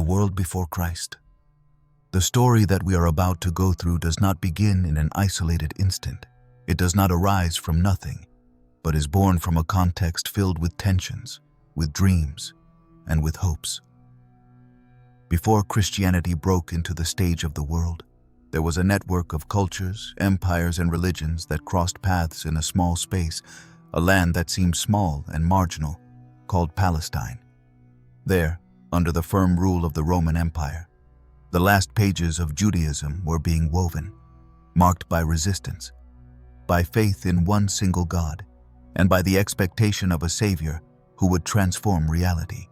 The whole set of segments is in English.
world before Christ. The story that we are about to go through does not begin in an isolated instant. It does not arise from nothing, but is born from a context filled with tensions, with dreams, and with hopes. Before Christianity broke into the stage of the world, there was a network of cultures, empires, and religions that crossed paths in a small space, a land that seemed small and marginal, called Palestine. There, under the firm rule of the Roman Empire, the last pages of Judaism were being woven, marked by resistance, by faith in one single God, and by the expectation of a Savior who would transform reality.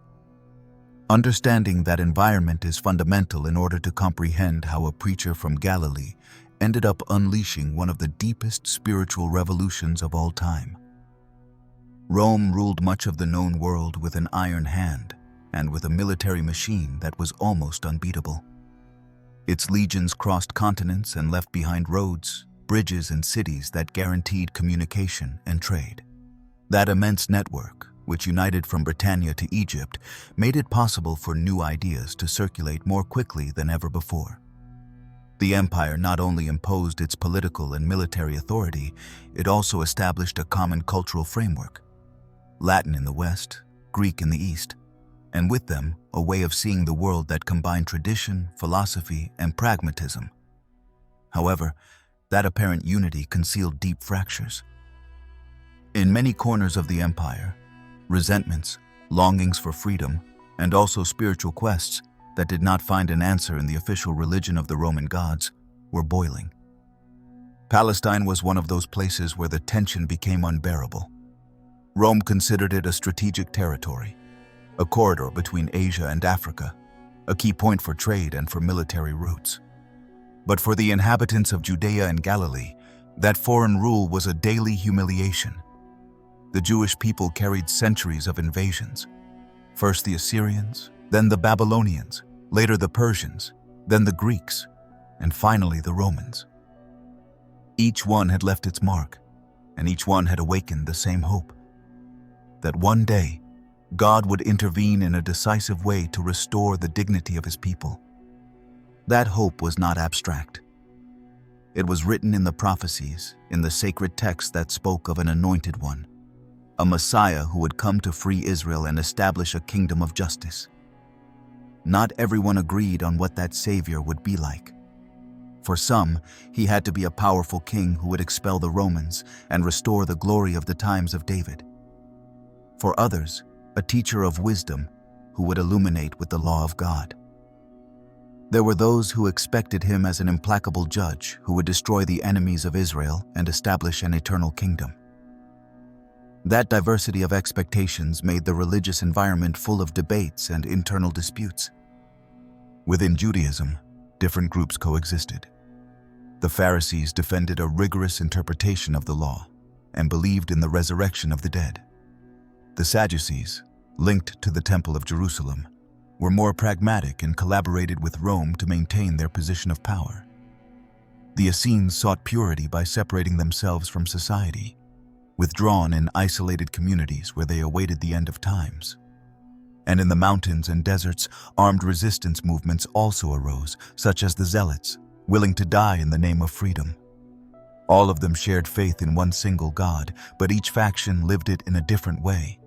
Understanding that environment is fundamental in order to comprehend how a preacher from Galilee ended up unleashing one of the deepest spiritual revolutions of all time. Rome ruled much of the known world with an iron hand and with a military machine that was almost unbeatable. Its legions crossed continents and left behind roads, bridges, and cities that guaranteed communication and trade. That immense network, which united from Britannia to Egypt, made it possible for new ideas to circulate more quickly than ever before. The empire not only imposed its political and military authority, it also established a common cultural framework: Latin in the West, Greek in the East, and with them, a way of seeing the world that combined tradition, philosophy, and pragmatism. However, that apparent unity concealed deep fractures. In many corners of the empire, resentments, longings for freedom, and also spiritual quests that did not find an answer in the official religion of the Roman gods were boiling. Palestine was one of those places where the tension became unbearable. Rome considered it a strategic territory, a corridor between Asia and Africa, a key point for trade and for military routes. But for the inhabitants of Judea and Galilee, that foreign rule was a daily humiliation. The Jewish people carried centuries of invasions. First the Assyrians, then the Babylonians, later the Persians, then the Greeks, and finally the Romans. Each one had left its mark, and each one had awakened the same hope: that one day, God would intervene in a decisive way to restore the dignity of his people. That hope was not abstract. It was written in the prophecies, in the sacred texts that spoke of an anointed one, a Messiah who would come to free Israel and establish a kingdom of justice. Not everyone agreed on what that Savior would be like. For some, he had to be a powerful king who would expel the Romans and restore the glory of the times of David. For others, a teacher of wisdom who would illuminate with the law of God. There were those who expected him as an implacable judge who would destroy the enemies of Israel and establish an eternal kingdom. That diversity of expectations made the religious environment full of debates and internal disputes. Within Judaism, different groups coexisted. The Pharisees defended a rigorous interpretation of the law and believed in the resurrection of the dead. The Sadducees, linked to the Temple of Jerusalem, were more pragmatic and collaborated with Rome to maintain their position of power. The Essenes sought purity by separating themselves from society, withdrawn in isolated communities where they awaited the end of times. And in the mountains and deserts, armed resistance movements also arose, such as the Zealots, willing to die in the name of freedom. All of them shared faith in one single God, but each faction lived it in a different way.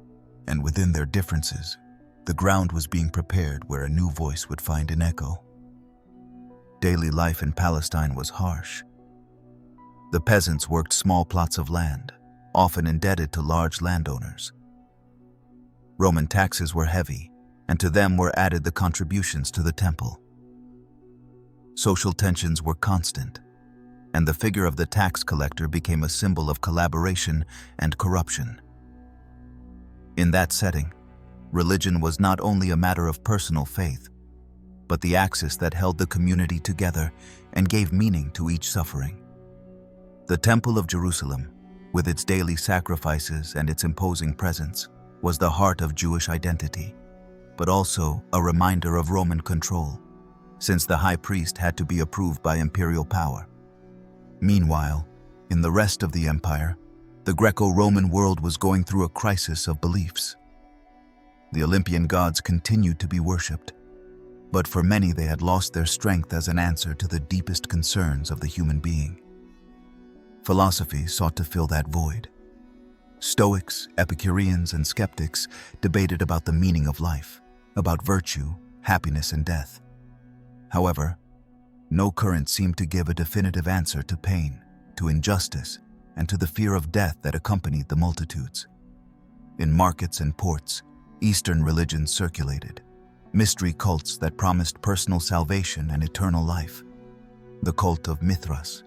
And within their differences, the ground was being prepared where a new voice would find an echo. Daily life in Palestine was harsh. The peasants worked small plots of land, often indebted to large landowners. Roman taxes were heavy, and to them were added the contributions to the temple. Social tensions were constant, and the figure of the tax collector became a symbol of collaboration and corruption. In that setting, religion was not only a matter of personal faith, but the axis that held the community together and gave meaning to each suffering. The Temple of Jerusalem, with its daily sacrifices and its imposing presence, was the heart of Jewish identity, but also a reminder of Roman control, since the high priest had to be approved by imperial power. Meanwhile, in the rest of the empire, the Greco-Roman world was going through a crisis of beliefs. The Olympian gods continued to be worshipped, but for many they had lost their strength as an answer to the deepest concerns of the human being. Philosophy sought to fill that void. Stoics, Epicureans, and skeptics debated about the meaning of life, about virtue, happiness, and death. However, no current seemed to give a definitive answer to pain, to injustice, and to the fear of death that accompanied the multitudes. In markets and ports, Eastern religions circulated, mystery cults that promised personal salvation and eternal life. The cult of Mithras,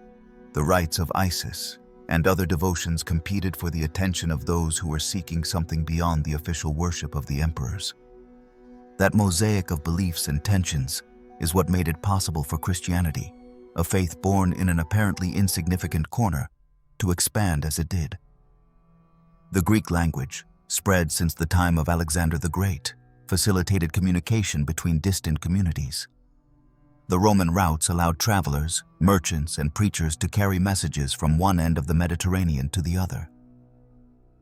the rites of Isis, and other devotions competed for the attention of those who were seeking something beyond the official worship of the emperors. That mosaic of beliefs and tensions is what made it possible for Christianity, a faith born in an apparently insignificant corner, to expand as it did. The Greek language, spread since the time of Alexander the Great, facilitated communication between distant communities. The Roman routes allowed travelers, merchants, and preachers to carry messages from one end of the Mediterranean to the other.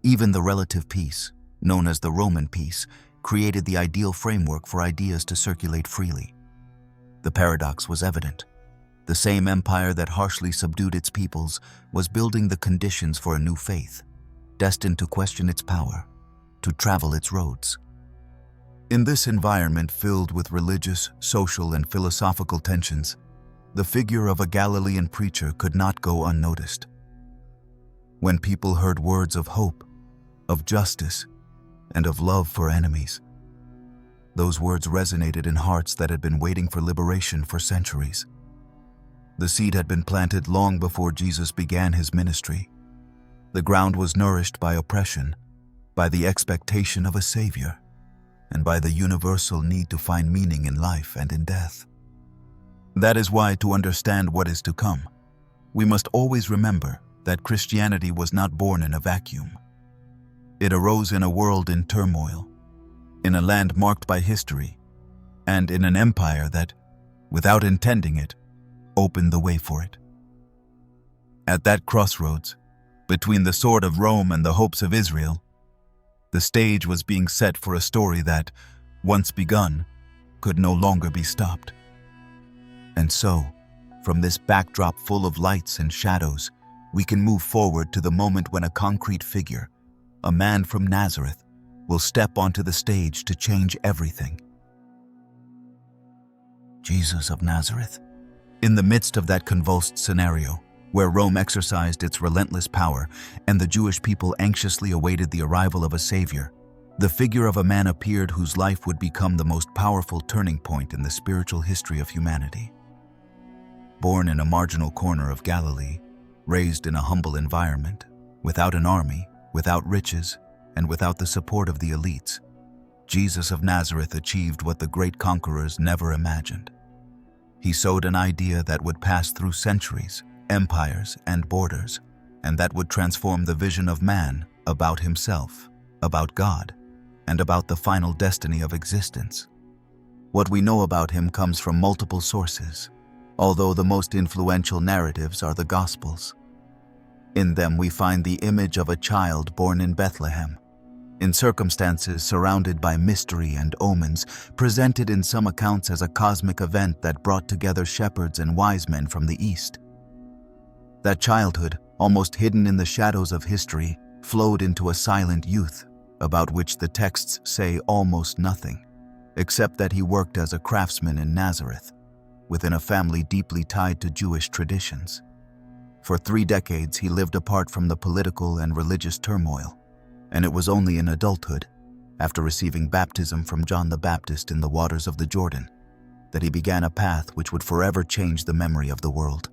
Even the relative peace, known as the Roman peace, created the ideal framework for ideas to circulate freely. The paradox was evident. The same empire that harshly subdued its peoples was building the conditions for a new faith, destined to question its power, to travel its roads. In this environment filled with religious, social, and philosophical tensions, the figure of a Galilean preacher could not go unnoticed. When people heard words of hope, of justice, and of love for enemies, those words resonated in hearts that had been waiting for liberation for centuries. The seed had been planted long before Jesus began his ministry. The ground was nourished by oppression, by the expectation of a Savior, and by the universal need to find meaning in life and in death. That is why, to understand what is to come, we must always remember that Christianity was not born in a vacuum. It arose in a world in turmoil, in a land marked by history, and in an empire that, without intending it, opened the way for it. At that crossroads, between the sword of Rome and the hopes of Israel, the stage was being set for a story that, once begun, could no longer be stopped. And so, from this backdrop full of lights and shadows, we can move forward to the moment when a concrete figure, a man from Nazareth, will step onto the stage to change everything. Jesus of Nazareth. In the midst of that convulsed scenario, where Rome exercised its relentless power and the Jewish people anxiously awaited the arrival of a savior, the figure of a man appeared whose life would become the most powerful turning point in the spiritual history of humanity. Born in a marginal corner of Galilee, raised in a humble environment, without an army, without riches, and without the support of the elites, Jesus of Nazareth achieved what the great conquerors never imagined. He sowed an idea that would pass through centuries, empires, and borders, and that would transform the vision of man about himself, about God, and about the final destiny of existence. What we know about him comes from multiple sources, although the most influential narratives are the Gospels. In them we find the image of a child born in Bethlehem, in circumstances surrounded by mystery and omens, presented in some accounts as a cosmic event that brought together shepherds and wise men from the East. That childhood, almost hidden in the shadows of history, flowed into a silent youth, about which the texts say almost nothing, except that he worked as a craftsman in Nazareth, within a family deeply tied to Jewish traditions. For 3 decades he lived apart from the political and religious turmoil, and it was only in adulthood, after receiving baptism from John the Baptist in the waters of the Jordan, that he began a path which would forever change the memory of the world.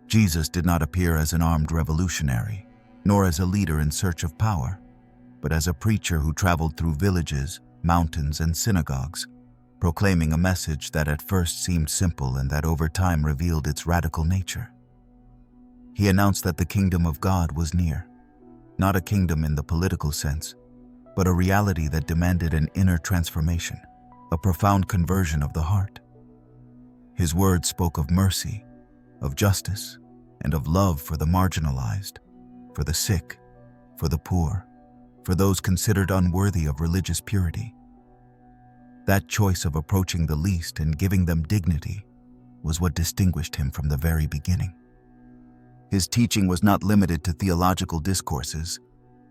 Jesus did not appear as an armed revolutionary, nor as a leader in search of power, but as a preacher who traveled through villages, mountains, and synagogues, proclaiming a message that at first seemed simple and that over time revealed its radical nature. He announced that the kingdom of God was near, not a kingdom in the political sense, but a reality that demanded an inner transformation, a profound conversion of the heart. His words spoke of mercy, of justice, and of love for the marginalized, for the sick, for the poor, for those considered unworthy of religious purity. That choice of approaching the least and giving them dignity was what distinguished him from the very beginning. His teaching was not limited to theological discourses,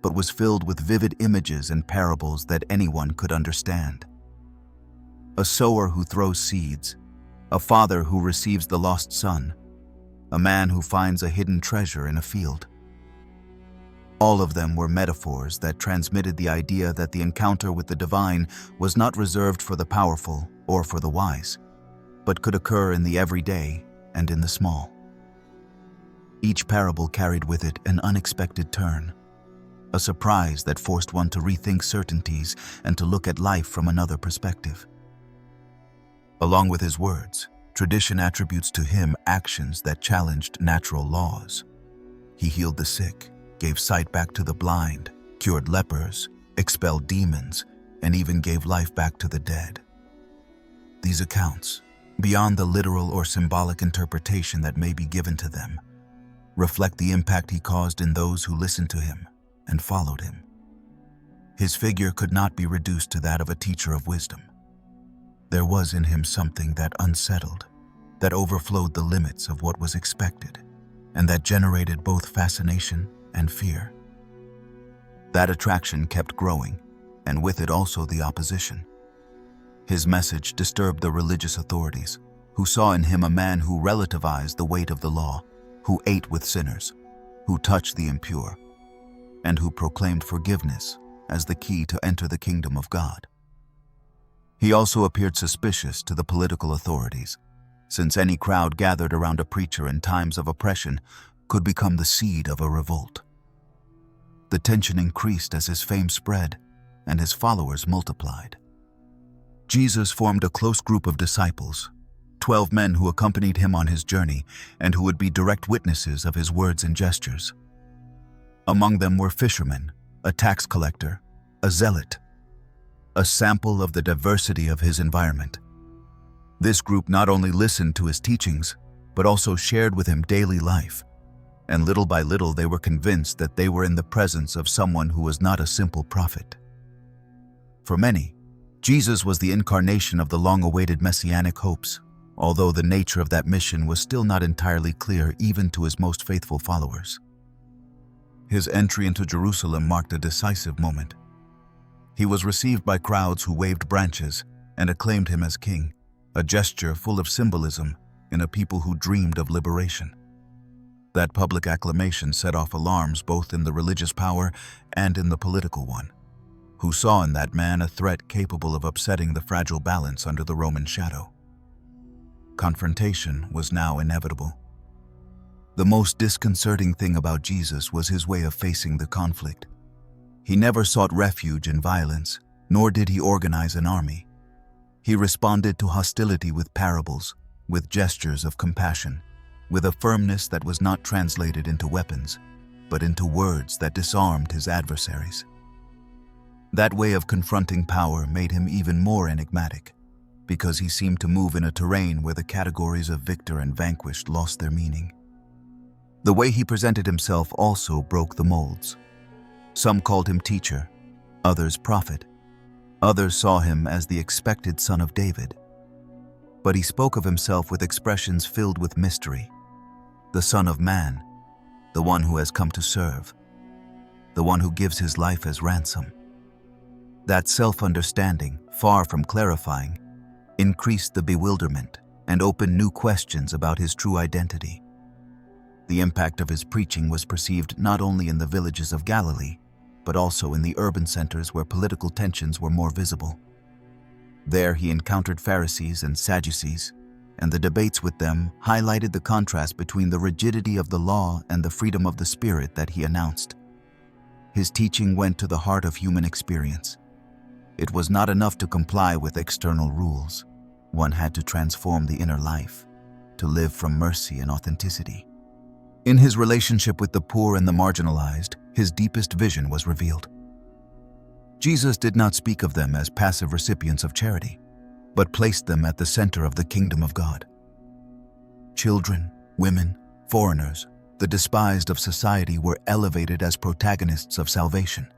but was filled with vivid images and parables that anyone could understand. A sower who throws seeds, a father who receives the lost son, a man who finds a hidden treasure in a field. All of them were metaphors that transmitted the idea that the encounter with the divine was not reserved for the powerful or for the wise, but could occur in the everyday and in the small. Each parable carried with it an unexpected turn, a surprise that forced one to rethink certainties and to look at life from another perspective. Along with his words, tradition attributes to him actions that challenged natural laws. He healed the sick, gave sight back to the blind, cured lepers, expelled demons, and even gave life back to the dead. These accounts, beyond the literal or symbolic interpretation that may be given to them, reflect the impact he caused in those who listened to him and followed him. His figure could not be reduced to that of a teacher of wisdom. There was in him something that unsettled, that overflowed the limits of what was expected, and that generated both fascination and fear. That attraction kept growing, and with it also the opposition. His message disturbed the religious authorities, who saw in him a man who relativized the weight of the law, who ate with sinners, who touched the impure, and who proclaimed forgiveness as the key to enter the kingdom of God. He also appeared suspicious to the political authorities, since any crowd gathered around a preacher in times of oppression could become the seed of a revolt. The tension increased as his fame spread and his followers multiplied. Jesus formed a close group of disciples, 12 men who accompanied him on his journey and who would be direct witnesses of his words and gestures. Among them were fishermen, a tax collector, a zealot, a sample of the diversity of his environment. This group not only listened to his teachings, but also shared with him daily life, and little by little they were convinced that they were in the presence of someone who was not a simple prophet. For many, Jesus was the incarnation of the long-awaited messianic hopes, although the nature of that mission was still not entirely clear even to his most faithful followers. His entry into Jerusalem marked a decisive moment. He was received by crowds who waved branches and acclaimed him as king, a gesture full of symbolism in a people who dreamed of liberation. That public acclamation set off alarms both in the religious power and in the political one, who saw in that man a threat capable of upsetting the fragile balance under the Roman shadow. Confrontation was now inevitable. The most disconcerting thing about Jesus was his way of facing the conflict. He never sought refuge in violence, nor did he organize an army. He responded to hostility with parables, with gestures of compassion, with a firmness that was not translated into weapons, but into words that disarmed his adversaries. That way of confronting power made him even more enigmatic, because he seemed to move in a terrain where the categories of victor and vanquished lost their meaning. The way he presented himself also broke the molds. Some called him teacher, others prophet. Others saw him as the expected son of David. But he spoke of himself with expressions filled with mystery. The Son of Man, the one who has come to serve, the one who gives his life as ransom. That self-understanding, far from clarifying, increased the bewilderment and opened new questions about his true identity. The impact of his preaching was perceived not only in the villages of Galilee, but also in the urban centers where political tensions were more visible. There he encountered Pharisees and Sadducees, and the debates with them highlighted the contrast between the rigidity of the law and the freedom of the spirit that he announced. His teaching went to the heart of human experience. It was not enough to comply with external rules. One had to transform the inner life, to live from mercy and authenticity. In his relationship with the poor and the marginalized, his deepest vision was revealed. Jesus did not speak of them as passive recipients of charity, but placed them at the center of the kingdom of God. Children, women, foreigners, the despised of society were elevated as protagonists of salvation.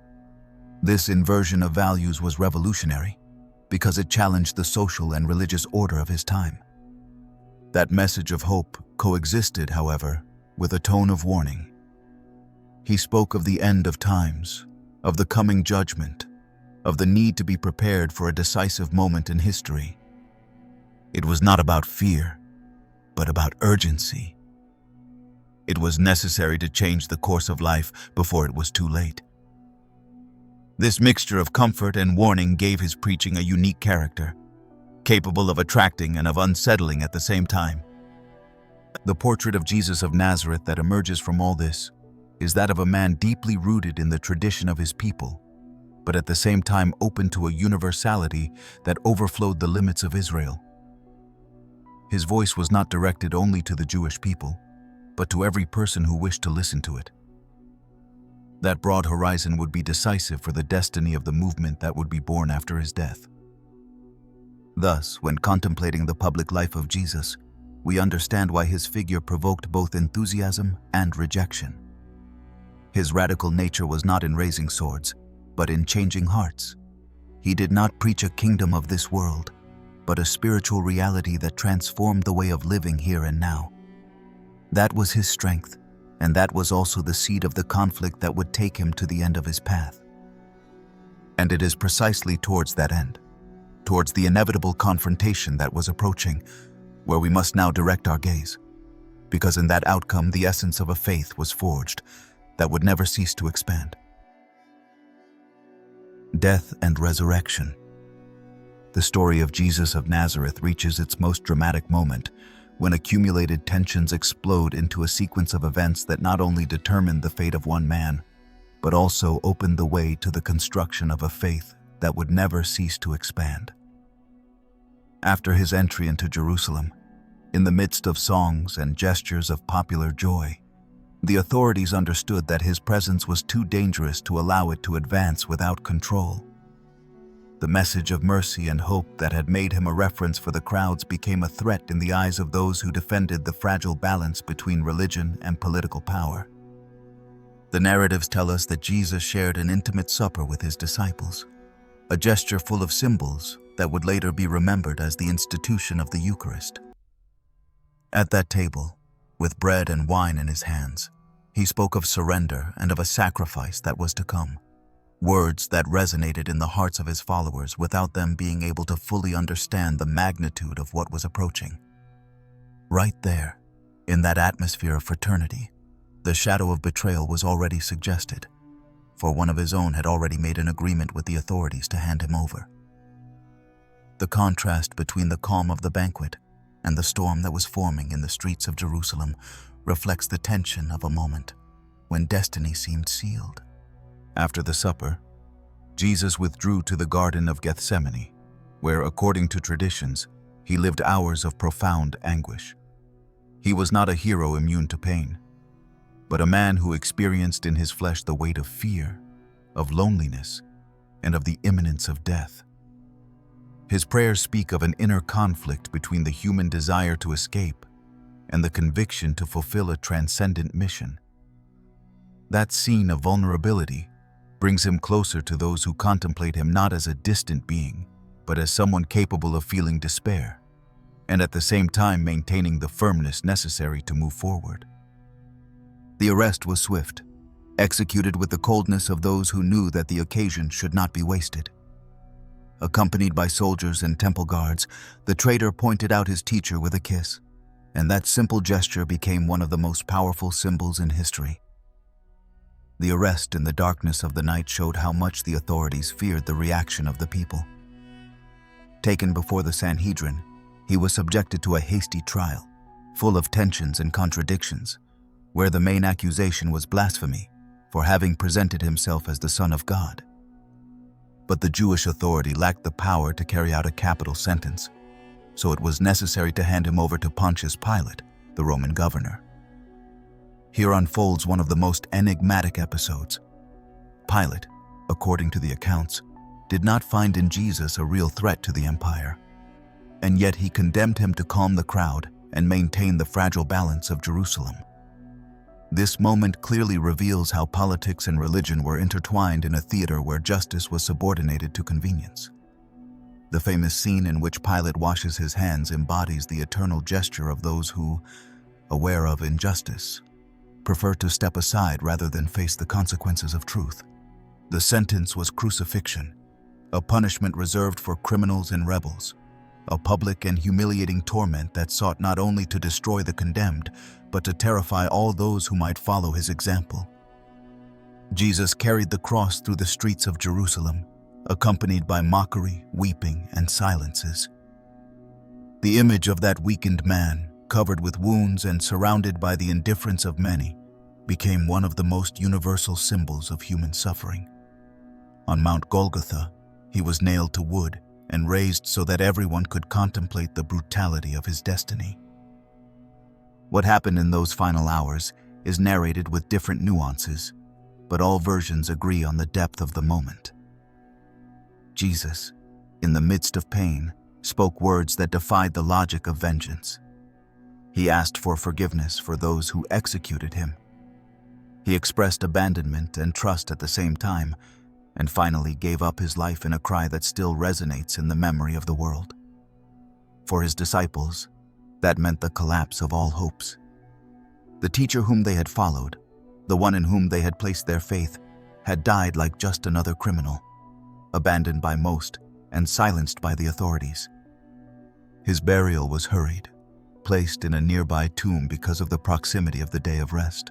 This inversion of values was revolutionary. because it challenged the social and religious order of his time. That message of hope coexisted, however, with a tone of warning. He spoke of the end of times, of the coming judgment, of the need to be prepared for a decisive moment in history. It was not about fear, but about urgency. It was necessary to change the course of life before it was too late. This mixture of comfort and warning gave his preaching a unique character, capable of attracting and of unsettling at the same time. The portrait of Jesus of Nazareth that emerges from all this is that of a man deeply rooted in the tradition of his people, but at the same time open to a universality that overflowed the limits of Israel. His voice was not directed only to the Jewish people, but to every person who wished to listen to it. That broad horizon would be decisive for the destiny of the movement that would be born after his death. Thus, when contemplating the public life of Jesus, we understand why his figure provoked both enthusiasm and rejection. His radical nature was not in raising swords, but in changing hearts. He did not preach a kingdom of this world, but a spiritual reality that transformed the way of living here and now. That was his strength, and that was also the seed of the conflict that would take him to the end of his path. And it is precisely towards that end, towards the inevitable confrontation that was approaching, where we must now direct our gaze, because in that outcome the essence of a faith was forged that would never cease to expand. Death and resurrection. The story of Jesus of Nazareth reaches its most dramatic moment when accumulated tensions explode into a sequence of events that not only determined the fate of one man, but also opened the way to the construction of a faith that would never cease to expand. After his entry into Jerusalem, in the midst of songs and gestures of popular joy, the authorities understood that his presence was too dangerous to allow it to advance without control. The message of mercy and hope that had made him a reference for the crowds became a threat in the eyes of those who defended the fragile balance between religion and political power. The narratives tell us that Jesus shared an intimate supper with his disciples, a gesture full of symbols that would later be remembered as the institution of the Eucharist. At that table, with bread and wine in his hands, he spoke of surrender and of a sacrifice that was to come. Words that resonated in the hearts of his followers without them being able to fully understand the magnitude of what was approaching. Right there, in that atmosphere of fraternity, the shadow of betrayal was already suggested, for one of his own had already made an agreement with the authorities to hand him over. The contrast between the calm of the banquet and the storm that was forming in the streets of Jerusalem reflects the tension of a moment when destiny seemed sealed. After the supper, Jesus withdrew to the Garden of Gethsemane, where, according to traditions, he lived hours of profound anguish. He was not a hero immune to pain, but a man who experienced in his flesh the weight of fear, of loneliness, and of the imminence of death. His prayers speak of an inner conflict between the human desire to escape and the conviction to fulfill a transcendent mission. That scene of vulnerability brings him closer to those who contemplate him not as a distant being, but as someone capable of feeling despair, and at the same time maintaining the firmness necessary to move forward. The arrest was swift, executed with the coldness of those who knew that the occasion should not be wasted. Accompanied by soldiers and temple guards, the traitor pointed out his teacher with a kiss, and that simple gesture became one of the most powerful symbols in history. The arrest in the darkness of the night showed how much the authorities feared the reaction of the people. Taken before the Sanhedrin, he was subjected to a hasty trial, full of tensions and contradictions, where the main accusation was blasphemy for having presented himself as the Son of God. But the Jewish authority lacked the power to carry out a capital sentence, so it was necessary to hand him over to Pontius Pilate, the Roman governor. Here unfolds one of the most enigmatic episodes. Pilate, according to the accounts, did not find in Jesus a real threat to the empire, and yet he condemned him to calm the crowd and maintain the fragile balance of Jerusalem. This moment clearly reveals how politics and religion were intertwined in a theater where justice was subordinated to convenience. The famous scene in which Pilate washes his hands embodies the eternal gesture of those who, aware of injustice, prefer to step aside rather than face the consequences of truth. The sentence was crucifixion, a punishment reserved for criminals and rebels, a public and humiliating torment that sought not only to destroy the condemned, but to terrify all those who might follow his example. Jesus carried the cross through the streets of Jerusalem, accompanied by mockery, weeping, and silences. The image of that weakened man, covered with wounds and surrounded by the indifference of many, became one of the most universal symbols of human suffering. On Mount Golgotha, he was nailed to wood and raised so that everyone could contemplate the brutality of his destiny. What happened in those final hours is narrated with different nuances, but all versions agree on the depth of the moment. Jesus, in the midst of pain, spoke words that defied the logic of vengeance. He asked for forgiveness for those who executed him. He expressed abandonment and trust at the same time, and finally gave up his life in a cry that still resonates in the memory of the world. For his disciples, that meant the collapse of all hopes. The teacher whom they had followed, the one in whom they had placed their faith, had died like just another criminal, abandoned by most and silenced by the authorities. His burial was hurried, placed in a nearby tomb because of the proximity of the day of rest.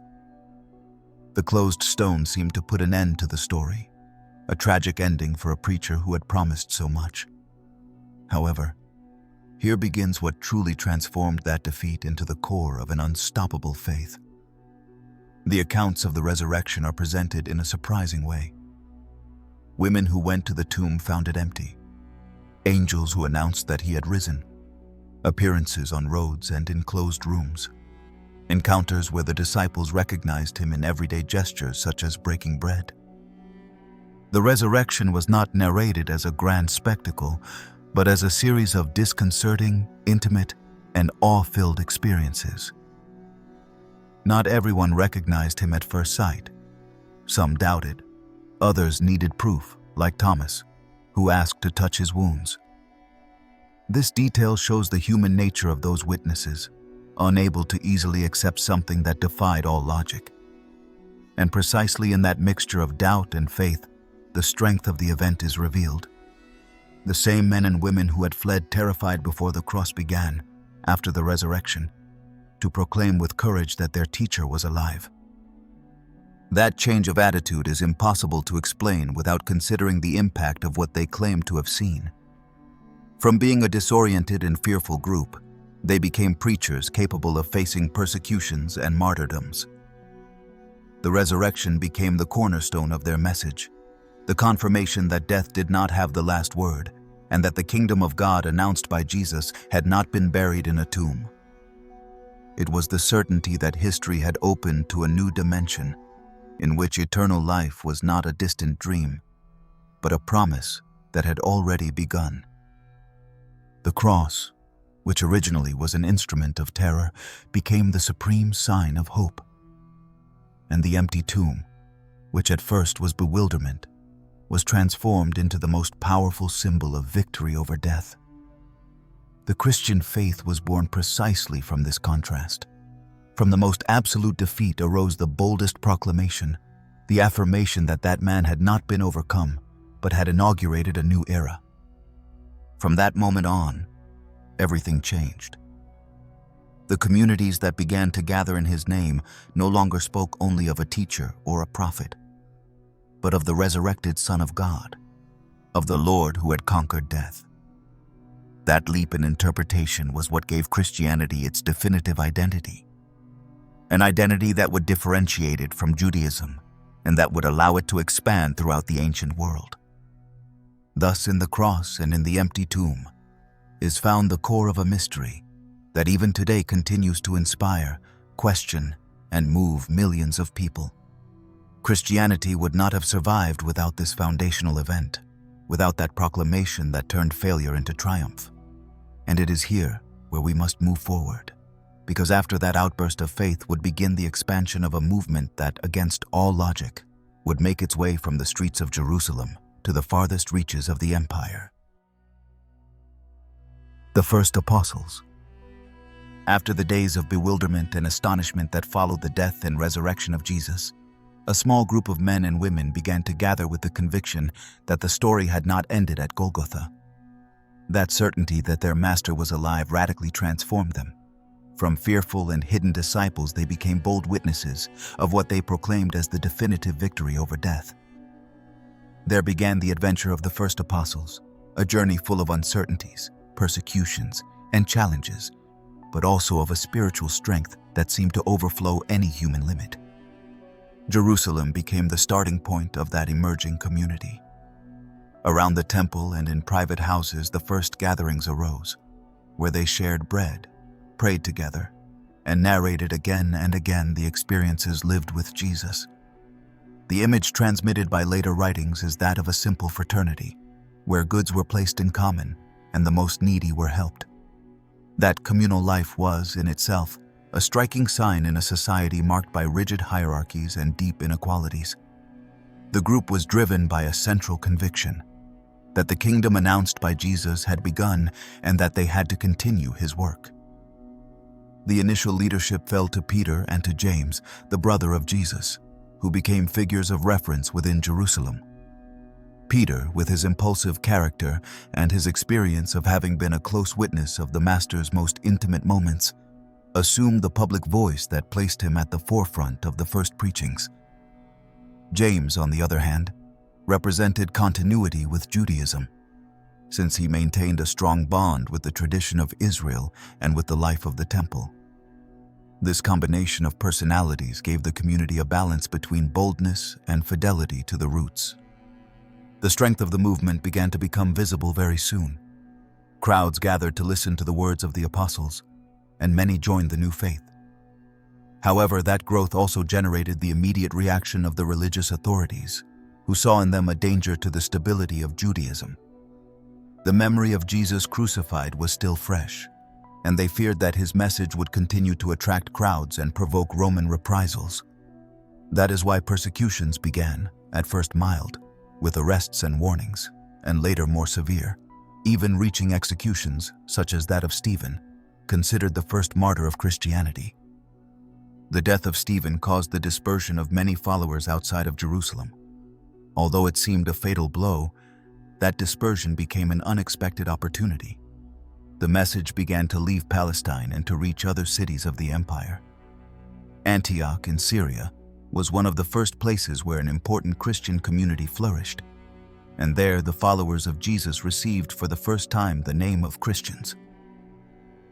The closed stone seemed to put an end to the story, a tragic ending for a preacher who had promised so much. However, here begins what truly transformed that defeat into the core of an unstoppable faith. The accounts of the resurrection are presented in a surprising way. Women who went to the tomb found it empty. Angels who announced that he had risen. Appearances on roads and in closed rooms. Encounters where the disciples recognized him in everyday gestures such as breaking bread. The resurrection was not narrated as a grand spectacle, but as a series of disconcerting, intimate, and awe-filled experiences. Not everyone recognized him at first sight. Some doubted. Others needed proof, like Thomas, who asked to touch his wounds. This detail shows the human nature of those witnesses, unable to easily accept something that defied all logic. And precisely in that mixture of doubt and faith, the strength of the event is revealed. The same men and women who had fled terrified before the cross began, after the resurrection, to proclaim with courage that their teacher was alive. That change of attitude is impossible to explain without considering the impact of what they claimed to have seen. From being a disoriented and fearful group, they became preachers capable of facing persecutions and martyrdoms. The resurrection became the cornerstone of their message, the confirmation that death did not have the last word, and that the kingdom of God announced by Jesus had not been buried in a tomb. It was the certainty that history had opened to a new dimension, in which eternal life was not a distant dream, but a promise that had already begun. The cross, which originally was an instrument of terror, became the supreme sign of hope. And the empty tomb, which at first was bewilderment, was transformed into the most powerful symbol of victory over death. The Christian faith was born precisely from this contrast. From the most absolute defeat arose the boldest proclamation, the affirmation that that man had not been overcome, but had inaugurated a new era. From that moment on, everything changed. The communities that began to gather in his name no longer spoke only of a teacher or a prophet, but of the resurrected Son of God, of the Lord who had conquered death. That leap in interpretation was what gave Christianity its definitive identity, an identity that would differentiate it from Judaism and that would allow it to expand throughout the ancient world. Thus, in the cross and in the empty tomb is found the core of a mystery that even today continues to inspire, question, and move millions of people. Christianity would not have survived without this foundational event, without that proclamation that turned failure into triumph. And it is here where we must move forward, because after that outburst of faith would begin the expansion of a movement that, against all logic, would make its way from the streets of Jerusalem to the farthest reaches of the empire. The first apostles. After the days of bewilderment and astonishment that followed the death and resurrection of Jesus, a small group of men and women began to gather with the conviction that the story had not ended at Golgotha. That certainty that their master was alive radically transformed them. From fearful and hidden disciples, they became bold witnesses of what they proclaimed as the definitive victory over death. There began the adventure of the first apostles, a journey full of uncertainties, persecutions, and challenges, but also of a spiritual strength that seemed to overflow any human limit. Jerusalem became the starting point of that emerging community. Around the temple and in private houses, the first gatherings arose, where they shared bread, prayed together, and narrated again and again the experiences lived with Jesus. The image transmitted by later writings is that of a simple fraternity, where goods were placed in common and the most needy were helped. That communal life was, in itself, a striking sign in a society marked by rigid hierarchies and deep inequalities. The group was driven by a central conviction that the kingdom announced by Jesus had begun and that they had to continue his work. The initial leadership fell to Peter and to James, the brother of Jesus, who became figures of reference within Jerusalem. Peter, with his impulsive character and his experience of having been a close witness of the Master's most intimate moments, assumed the public voice that placed him at the forefront of the first preachings. James, on the other hand, represented continuity with Judaism, since he maintained a strong bond with the tradition of Israel and with the life of the temple. This combination of personalities gave the community a balance between boldness and fidelity to the roots. The strength of the movement began to become visible very soon. Crowds gathered to listen to the words of the apostles, and many joined the new faith. However, that growth also generated the immediate reaction of the religious authorities, who saw in them a danger to the stability of Judaism. The memory of Jesus crucified was still fresh, and they feared that his message would continue to attract crowds and provoke Roman reprisals. That is why persecutions began, at first mild, with arrests and warnings, and later more severe, even reaching executions, such as that of Stephen, considered the first martyr of Christianity. The death of Stephen caused the dispersion of many followers outside of Jerusalem. Although it seemed a fatal blow, that dispersion became an unexpected opportunity. The message began to leave Palestine and to reach other cities of the empire. Antioch in Syria was one of the first places where an important Christian community flourished, and there the followers of Jesus received for the first time the name of Christians.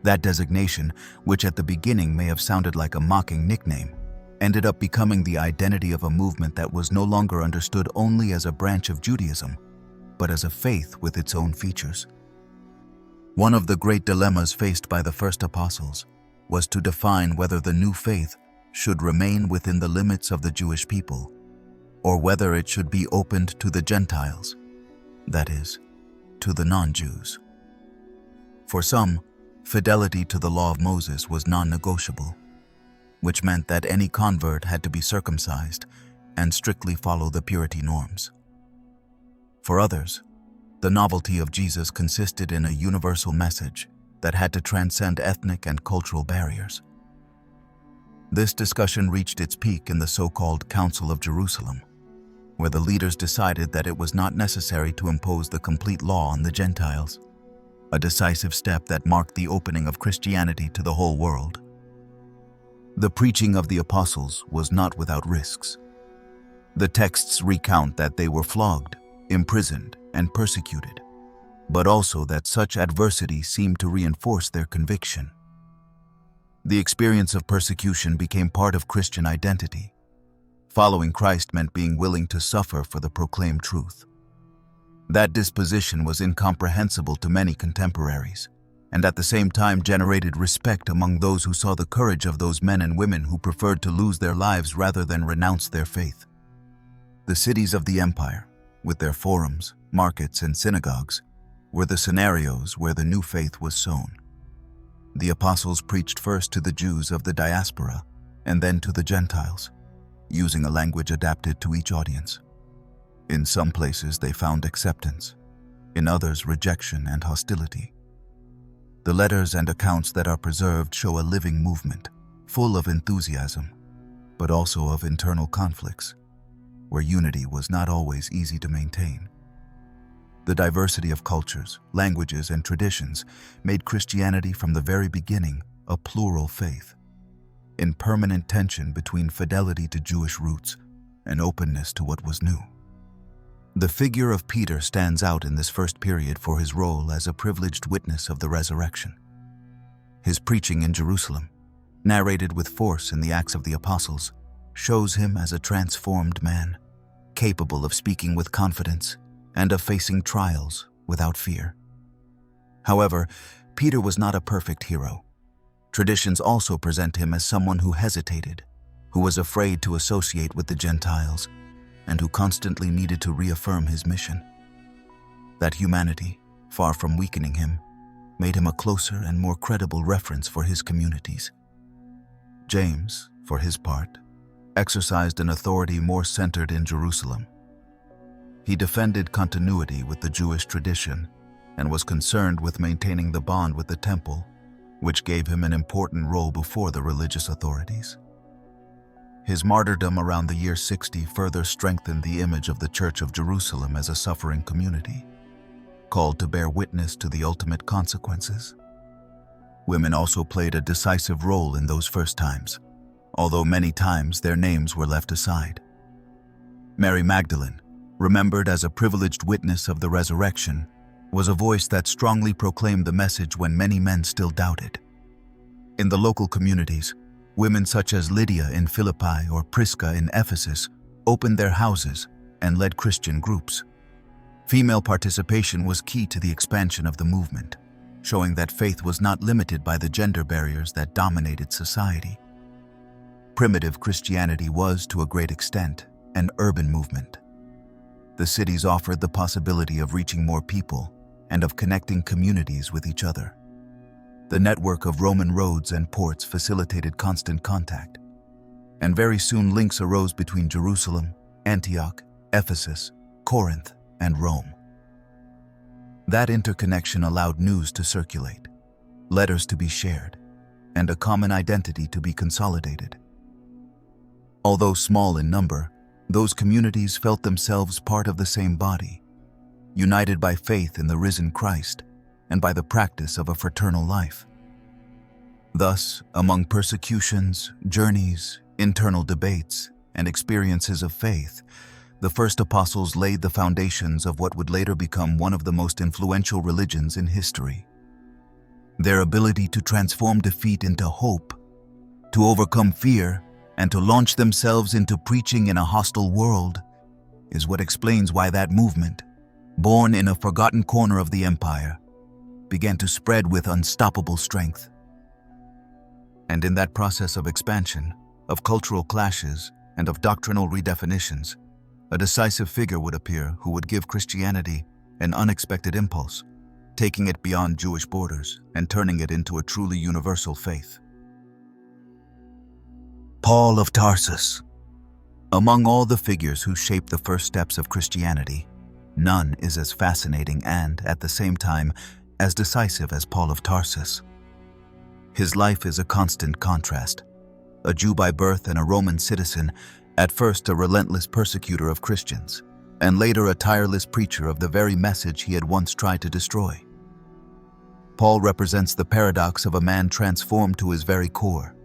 That designation, which at the beginning may have sounded like a mocking nickname, ended up becoming the identity of a movement that was no longer understood only as a branch of Judaism, but as a faith with its own features. One of the great dilemmas faced by the first apostles was to define whether the new faith should remain within the limits of the Jewish people, or whether it should be opened to the Gentiles, that is, to the non-Jews. For some, fidelity to the law of Moses was non-negotiable, which meant that any convert had to be circumcised and strictly follow the purity norms. For others, the novelty of Jesus consisted in a universal message that had to transcend ethnic and cultural barriers. This discussion reached its peak in the so-called Council of Jerusalem, where the leaders decided that it was not necessary to impose the complete law on the Gentiles, a decisive step that marked the opening of Christianity to the whole world. The preaching of the apostles was not without risks. The texts recount that they were flogged, imprisoned, and persecuted, but also that such adversity seemed to reinforce their conviction. The experience of persecution became part of Christian identity. Following Christ meant being willing to suffer for the proclaimed truth. That disposition was incomprehensible to many contemporaries, and at the same time generated respect among those who saw the courage of those men and women who preferred to lose their lives rather than renounce their faith. The cities of the empire, with their forums, markets, and synagogues, were the scenarios where the new faith was sown. The apostles preached first to the Jews of the diaspora and then to the Gentiles, using a language adapted to each audience. In some places they found acceptance, in others rejection and hostility. The letters and accounts that are preserved show a living movement, full of enthusiasm, but also of internal conflicts, where unity was not always easy to maintain. The diversity of cultures, languages, and traditions made Christianity from the very beginning a plural faith, in permanent tension between fidelity to Jewish roots and openness to what was new. The figure of Peter stands out in this first period for his role as a privileged witness of the resurrection. His preaching in Jerusalem, narrated with force in the Acts of the Apostles, shows him as a transformed man, capable of speaking with confidence and of facing trials without fear. However, Peter was not a perfect hero. Traditions also present him as someone who hesitated, who was afraid to associate with the Gentiles, and who constantly needed to reaffirm his mission. That humanity, far from weakening him, made him a closer and more credible reference for his communities. James, for his part, exercised an authority more centered in Jerusalem. He defended continuity with the Jewish tradition and was concerned with maintaining the bond with the temple, which gave him an important role before the religious authorities. His martyrdom around the year 60 further strengthened the image of the Church of Jerusalem as a suffering community, called to bear witness to the ultimate consequences. Women also played a decisive role in those first times, although many times their names were left aside. Mary Magdalene, remembered as a privileged witness of the resurrection, was a voice that strongly proclaimed the message when many men still doubted. In the local communities, women such as Lydia in Philippi or Prisca in Ephesus opened their houses and led Christian groups. Female participation was key to the expansion of the movement, showing that faith was not limited by the gender barriers that dominated society. Primitive Christianity was, to a great extent, an urban movement. The cities offered the possibility of reaching more people and of connecting communities with each other. The network of Roman roads and ports facilitated constant contact, and very soon links arose between Jerusalem, Antioch, Ephesus, Corinth, and Rome. That interconnection allowed news to circulate, letters to be shared, and a common identity to be consolidated. Although small in number, those communities felt themselves part of the same body, united by faith in the risen Christ and by the practice of a fraternal life. Thus, among persecutions, journeys, internal debates, and experiences of faith, the first apostles laid the foundations of what would later become one of the most influential religions in history. Their ability to transform defeat into hope, to overcome fear, and to launch themselves into preaching in a hostile world is what explains why that movement, born in a forgotten corner of the empire, began to spread with unstoppable strength. And in that process of expansion, of cultural clashes, and of doctrinal redefinitions, a decisive figure would appear who would give Christianity an unexpected impulse, taking it beyond Jewish borders and turning it into a truly universal faith. Paul of Tarsus. Among all the figures who shaped the first steps of Christianity, none is as fascinating and, at the same time, as decisive as Paul of Tarsus. His life is a constant contrast. A Jew by birth and a Roman citizen, at first a relentless persecutor of Christians, and later a tireless preacher of the very message he had once tried to destroy. Paul represents the paradox of a man transformed to his very core,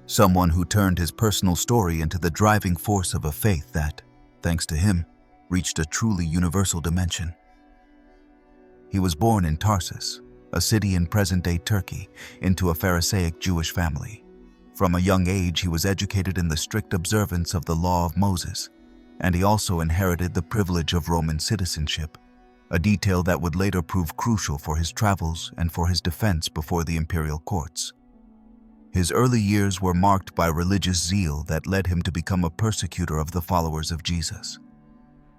someone who turned his personal story into the driving force of a faith that, thanks to him, reached a truly universal dimension. He was born in Tarsus, a city in present-day Turkey, into a Pharisaic Jewish family. From a young age, he was educated in the strict observance of the law of Moses, and he also inherited the privilege of Roman citizenship, a detail that would later prove crucial for his travels and for his defense before the imperial courts. His early years were marked by religious zeal that led him to become a persecutor of the followers of Jesus.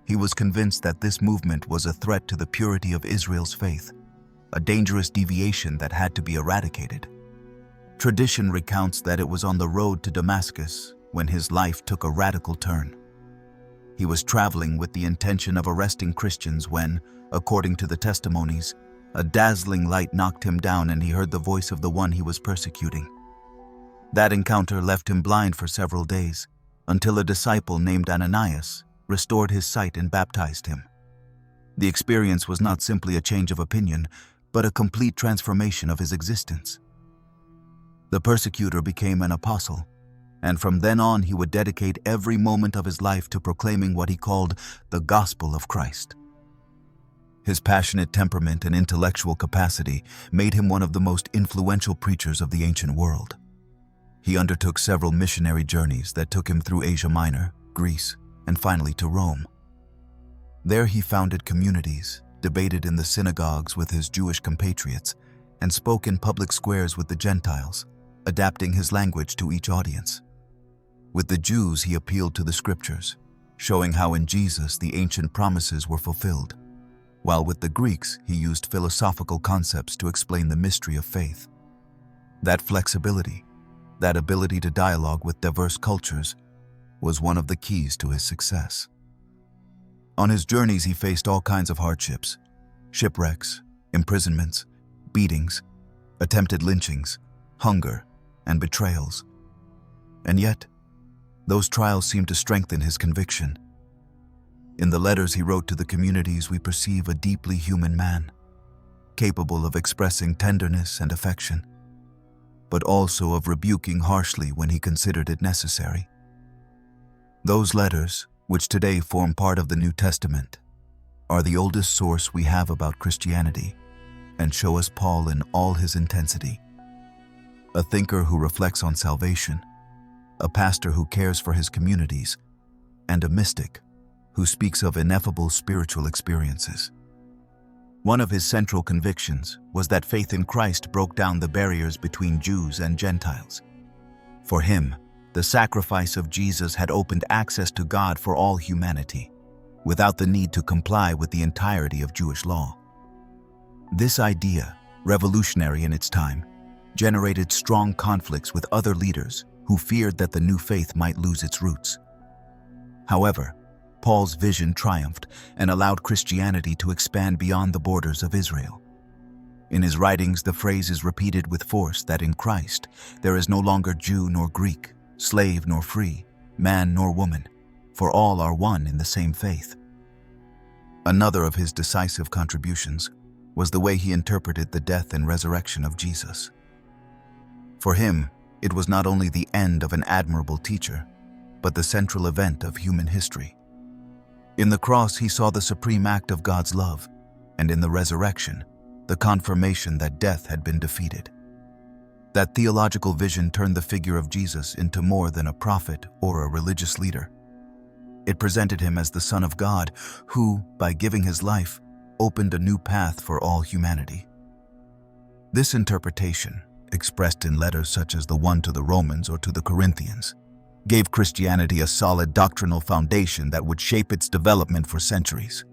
He was convinced that this movement was a threat to the purity of Israel's faith, a dangerous deviation that had to be eradicated. Tradition recounts that it was on the road to Damascus when his life took a radical turn. He was traveling with the intention of arresting Christians when, according to the testimonies, A dazzling light knocked him down and he heard the voice of the one he was persecuting. That encounter left him blind for several days, until a disciple named Ananias restored his sight and baptized him. The experience was not simply a change of opinion, but a complete transformation of his existence. The persecutor became an apostle, and from then on he would dedicate every moment of his life to proclaiming what he called the gospel of Christ. His passionate temperament and intellectual capacity made him one of the most influential preachers of the ancient world. He undertook several missionary journeys that took him through Asia Minor, Greece, and finally to Rome. There he founded communities, debated in the synagogues with his Jewish compatriots, and spoke in public squares with the Gentiles, adapting his language to each audience. With the Jews, he appealed to the scriptures, showing how in Jesus the ancient promises were fulfilled, while with the Greeks he used philosophical concepts to explain the mystery of faith. That flexibility, that ability to dialogue with diverse cultures, was one of the keys to his success. On his journeys he faced all kinds of hardships: shipwrecks, imprisonments, beatings, attempted lynchings, hunger, and betrayals. And yet, those trials seemed to strengthen his conviction. In the letters he wrote to the communities, we perceive a deeply human man, capable of expressing tenderness and affection, but also of rebuking harshly when he considered it necessary. Those letters, which today form part of the New Testament, are the oldest source we have about Christianity and show us Paul in all his intensity. A thinker who reflects on salvation, a pastor who cares for his communities, and a mystic who speaks of ineffable spiritual experiences. One of his central convictions was that faith in Christ broke down the barriers between Jews and Gentiles. For him, the sacrifice of Jesus had opened access to God for all humanity, without the need to comply with the entirety of Jewish law. This idea, revolutionary in its time, generated strong conflicts with other leaders who feared that the new faith might lose its roots. However, Paul's vision triumphed and allowed Christianity to expand beyond the borders of Israel. In his writings, the phrase is repeated with force that in Christ there is no longer Jew nor Greek, slave nor free, man nor woman, for all are one in the same faith. Another of his decisive contributions was the way he interpreted the death and resurrection of Jesus. For him, it was not only the end of an admirable teacher, but the central event of human history. In the cross, he saw the supreme act of God's love, and in the resurrection, the confirmation that death had been defeated. That theological vision turned the figure of Jesus into more than a prophet or a religious leader. It presented him as the Son of God, who, by giving his life, opened a new path for all humanity. This interpretation, expressed in letters such as the one to the Romans or to the Corinthians, gave Christianity a solid doctrinal foundation that would shape its development for centuries.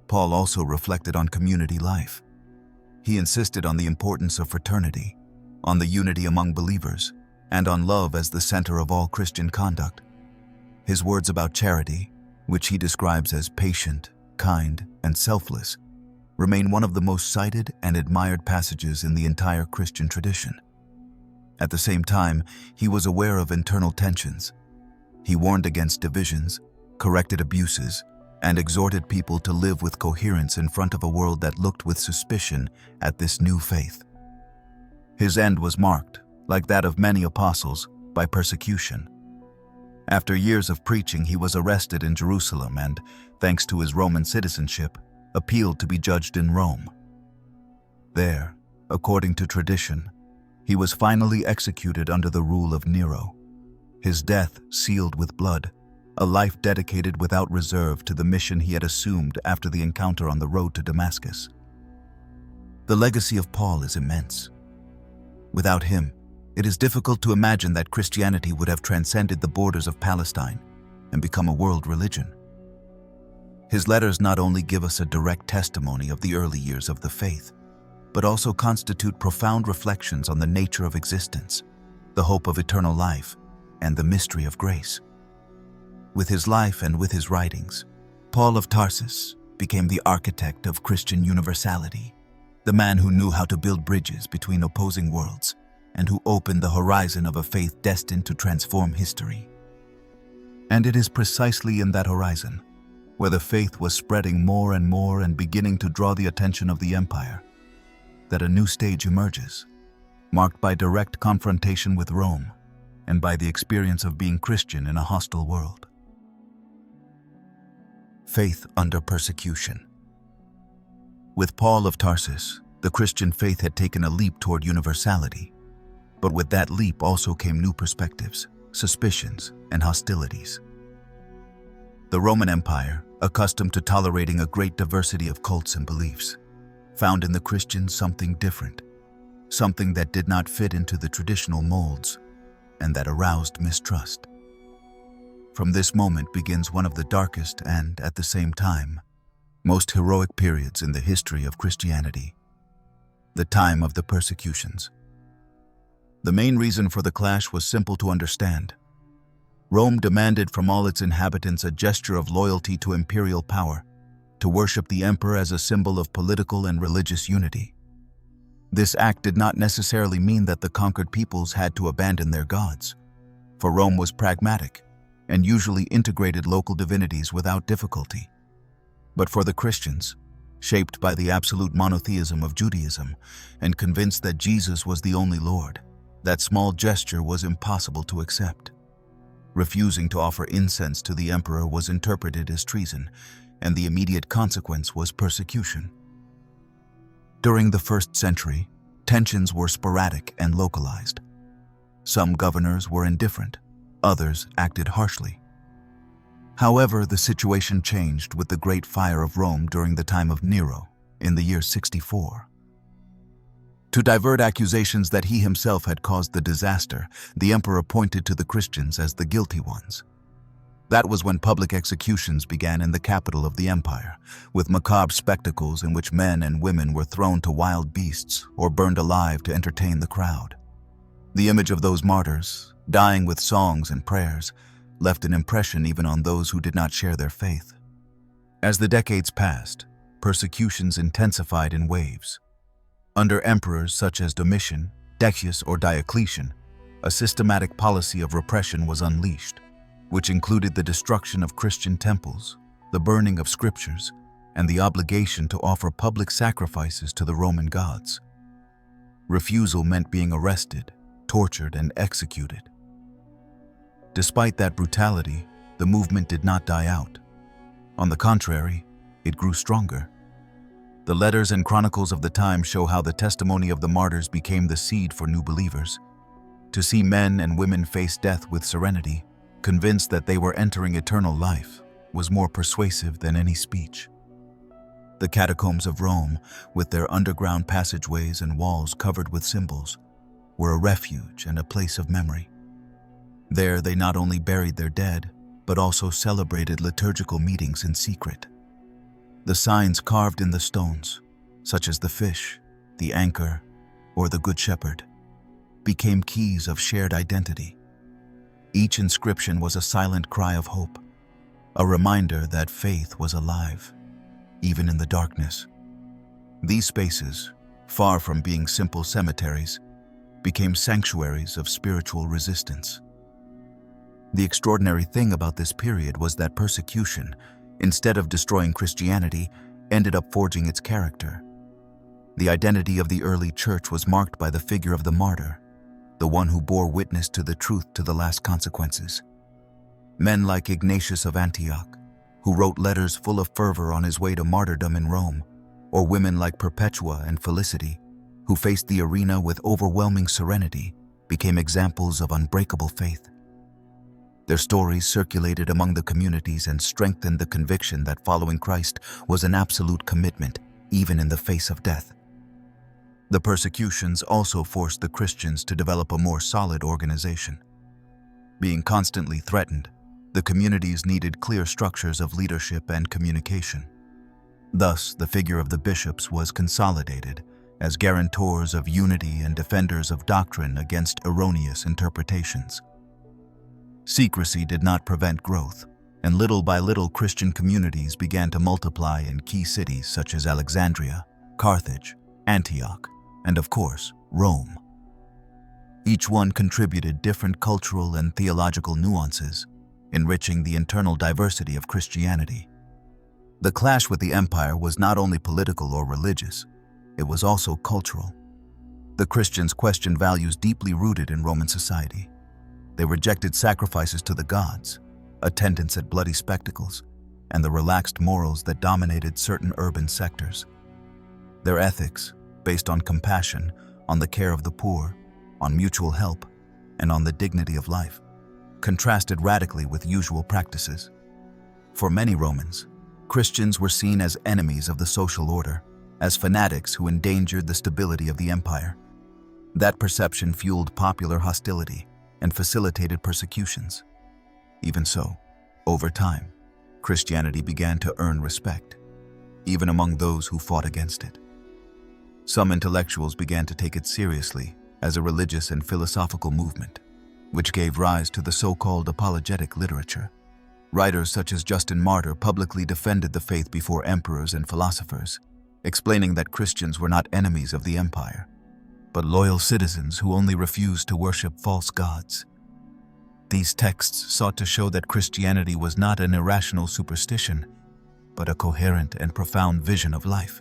Paul also reflected on community life. He insisted on the importance of fraternity, on the unity among believers, and on love as the center of all Christian conduct. His words about charity, which he describes as patient, kind, and selfless, remain one of the most cited and admired passages in the entire Christian tradition. At the same time, he was aware of internal tensions. He warned against divisions, corrected abuses, and exhorted people to live with coherence in front of a world that looked with suspicion at this new faith. His end was marked, like that of many apostles, by persecution. After years of preaching, he was arrested in Jerusalem and, thanks to his Roman citizenship, appealed to be judged in Rome. There, according to tradition, he was finally executed under the rule of Nero, his death sealed with blood, a life dedicated without reserve to the mission he had assumed after the encounter on the road to Damascus. The legacy of Paul is immense. Without him, it is difficult to imagine that Christianity would have transcended the borders of Palestine and become a world religion. His letters not only give us a direct testimony of the early years of the faith, but also constitute profound reflections on the nature of existence, the hope of eternal life, and the mystery of grace. With his life and with his writings, Paul of Tarsus, became the architect of Christian universality, the man who knew how to build bridges between opposing worlds and who opened the horizon of a faith destined to transform history. And it is precisely in that horizon, where the faith was spreading more and more and beginning to draw the attention of the empire, that a new stage emerges, marked by direct confrontation with Rome and by the experience of being Christian in a hostile world. Faith under persecution. With Paul of Tarsus, the Christian faith had taken a leap toward universality, but with that leap also came new perspectives, suspicions, and hostilities. The Roman Empire, accustomed to tolerating a great diversity of cults and beliefs, found in the Christians something different, something that did not fit into the traditional molds, and that aroused mistrust. From this moment begins one of the darkest and, at the same time, most heroic periods in the history of Christianity, the time of the persecutions. The main reason for the clash was simple to understand. Rome demanded from all its inhabitants a gesture of loyalty to imperial power, to worship the emperor as a symbol of political and religious unity. This act did not necessarily mean that the conquered peoples had to abandon their gods, for Rome was pragmatic and usually integrated local divinities without difficulty. But for the Christians, shaped by the absolute monotheism of Judaism and convinced that Jesus was the only Lord, that small gesture was impossible to accept. Refusing to offer incense to the emperor was interpreted as treason, and the immediate consequence was persecution. During the 1st century, tensions were sporadic and localized. Some governors were indifferent, others acted harshly. However, the situation changed with the Great Fire of Rome during the time of Nero, in the year 64. To divert accusations that he himself had caused the disaster, the emperor pointed to the Christians as the guilty ones. That was when public executions began in the capital of the empire, with macabre spectacles in which men and women were thrown to wild beasts or burned alive to entertain the crowd. The image of those martyrs, dying with songs and prayers, left an impression even on those who did not share their faith. As the decades passed, persecutions intensified in waves. Under emperors such as Domitian, Decius, or Diocletian, a systematic policy of repression was unleashed, which included the destruction of Christian temples, the burning of scriptures, and the obligation to offer public sacrifices to the Roman gods. Refusal meant being arrested, tortured, and executed. Despite that brutality, the movement did not die out. On the contrary, it grew stronger. The letters and chronicles of the time show how the testimony of the martyrs became the seed for new believers. To see men and women face death with serenity, convinced that they were entering eternal life, was more persuasive than any speech. The catacombs of Rome, with their underground passageways and walls covered with symbols, were a refuge and a place of memory. There they not only buried their dead, but also celebrated liturgical meetings in secret. The signs carved in the stones, such as the fish, the anchor, or the Good Shepherd, became keys of shared identity. Each inscription was a silent cry of hope, a reminder that faith was alive, even in the darkness. These spaces, far from being simple cemeteries, became sanctuaries of spiritual resistance. The extraordinary thing about this period was that persecution, instead of destroying Christianity, ended up forging its character. The identity of the early church was marked by the figure of the martyr, the one who bore witness to the truth to the last consequences. Men like Ignatius of Antioch, who wrote letters full of fervor on his way to martyrdom in Rome, or women like Perpetua and Felicity, who faced the arena with overwhelming serenity, became examples of unbreakable faith. Their stories circulated among the communities and strengthened the conviction that following Christ was an absolute commitment, even in the face of death. The persecutions also forced the Christians to develop a more solid organization. Being constantly threatened, the communities needed clear structures of leadership and communication. Thus, the figure of the bishops was consolidated as guarantors of unity and defenders of doctrine against erroneous interpretations. Secrecy did not prevent growth, and little by little Christian communities began to multiply in key cities such as Alexandria, Carthage, Antioch, and of course, Rome. Each one contributed different cultural and theological nuances, enriching the internal diversity of Christianity. The clash with the empire was not only political or religious, it was also cultural. The Christians questioned values deeply rooted in Roman society. They rejected sacrifices to the gods, attendance at bloody spectacles, and the relaxed morals that dominated certain urban sectors. Their ethics, based on compassion, on the care of the poor, on mutual help, and on the dignity of life, contrasted radically with usual practices. For many Romans, Christians were seen as enemies of the social order, as fanatics who endangered the stability of the empire. That perception fueled popular hostility and facilitated persecutions. Even so, over time, Christianity began to earn respect, even among those who fought against it. Some intellectuals began to take it seriously as a religious and philosophical movement, which gave rise to the so-called apologetic literature. Writers such as Justin Martyr publicly defended the faith before emperors and philosophers, explaining that Christians were not enemies of the empire, but loyal citizens who only refused to worship false gods. These texts sought to show that Christianity was not an irrational superstition, but a coherent and profound vision of life.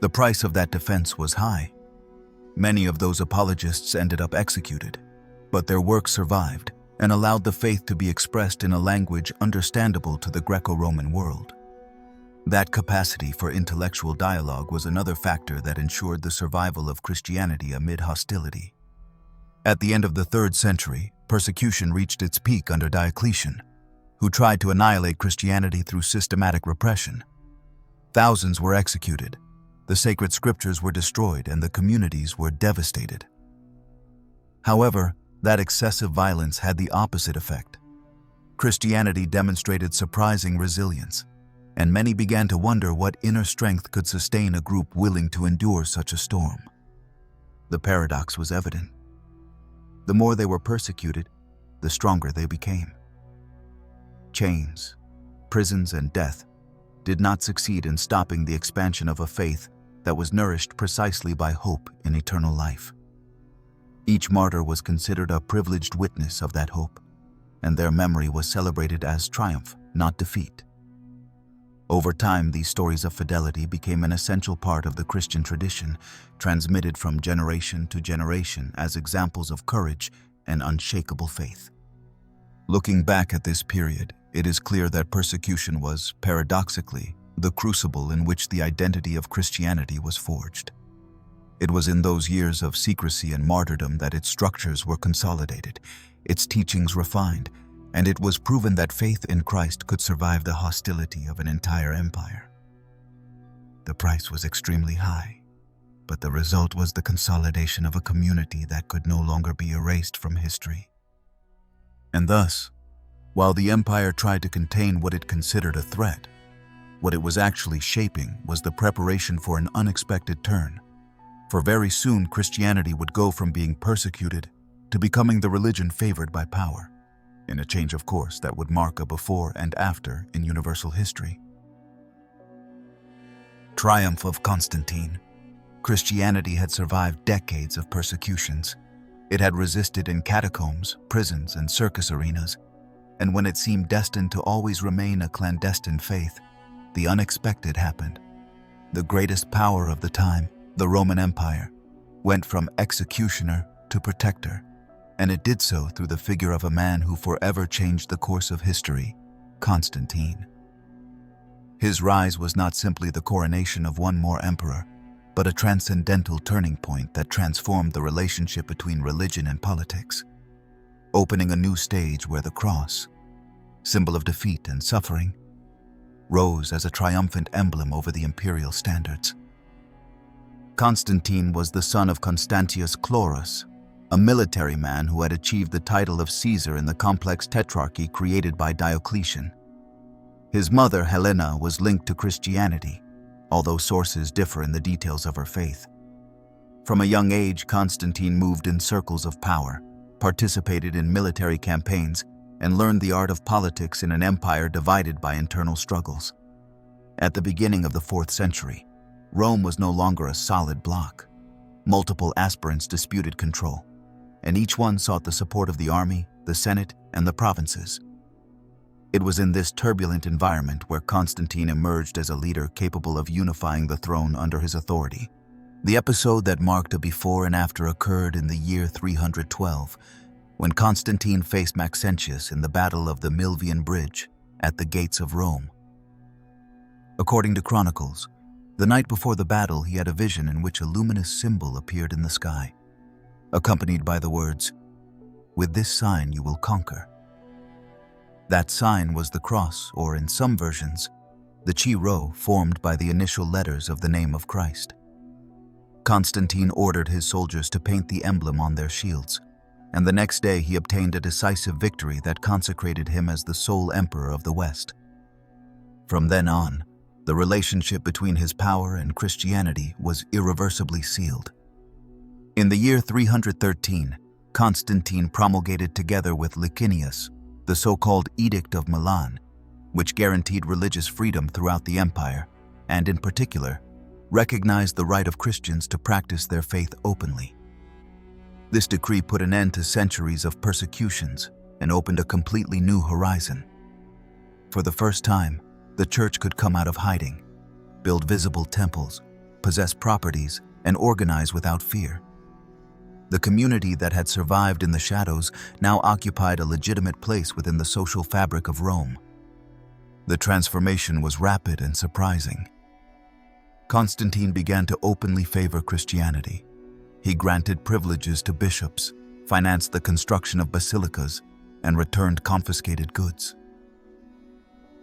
The price of that defense was high. Many of those apologists ended up executed, but their work survived and allowed the faith to be expressed in a language understandable to the Greco-Roman world. That capacity for intellectual dialogue was another factor that ensured the survival of Christianity amid hostility. At the end of the 3rd century, persecution reached its peak under Diocletian, who tried to annihilate Christianity through systematic repression. Thousands were executed, the sacred scriptures were destroyed, and the communities were devastated. However, that excessive violence had the opposite effect. Christianity demonstrated surprising resilience, and many began to wonder what inner strength could sustain a group willing to endure such a storm. The paradox was evident. The more they were persecuted, the stronger they became. Chains, prisons, and death did not succeed in stopping the expansion of a faith that was nourished precisely by hope in eternal life. Each martyr was considered a privileged witness of that hope, and their memory was celebrated as triumph, not defeat. Over time, these stories of fidelity became an essential part of the Christian tradition, transmitted from generation to generation as examples of courage and unshakable faith. Looking back at this period, it is clear that persecution was, paradoxically, the crucible in which the identity of Christianity was forged. It was in those years of secrecy and martyrdom that its structures were consolidated, its teachings refined, and it was proven that faith in Christ could survive the hostility of an entire empire. The price was extremely high, but the result was the consolidation of a community that could no longer be erased from history. And thus, while the empire tried to contain what it considered a threat, what it was actually shaping was the preparation for an unexpected turn. For very soon, Christianity would go from being persecuted to becoming the religion favored by power, in a change of course that would mark a before and after in universal history. Triumph of Constantine. Christianity had survived decades of persecutions. It had resisted in catacombs, prisons, and circus arenas, and when it seemed destined to always remain a clandestine faith, the unexpected happened. The greatest power of the time, the Roman Empire, went from executioner to protector, and it did so through the figure of a man who forever changed the course of history, Constantine. His rise was not simply the coronation of one more emperor, but a transcendental turning point that transformed the relationship between religion and politics, opening a new stage where the cross, symbol of defeat and suffering, rose as a triumphant emblem over the imperial standards. Constantine was the son of Constantius Chlorus, a military man who had achieved the title of Caesar in the complex tetrarchy created by Diocletian. His mother, Helena, was linked to Christianity, although sources differ in the details of her faith. From a young age, Constantine moved in circles of power, participated in military campaigns, and learned the art of politics in an empire divided by internal struggles. At the beginning of the 4th century, Rome was no longer a solid block. Multiple aspirants disputed control, and each one sought the support of the army, the Senate, and the provinces. It was in this turbulent environment where Constantine emerged as a leader capable of unifying the throne under his authority. The episode that marked a before and after occurred in the year 312, when Constantine faced Maxentius in the Battle of the Milvian Bridge at the gates of Rome. According to chronicles, the night before the battle he had a vision in which a luminous symbol appeared in the sky, accompanied by the words, "With this sign you will conquer." That sign was the cross, or in some versions, the Chi Rho formed by the initial letters of the name of Christ. Constantine ordered his soldiers to paint the emblem on their shields, and the next day he obtained a decisive victory that consecrated him as the sole emperor of the West. From then on, the relationship between his power and Christianity was irreversibly sealed. In the year 313, Constantine promulgated together with Licinius the so-called Edict of Milan, which guaranteed religious freedom throughout the empire, and in particular, recognized the right of Christians to practice their faith openly. This decree put an end to centuries of persecutions and opened a completely new horizon. For the first time, the church could come out of hiding, build visible temples, possess properties, and organize without fear. The community that had survived in the shadows now occupied a legitimate place within the social fabric of Rome. The transformation was rapid and surprising. Constantine began to openly favor Christianity. He granted privileges to bishops, financed the construction of basilicas, and returned confiscated goods.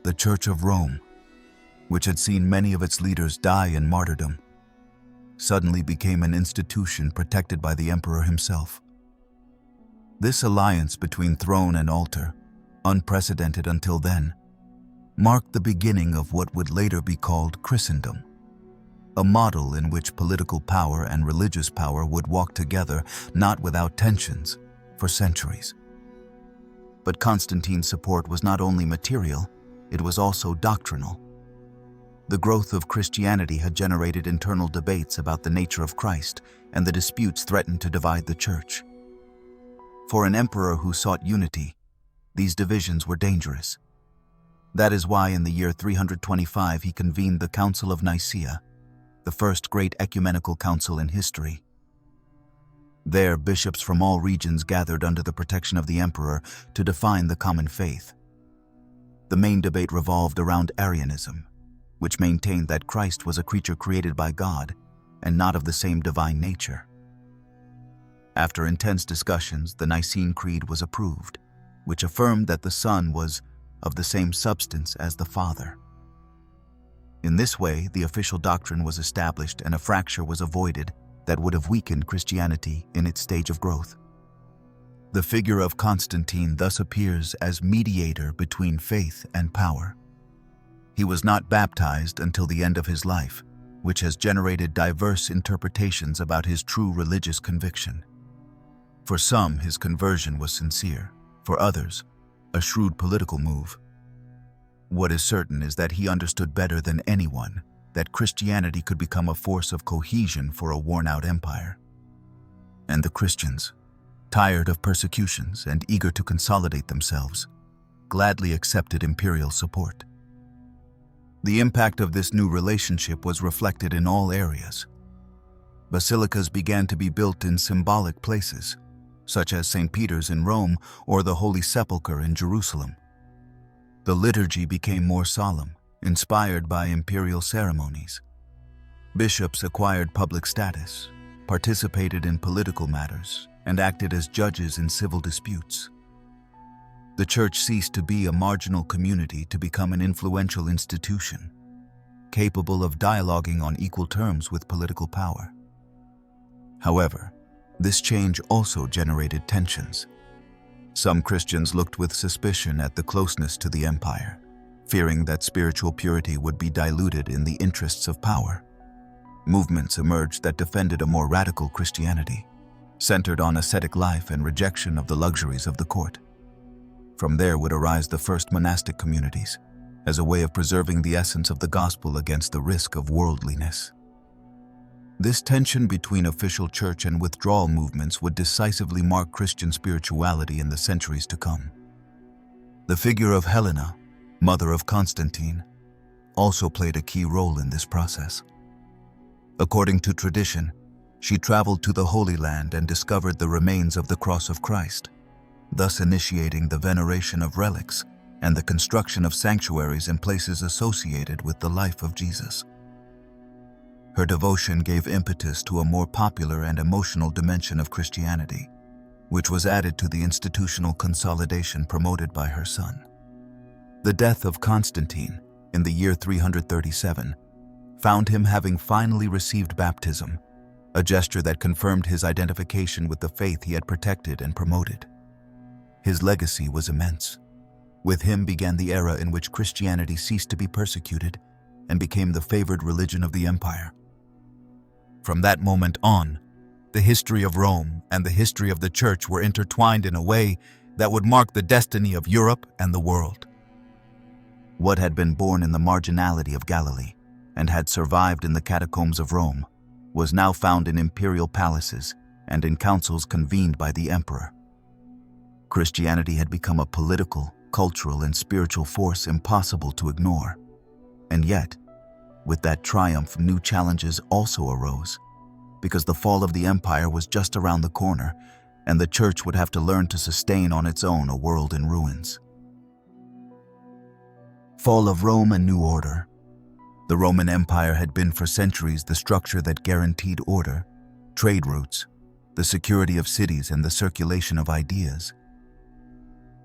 The Church of Rome, which had seen many of its leaders die in martyrdom, suddenly became an institution protected by the emperor himself. This alliance between throne and altar, unprecedented until then, marked the beginning of what would later be called Christendom, a model in which political power and religious power would walk together, not without tensions, for centuries. But Constantine's support was not only material, it was also doctrinal. The growth of Christianity had generated internal debates about the nature of Christ, and the disputes threatened to divide the church. For an emperor who sought unity, these divisions were dangerous. That is why in the year 325 he convened the Council of Nicaea, the first great ecumenical council in history. There, bishops from all regions gathered under the protection of the emperor to define the common faith. The main debate revolved around Arianism, which maintained that Christ was a creature created by God and not of the same divine nature. After intense discussions, the Nicene Creed was approved, which affirmed that the Son was of the same substance as the Father. In this way, the official doctrine was established and a fracture was avoided that would have weakened Christianity in its stage of growth. The figure of Constantine thus appears as mediator between faith and power. He was not baptized until the end of his life, which has generated diverse interpretations about his true religious conviction. For some, his conversion was sincere; for others, a shrewd political move. What is certain is that he understood better than anyone that Christianity could become a force of cohesion for a worn-out empire. And the Christians, tired of persecutions and eager to consolidate themselves, gladly accepted imperial support. The impact of this new relationship was reflected in all areas. Basilicas began to be built in symbolic places, such as St. Peter's in Rome or the Holy Sepulchre in Jerusalem. The liturgy became more solemn, inspired by imperial ceremonies. Bishops acquired public status, participated in political matters, and acted as judges in civil disputes. The church ceased to be a marginal community to become an influential institution, capable of dialoguing on equal terms with political power. However, this change also generated tensions. Some Christians looked with suspicion at the closeness to the empire, fearing that spiritual purity would be diluted in the interests of power. Movements emerged that defended a more radical Christianity, centered on ascetic life and rejection of the luxuries of the court. From there would arise the first monastic communities, as a way of preserving the essence of the gospel against the risk of worldliness. This tension between official church and withdrawal movements would decisively mark Christian spirituality in the centuries to come. The figure of Helena, mother of Constantine, also played a key role in this process. According to tradition, she traveled to the Holy Land and discovered the remains of the cross of Christ, thus initiating the veneration of relics and the construction of sanctuaries in places associated with the life of Jesus. Her devotion gave impetus to a more popular and emotional dimension of Christianity, which was added to the institutional consolidation promoted by her son. The death of Constantine in the year 337 found him having finally received baptism, a gesture that confirmed his identification with the faith he had protected and promoted. His legacy was immense. With him began the era in which Christianity ceased to be persecuted and became the favored religion of the empire. From that moment on, the history of Rome and the history of the Church were intertwined in a way that would mark the destiny of Europe and the world. What had been born in the marginality of Galilee and had survived in the catacombs of Rome was now found in imperial palaces and in councils convened by the emperor. Christianity had become a political, cultural, and spiritual force impossible to ignore. And yet, with that triumph, new challenges also arose, because the fall of the empire was just around the corner, and the Church would have to learn to sustain on its own a world in ruins. Fall of Rome and new order. The Roman Empire had been for centuries the structure that guaranteed order, trade routes, the security of cities, and the circulation of ideas.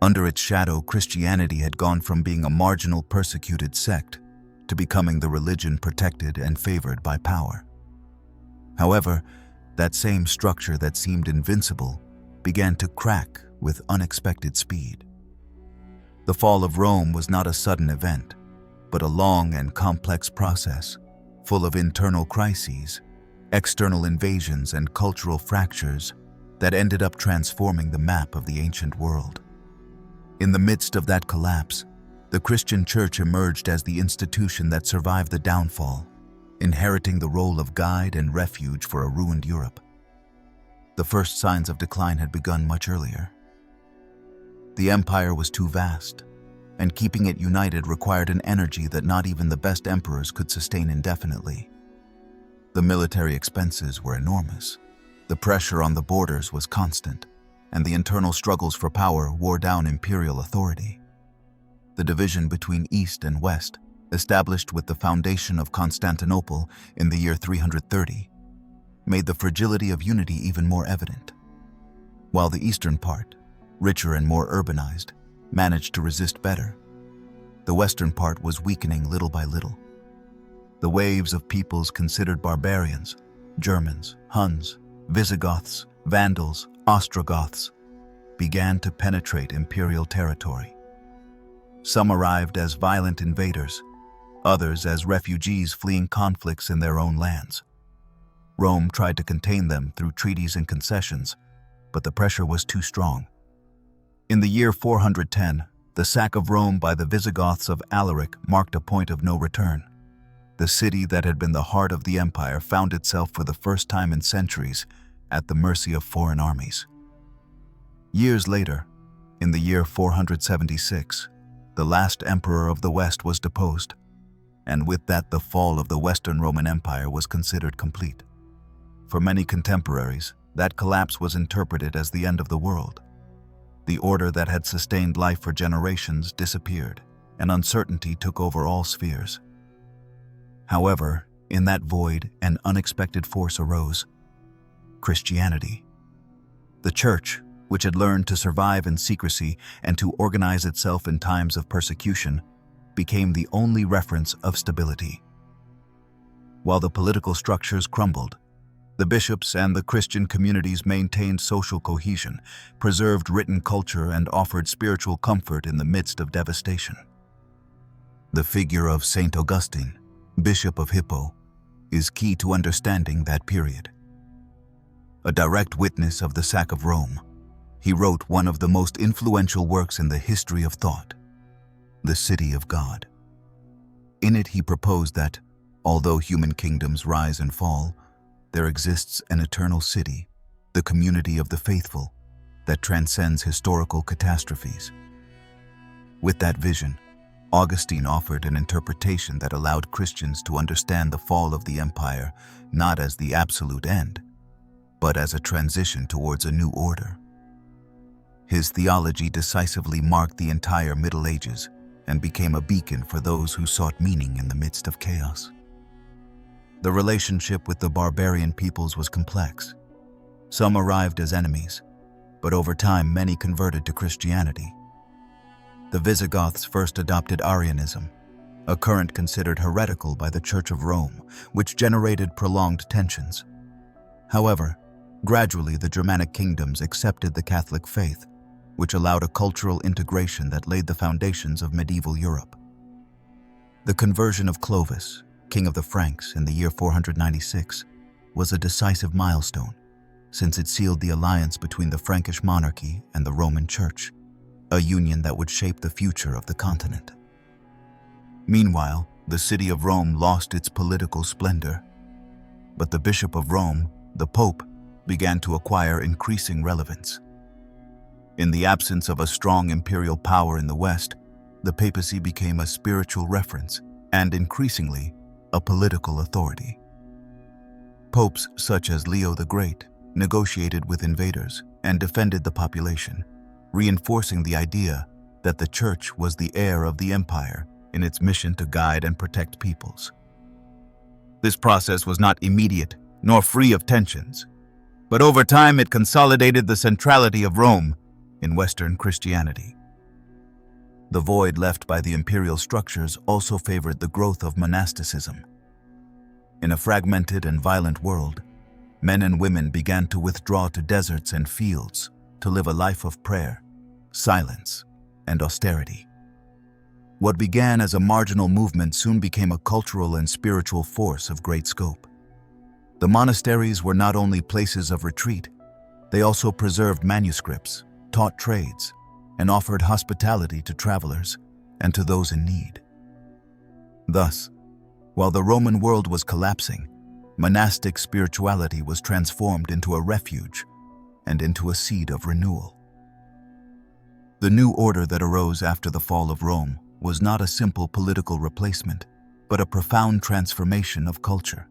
Under its shadow, Christianity had gone from being a marginal, persecuted sect to becoming the religion protected and favored by power. However, that same structure that seemed invincible began to crack with unexpected speed. The fall of Rome was not a sudden event, but a long and complex process, full of internal crises, external invasions, and cultural fractures that ended up transforming the map of the ancient world. In the midst of that collapse, the Christian Church emerged as the institution that survived the downfall, inheriting the role of guide and refuge for a ruined Europe. The first signs of decline had begun much earlier. The empire was too vast, and keeping it united required an energy that not even the best emperors could sustain indefinitely. The military expenses were enormous, the pressure on the borders was constant, and the internal struggles for power wore down imperial authority. The division between East and West, established with the foundation of Constantinople in the year 330, made the fragility of unity even more evident. While the eastern part, richer and more urbanized, managed to resist better, the western part was weakening little by little. The waves of peoples considered barbarians, Germans, Huns, Visigoths, Vandals, Ostrogoths, began to penetrate imperial territory. Some arrived as violent invaders, others as refugees fleeing conflicts in their own lands. Rome tried to contain them through treaties and concessions, but the pressure was too strong. In the year 410, the sack of Rome by the Visigoths of Alaric marked a point of no return. The city that had been the heart of the empire found itself for the first time in centuries at the mercy of foreign armies. Years later, in the year 476, the last emperor of the West was deposed, and with that the fall of the Western Roman Empire was considered complete. For many contemporaries, that collapse was interpreted as the end of the world. The order that had sustained life for generations disappeared, and uncertainty took over all spheres. However, in that void, an unexpected force arose: Christianity. The Church, which had learned to survive in secrecy and to organize itself in times of persecution, became the only reference of stability. While the political structures crumbled, the bishops and the Christian communities maintained social cohesion, preserved written culture, and offered spiritual comfort in the midst of devastation. The figure of Saint Augustine, Bishop of Hippo, is key to understanding that period. A direct witness of the sack of Rome, he wrote one of the most influential works in the history of thought, The City of God. In it, he proposed that, although human kingdoms rise and fall, there exists an eternal city, the community of the faithful, that transcends historical catastrophes. With that vision, Augustine offered an interpretation that allowed Christians to understand the fall of the empire not as the absolute end, but as a transition towards a new order. His theology decisively marked the entire Middle Ages and became a beacon for those who sought meaning in the midst of chaos. The relationship with the barbarian peoples was complex. Some arrived as enemies, but over time many converted to Christianity. The Visigoths first adopted Arianism, a current considered heretical by the Church of Rome, which generated prolonged tensions. However, gradually the Germanic kingdoms accepted the Catholic faith, which allowed a cultural integration that laid the foundations of medieval Europe. The conversion of Clovis, king of the Franks, in the year 496, was a decisive milestone, since it sealed the alliance between the Frankish monarchy and the Roman Church, a union that would shape the future of the continent. Meanwhile, the city of Rome lost its political splendor, but the Bishop of Rome, the Pope, began to acquire increasing relevance. In the absence of a strong imperial power in the West, the papacy became a spiritual reference and, increasingly, a political authority. Popes such as Leo the Great negotiated with invaders and defended the population, reinforcing the idea that the Church was the heir of the empire in its mission to guide and protect peoples. This process was not immediate nor free of tensions, but over time it consolidated the centrality of Rome in Western Christianity. The void left by the imperial structures also favored the growth of monasticism. In a fragmented and violent world, men and women began to withdraw to deserts and fields to live a life of prayer, silence, and austerity. What began as a marginal movement soon became a cultural and spiritual force of great scope. The monasteries were not only places of retreat, they also preserved manuscripts, taught trades, and offered hospitality to travelers and to those in need. Thus, while the Roman world was collapsing, monastic spirituality was transformed into a refuge and into a seed of renewal. The new order that arose after the fall of Rome was not a simple political replacement, but a profound transformation of culture.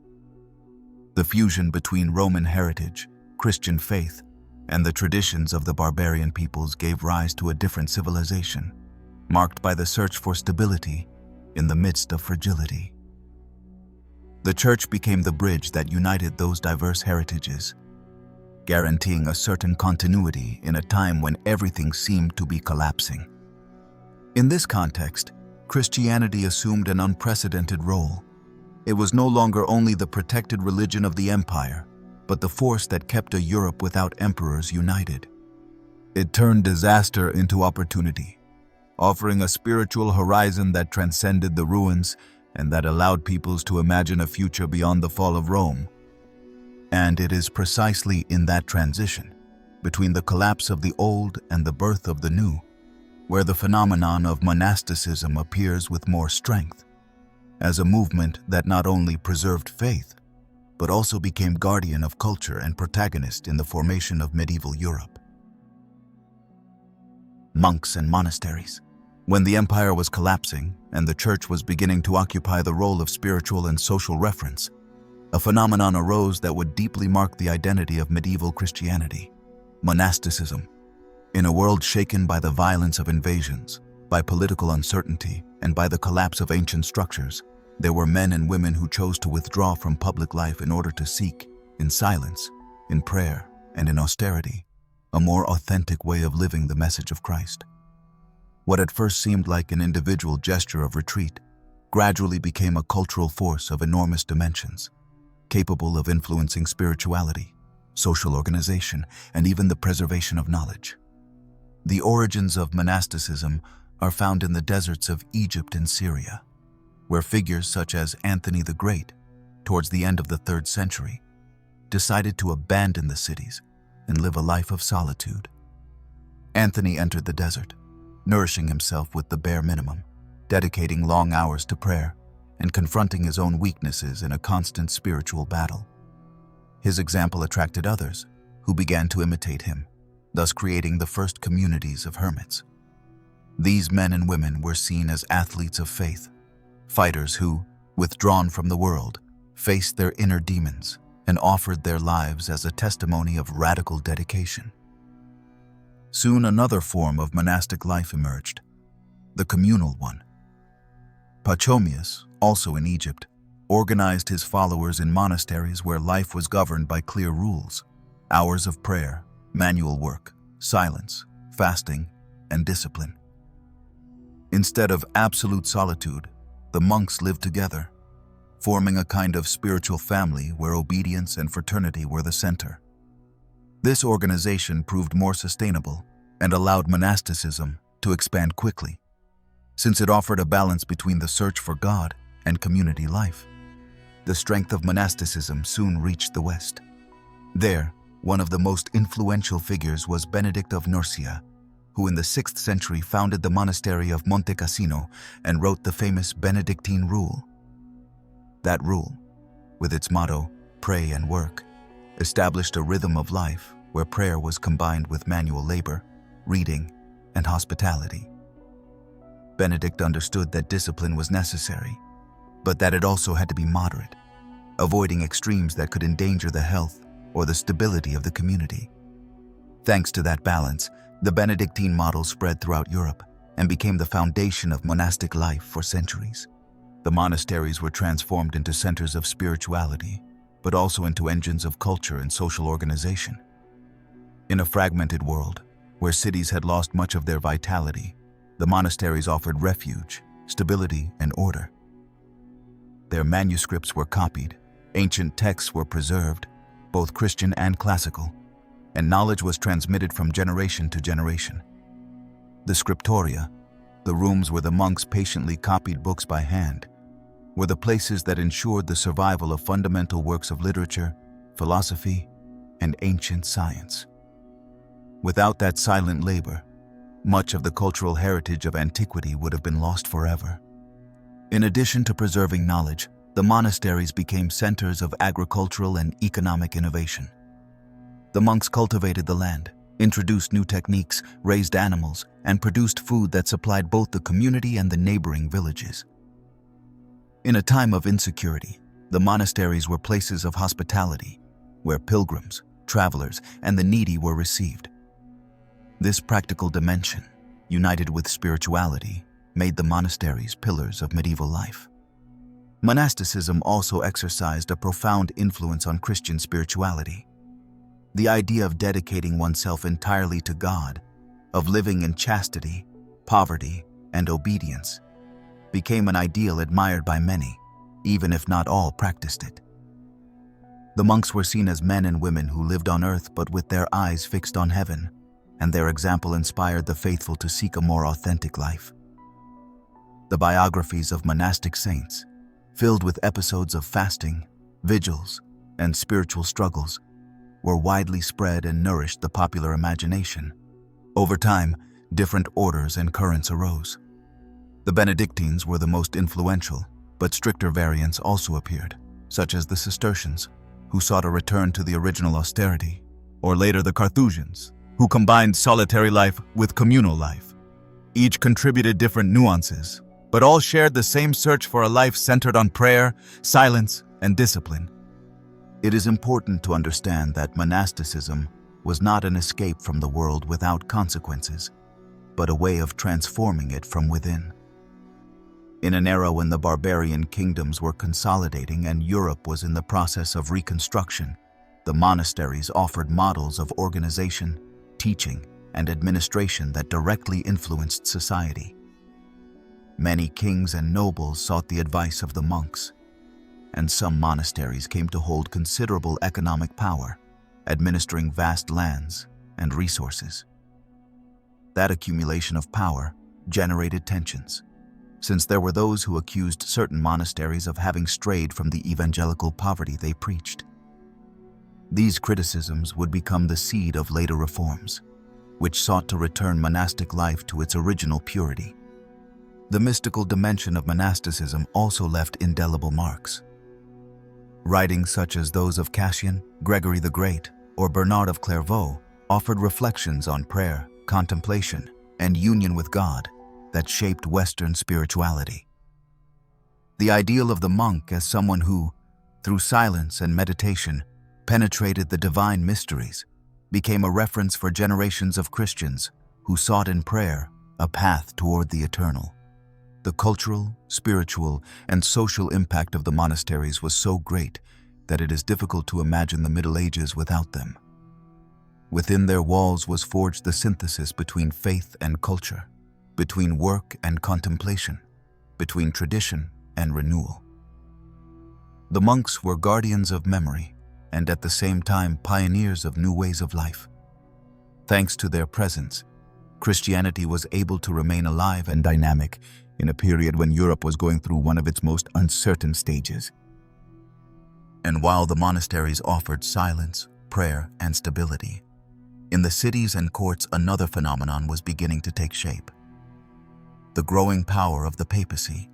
The fusion between Roman heritage, Christian faith, and the traditions of the barbarian peoples gave rise to a different civilization, marked by the search for stability in the midst of fragility. The Church became the bridge that united those diverse heritages, guaranteeing a certain continuity in a time when everything seemed to be collapsing. In this context, Christianity assumed an unprecedented role. It was no longer only the protected religion of the empire, but the force that kept a Europe without emperors united. It turned disaster into opportunity, offering a spiritual horizon that transcended the ruins and that allowed peoples to imagine a future beyond the fall of Rome. And it is precisely in that transition, between the collapse of the old and the birth of the new, where the phenomenon of monasticism appears with more strength, as a movement that not only preserved faith, but also became guardian of culture and protagonist in the formation of medieval Europe. Monks and monasteries. When the empire was collapsing and the Church was beginning to occupy the role of spiritual and social reference, a phenomenon arose that would deeply mark the identity of medieval Christianity: monasticism. In a world shaken by the violence of invasions, by political uncertainty, and by the collapse of ancient structures, there were men and women who chose to withdraw from public life in order to seek, in silence, in prayer, and in austerity, a more authentic way of living the message of Christ. What at first seemed like an individual gesture of retreat gradually became a cultural force of enormous dimensions, capable of influencing spirituality, social organization, and even the preservation of knowledge. The origins of monasticism are found in the deserts of Egypt and Syria, where figures such as Anthony the Great, towards the end of the 3rd century, decided to abandon the cities and live a life of solitude. Anthony entered the desert, nourishing himself with the bare minimum, dedicating long hours to prayer, and confronting his own weaknesses in a constant spiritual battle. His example attracted others, who began to imitate him, thus creating the first communities of hermits. These men and women were seen as athletes of faith, fighters who, withdrawn from the world, faced their inner demons and offered their lives as a testimony of radical dedication. Soon another form of monastic life emerged, the communal one. Pachomius, also in Egypt, organized his followers in monasteries where life was governed by clear rules: hours of prayer, manual work, silence, fasting, and discipline. Instead of absolute solitude, the monks lived together, forming a kind of spiritual family where obedience and fraternity were the center. This organization proved more sustainable and allowed monasticism to expand quickly, since it offered a balance between the search for God and community life. The strength of monasticism soon reached the West. There, one of the most influential figures was Benedict of Nursia, who in the 6th century founded the monastery of Monte Cassino and wrote the famous Benedictine Rule. That rule, with its motto, "Pray and Work," established a rhythm of life where prayer was combined with manual labor, reading, and hospitality. Benedict understood that discipline was necessary, but that it also had to be moderate, avoiding extremes that could endanger the health or the stability of the community. Thanks to that balance, the Benedictine model spread throughout Europe and became the foundation of monastic life for centuries. The monasteries were transformed into centers of spirituality, but also into engines of culture and social organization. In a fragmented world, where cities had lost much of their vitality, the monasteries offered refuge, stability, and order. Their manuscripts were copied, ancient texts were preserved, both Christian and classical, and knowledge was transmitted from generation to generation. The scriptoria, the rooms where the monks patiently copied books by hand, were the places that ensured the survival of fundamental works of literature, philosophy, and ancient science. Without that silent labor, much of the cultural heritage of antiquity would have been lost forever. In addition to preserving knowledge, the monasteries became centers of agricultural and economic innovation. The monks cultivated the land, introduced new techniques, raised animals, and produced food that supplied both the community and the neighboring villages. In a time of insecurity, the monasteries were places of hospitality, where pilgrims, travelers, and the needy were received. This practical dimension, united with spirituality, made the monasteries pillars of medieval life. Monasticism also exercised a profound influence on Christian spirituality. The idea of dedicating oneself entirely to God, of living in chastity, poverty, and obedience, became an ideal admired by many, even if not all practiced it. The monks were seen as men and women who lived on earth but with their eyes fixed on heaven, and their example inspired the faithful to seek a more authentic life. The biographies of monastic saints, filled with episodes of fasting, vigils, and spiritual struggles, were widely spread and nourished the popular imagination. Over time, different orders and currents arose. The Benedictines were the most influential, but stricter variants also appeared, such as the Cistercians, who sought a return to the original austerity, or later the Carthusians, who combined solitary life with communal life. Each contributed different nuances, but all shared the same search for a life centered on prayer, silence, and discipline. It is important to understand that monasticism was not an escape from the world without consequences, but a way of transforming it from within. In an era when the barbarian kingdoms were consolidating and Europe was in the process of reconstruction, the monasteries offered models of organization, teaching, and administration that directly influenced society. Many kings and nobles sought the advice of the monks, and some monasteries came to hold considerable economic power, administering vast lands and resources. That accumulation of power generated tensions, since there were those who accused certain monasteries of having strayed from the evangelical poverty they preached. These criticisms would become the seed of later reforms, which sought to return monastic life to its original purity. The mystical dimension of monasticism also left indelible marks. Writings such as those of Cassian, Gregory the Great, or Bernard of Clairvaux offered reflections on prayer, contemplation, and union with God that shaped Western spirituality. The ideal of the monk as someone who, through silence and meditation, penetrated the divine mysteries became a reference for generations of Christians who sought in prayer a path toward the eternal. The cultural, spiritual, and social impact of the monasteries was so great that it is difficult to imagine the Middle Ages without them. Within their walls was forged the synthesis between faith and culture, between work and contemplation, between tradition and renewal. The monks were guardians of memory and at the same time pioneers of new ways of life. Thanks to their presence, Christianity was able to remain alive and dynamic in a period when Europe was going through one of its most uncertain stages. And while the monasteries offered silence, prayer, and stability, in the cities and courts another phenomenon was beginning to take shape. The growing power of the papacy,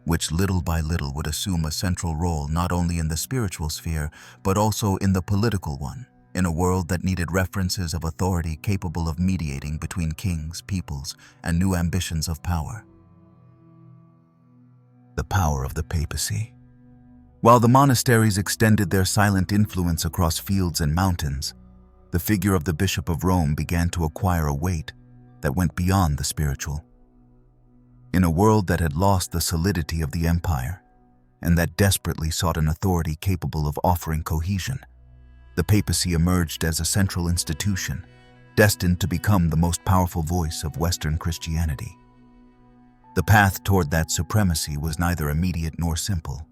which little by little would assume a central role not only in the spiritual sphere, but also in the political one, in a world that needed references of authority capable of mediating between kings, peoples, and new ambitions of power. The power of the papacy. While the monasteries extended their silent influence across fields and mountains, the figure of the Bishop of Rome began to acquire a weight that went beyond the spiritual. In a world that had lost the solidity of the empire, and that desperately sought an authority capable of offering cohesion, the papacy emerged as a central institution, destined to become the most powerful voice of Western Christianity. The path toward that supremacy was neither immediate nor simple.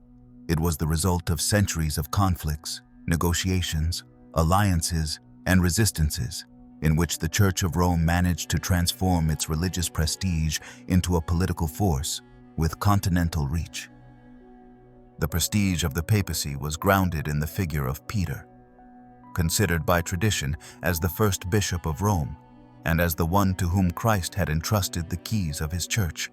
It was the result of centuries of conflicts, negotiations, alliances, and resistances, in which the Church of Rome managed to transform its religious prestige into a political force with continental reach. The prestige of the papacy was grounded in the figure of Peter, considered by tradition as the first bishop of Rome and as the one to whom Christ had entrusted the keys of his church.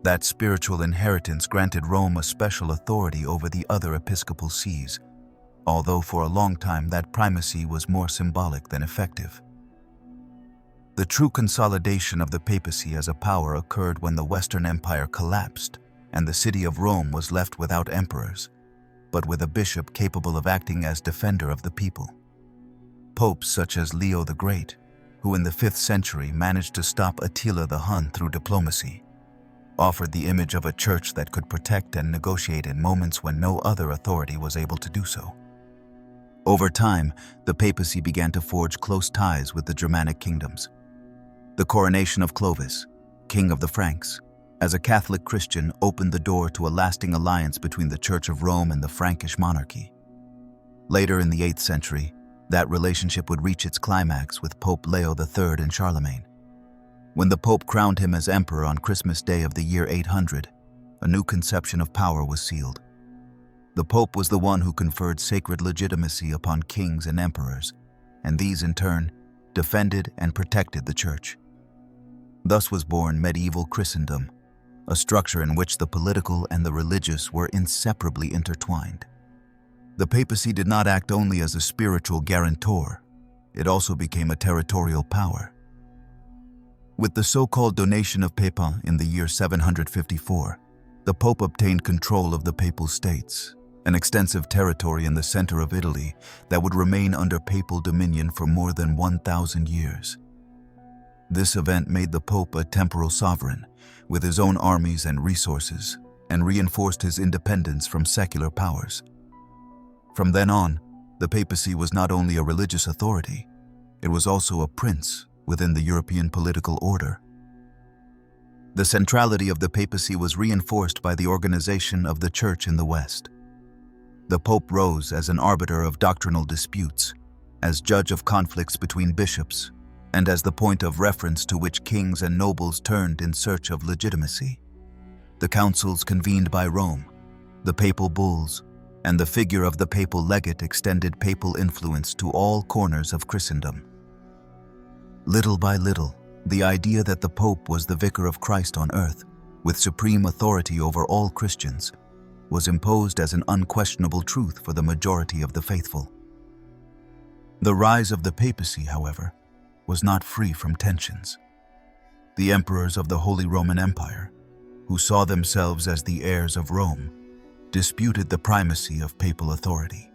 That spiritual inheritance granted Rome a special authority over the other episcopal sees, although for a long time that primacy was more symbolic than effective. The true consolidation of the papacy as a power occurred when the Western Empire collapsed and the city of Rome was left without emperors, but with a bishop capable of acting as defender of the people. Popes such as Leo the Great, who in the 5th century managed to stop Attila the Hun through diplomacy, offered the image of a church that could protect and negotiate in moments when no other authority was able to do so. Over time, the papacy began to forge close ties with the Germanic kingdoms. The coronation of Clovis, king of the Franks, as a Catholic Christian opened the door to a lasting alliance between the Church of Rome and the Frankish monarchy. Later in the 8th century, that relationship would reach its climax with Pope Leo III and Charlemagne. When the Pope crowned him as emperor on Christmas Day of the year 800, a new conception of power was sealed. The Pope was the one who conferred sacred legitimacy upon kings and emperors, and these in turn defended and protected the Church. Thus was born medieval Christendom, a structure in which the political and the religious were inseparably intertwined. The papacy did not act only as a spiritual guarantor, it also became a territorial power. With the so-called donation of Pepin in the year 754, the Pope obtained control of the Papal States, an extensive territory in the center of Italy that would remain under papal dominion for more than 1,000 years. This event made the Pope a temporal sovereign, with his own armies and resources, and reinforced his independence from secular powers. From then on, the papacy was not only a religious authority, it was also a prince within the European political order. The centrality of the papacy was reinforced by the organization of the Church in the West. The Pope rose as an arbiter of doctrinal disputes, as judge of conflicts between bishops, and as the point of reference to which kings and nobles turned in search of legitimacy. The councils convened by Rome, the papal bulls, and the figure of the papal legate extended papal influence to all corners of Christendom. Little by little, the idea that the Pope was the vicar of Christ on earth, with supreme authority over all Christians, was imposed as an unquestionable truth for the majority of the faithful. The rise of the papacy, however, was not free from tensions. The emperors of the Holy Roman Empire, who saw themselves as the heirs of Rome, disputed the primacy of papal authority.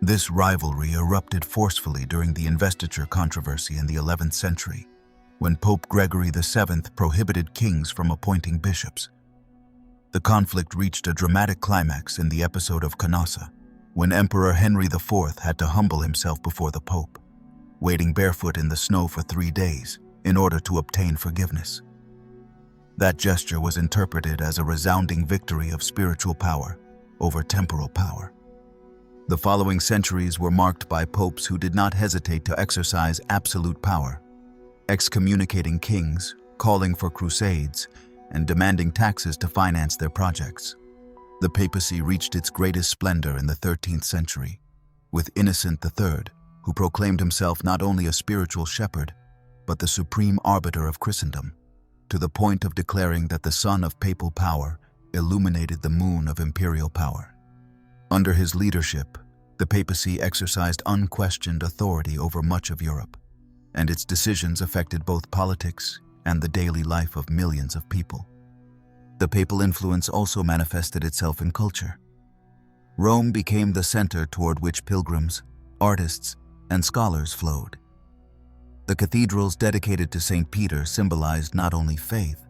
This rivalry erupted forcefully during the investiture controversy in the 11th century, when Pope Gregory VII prohibited kings from appointing bishops. The conflict reached a dramatic climax in the episode of Canossa, when Emperor Henry IV had to humble himself before the Pope, wading barefoot in the snow for 3 days in order to obtain forgiveness. That gesture was interpreted as a resounding victory of spiritual power over temporal power. The following centuries were marked by popes who did not hesitate to exercise absolute power, excommunicating kings, calling for crusades, and demanding taxes to finance their projects. The papacy reached its greatest splendor in the 13th century, with Innocent III, who proclaimed himself not only a spiritual shepherd, but the supreme arbiter of Christendom, to the point of declaring that the sun of papal power illuminated the moon of imperial power. Under his leadership, the papacy exercised unquestioned authority over much of Europe, and its decisions affected both politics and the daily life of millions of people. The papal influence also manifested itself in culture. Rome became the center toward which pilgrims, artists, and scholars flowed. The cathedrals dedicated to St. Peter symbolized not only faith,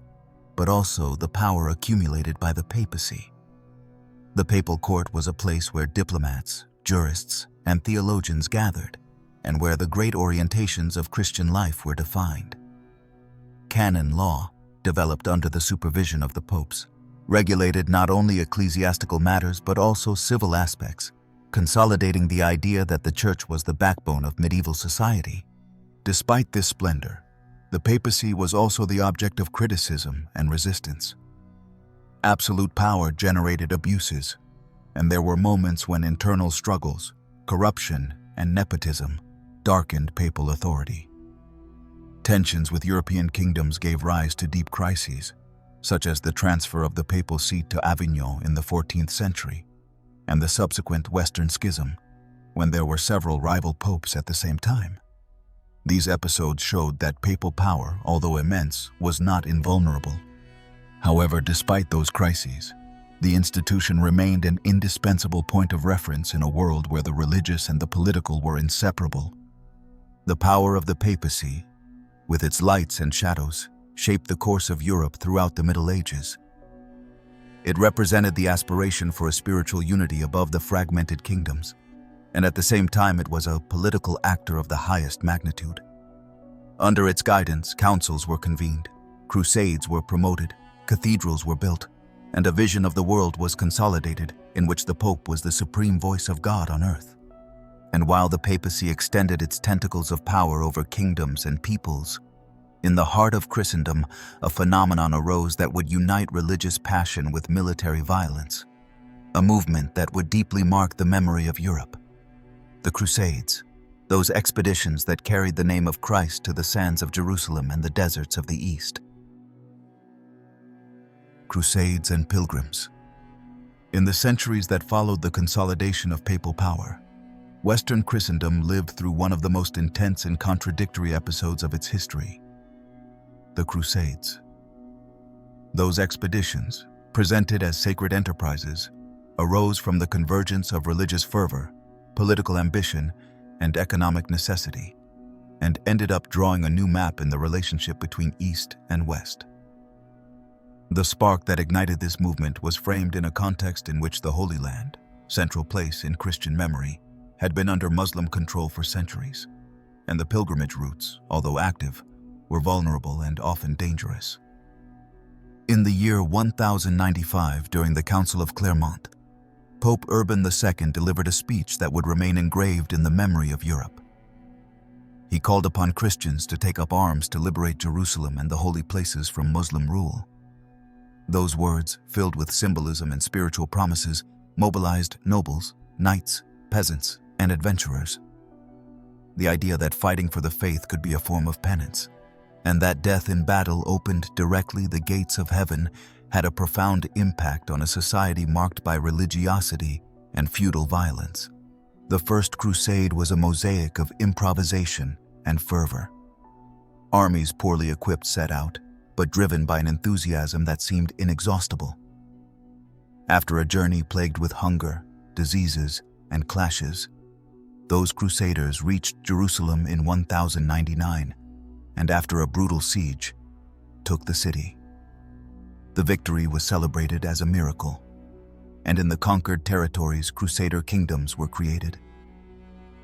but also the power accumulated by the papacy. The papal court was a place where diplomats, jurists, and theologians gathered, and where the great orientations of Christian life were defined. Canon law, developed under the supervision of the popes, regulated not only ecclesiastical matters but also civil aspects, consolidating the idea that the Church was the backbone of medieval society. Despite this splendor, the papacy was also the object of criticism and resistance. Absolute power generated abuses, and there were moments when internal struggles, corruption, and nepotism darkened papal authority. Tensions with European kingdoms gave rise to deep crises, such as the transfer of the papal seat to Avignon in the 14th century, and the subsequent Western Schism, when there were several rival popes at the same time. These episodes showed that papal power, although immense, was not invulnerable. However, despite those crises, the institution remained an indispensable point of reference in a world where the religious and the political were inseparable. The power of the papacy, with its lights and shadows, shaped the course of Europe throughout the Middle Ages. It represented the aspiration for a spiritual unity above the fragmented kingdoms, and at the same time it was a political actor of the highest magnitude. Under its guidance, councils were convened, crusades were promoted, cathedrals were built, and a vision of the world was consolidated in which the Pope was the supreme voice of God on earth. And while the papacy extended its tentacles of power over kingdoms and peoples, in the heart of Christendom, a phenomenon arose that would unite religious passion with military violence, a movement that would deeply mark the memory of Europe. The Crusades, those expeditions that carried the name of Christ to the sands of Jerusalem and the deserts of the East. Crusades and pilgrims. In the centuries that followed the consolidation of papal power, Western Christendom lived through one of the most intense and contradictory episodes of its history: the Crusades. Those expeditions, presented as sacred enterprises, arose from the convergence of religious fervor, political ambition, and economic necessity, and ended up drawing a new map in the relationship between East and West. The spark that ignited this movement was framed in a context in which the Holy Land, central place in Christian memory, had been under Muslim control for centuries, and the pilgrimage routes, although active, were vulnerable and often dangerous. In the year 1095, during the Council of Clermont, Pope Urban II delivered a speech that would remain engraved in the memory of Europe. He called upon Christians to take up arms to liberate Jerusalem and the holy places from Muslim rule. Those words, filled with symbolism and spiritual promises, mobilized nobles, knights, peasants, and adventurers. the idea that fighting for the faith could be a form of penance, and that death in battle opened directly the gates of heaven had a profound impact on a society marked by religiosity and feudal violence. The First Crusade was a mosaic of improvisation and fervor. Armies poorly equipped set out, but driven by an enthusiasm that seemed inexhaustible. After a journey plagued with hunger, diseases, and clashes, those crusaders reached Jerusalem in 1099, and after a brutal siege, took the city. The victory was celebrated as a miracle, and in the conquered territories, crusader kingdoms were created.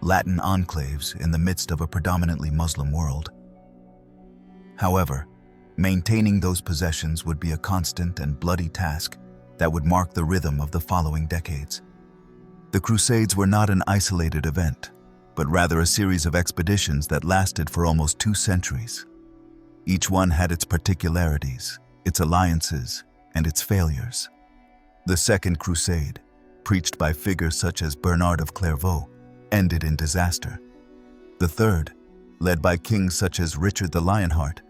Latin enclaves in the midst of a predominantly Muslim world. However, maintaining those possessions would be a constant and bloody task that would mark the rhythm of the following decades. The Crusades were not an isolated event, but rather a series of expeditions that lasted for almost 2 centuries. Each one had its particularities, its alliances, and its failures. The Second Crusade, preached by figures such as Bernard of Clairvaux, ended in disaster. The Third, led by kings such as Richard the Lionheart,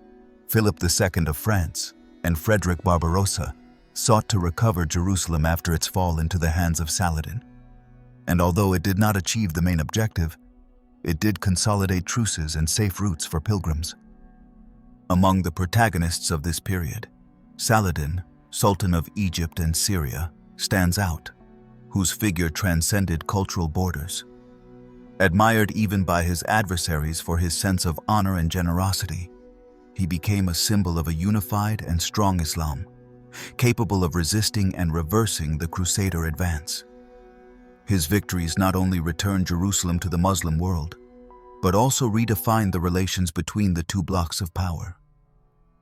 Philip II of France, and Frederick Barbarossa, sought to recover Jerusalem after its fall into the hands of Saladin. And although it did not achieve the main objective, it did consolidate truces and safe routes for pilgrims. Among the protagonists of this period, Saladin, Sultan of Egypt and Syria, stands out, whose figure transcended cultural borders. Admired even by his adversaries for his sense of honor and generosity, he became a symbol of a unified and strong Islam, capable of resisting and reversing the Crusader advance. His victories not only returned Jerusalem to the Muslim world, but also redefined the relations between the 2 blocks of power.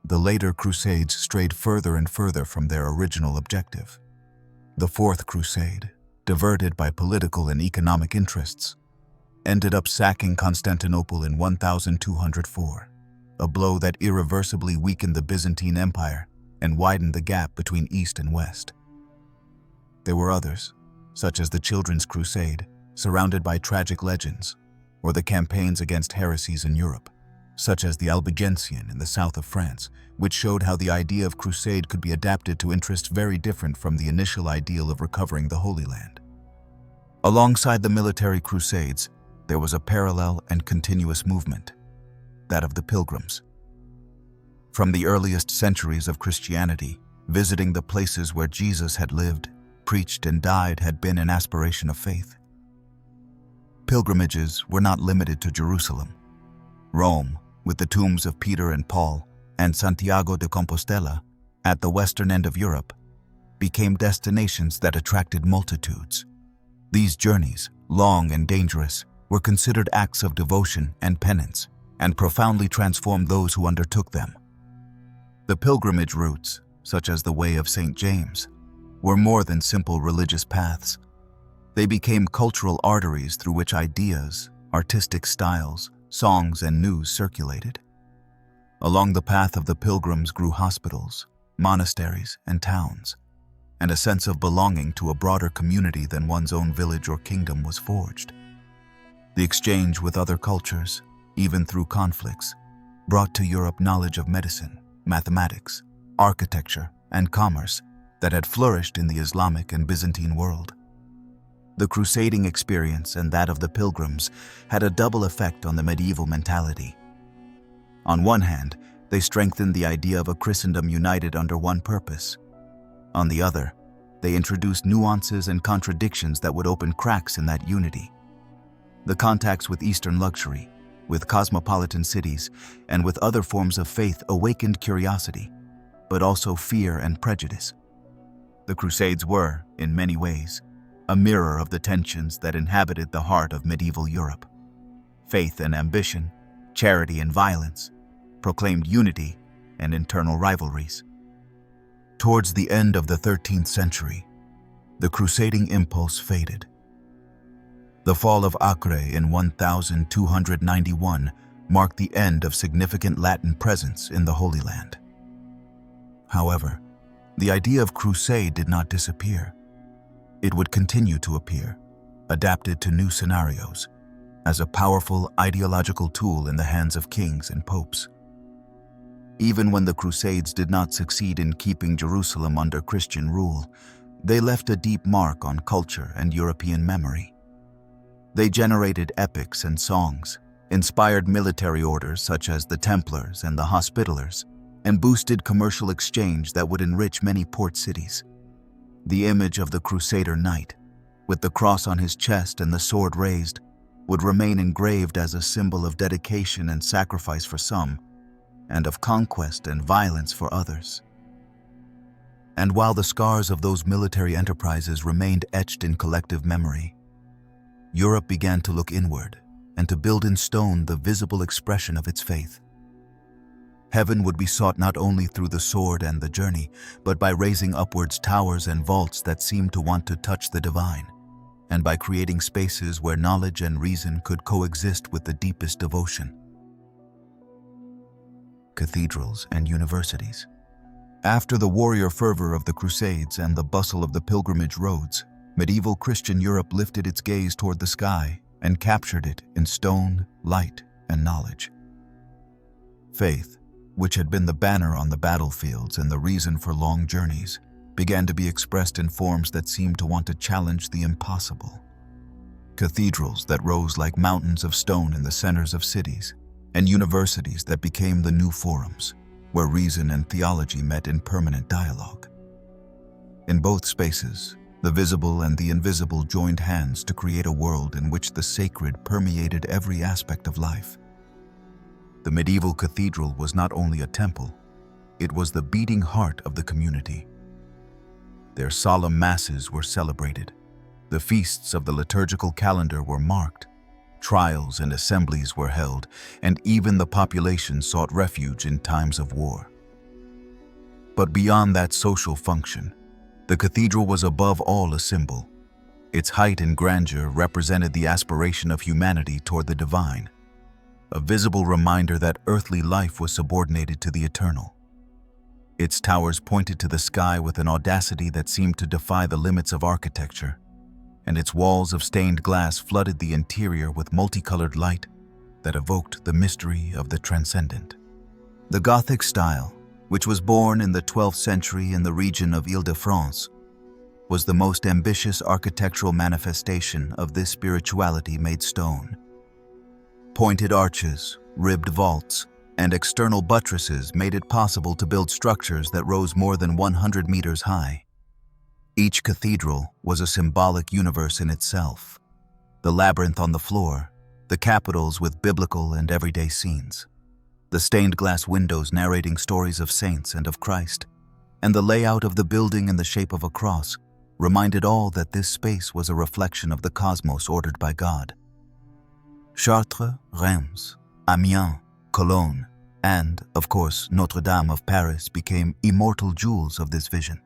The later Crusades strayed further and further from their original objective. The Fourth Crusade, diverted by political and economic interests, ended up sacking Constantinople in 1204, a blow that irreversibly weakened the Byzantine Empire and widened the gap between East and West. There were others, such as the Children's Crusade, surrounded by tragic legends, or the campaigns against heresies in Europe, such as the Albigensian in the south of France, which showed how the idea of crusade could be adapted to interests very different from the initial ideal of recovering the Holy Land. Alongside the military crusades, there was a parallel and continuous movement, that of the pilgrims. From the earliest centuries of Christianity, visiting the places where Jesus had lived, preached, and died had been an aspiration of faith. Pilgrimages were not limited to Jerusalem. Rome, with the tombs of Peter and Paul, and Santiago de Compostela, at the western end of Europe, became destinations that attracted multitudes. These journeys, long and dangerous, were considered acts of devotion and penance, and profoundly transformed those who undertook them. The pilgrimage routes, such as the Way of St. James, were more than simple religious paths. They became cultural arteries through which ideas, artistic styles, songs, and news circulated. Along the path of the pilgrims grew hospitals, monasteries, and towns, and a sense of belonging to a broader community than one's own village or kingdom was forged. The exchange with other cultures, even through conflicts, brought to Europe knowledge of medicine, mathematics, architecture, and commerce that had flourished in the Islamic and Byzantine world. The crusading experience and that of the pilgrims had a double effect on the medieval mentality. On one hand, they strengthened the idea of a Christendom united under one purpose. On the other, they introduced nuances and contradictions that would open cracks in that unity. The contacts with Eastern luxury, with cosmopolitan cities, and with other forms of faith awakened curiosity, but also fear and prejudice. The Crusades were, in many ways, a mirror of the tensions that inhabited the heart of medieval Europe. Faith and ambition, charity and violence, proclaimed unity and internal rivalries. Towards the end of the 13th century, the crusading impulse faded. The fall of Acre in 1291 marked the end of significant Latin presence in the Holy Land. However, the idea of crusade did not disappear. It would continue to appear, adapted to new scenarios, as a powerful ideological tool in the hands of kings and popes. Even when the Crusades did not succeed in keeping Jerusalem under Christian rule, they left a deep mark on culture and European memory. They generated epics and songs, inspired military orders such as the Templars and the Hospitallers, and boosted commercial exchange that would enrich many port cities. The image of the Crusader knight, with the cross on his chest and the sword raised, would remain engraved as a symbol of dedication and sacrifice for some, and of conquest and violence for others. And while the scars of those military enterprises remained etched in collective memory, Europe began to look inward and to build in stone the visible expression of its faith. Heaven would be sought not only through the sword and the journey, but by raising upwards towers and vaults that seemed to want to touch the divine, and by creating spaces where knowledge and reason could coexist with the deepest devotion. Cathedrals and Universities. After the warrior fervor of the Crusades and the bustle of the pilgrimage roads, medieval Christian Europe lifted its gaze toward the sky and captured it in stone, light, and knowledge. Faith, which had been the banner on the battlefields and the reason for long journeys, began to be expressed in forms that seemed to want to challenge the impossible. Cathedrals that rose like mountains of stone in the centers of cities, and universities that became the new forums, where reason and theology met in permanent dialogue. In both spaces, the visible and the invisible joined hands to create a world in which the sacred permeated every aspect of life. The medieval cathedral was not only a temple, it was the beating heart of the community. Their solemn masses were celebrated, the feasts of the liturgical calendar were marked, trials and assemblies were held, and even the population sought refuge in times of war. But beyond that social function, the cathedral was above all a symbol. Its height and grandeur represented the aspiration of humanity toward the divine, a visible reminder that earthly life was subordinated to the eternal. Its towers pointed to the sky with an audacity that seemed to defy the limits of architecture, and its walls of stained glass flooded the interior with multicolored light that evoked the mystery of the transcendent. The Gothic style, which was born in the 12th century in the region of Île-de-France, was the most ambitious architectural manifestation of this spirituality made stone. Pointed arches, ribbed vaults, and external buttresses made it possible to build structures that rose more than 100 meters high. Each cathedral was a symbolic universe in itself, the labyrinth on the floor, the capitals with biblical and everyday scenes, the stained glass windows narrating stories of saints and of Christ, and the layout of the building in the shape of a cross reminded all that this space was a reflection of the cosmos ordered by God. Chartres, Reims, Amiens, Cologne, and, of course, Notre Dame of Paris became immortal jewels of this vision.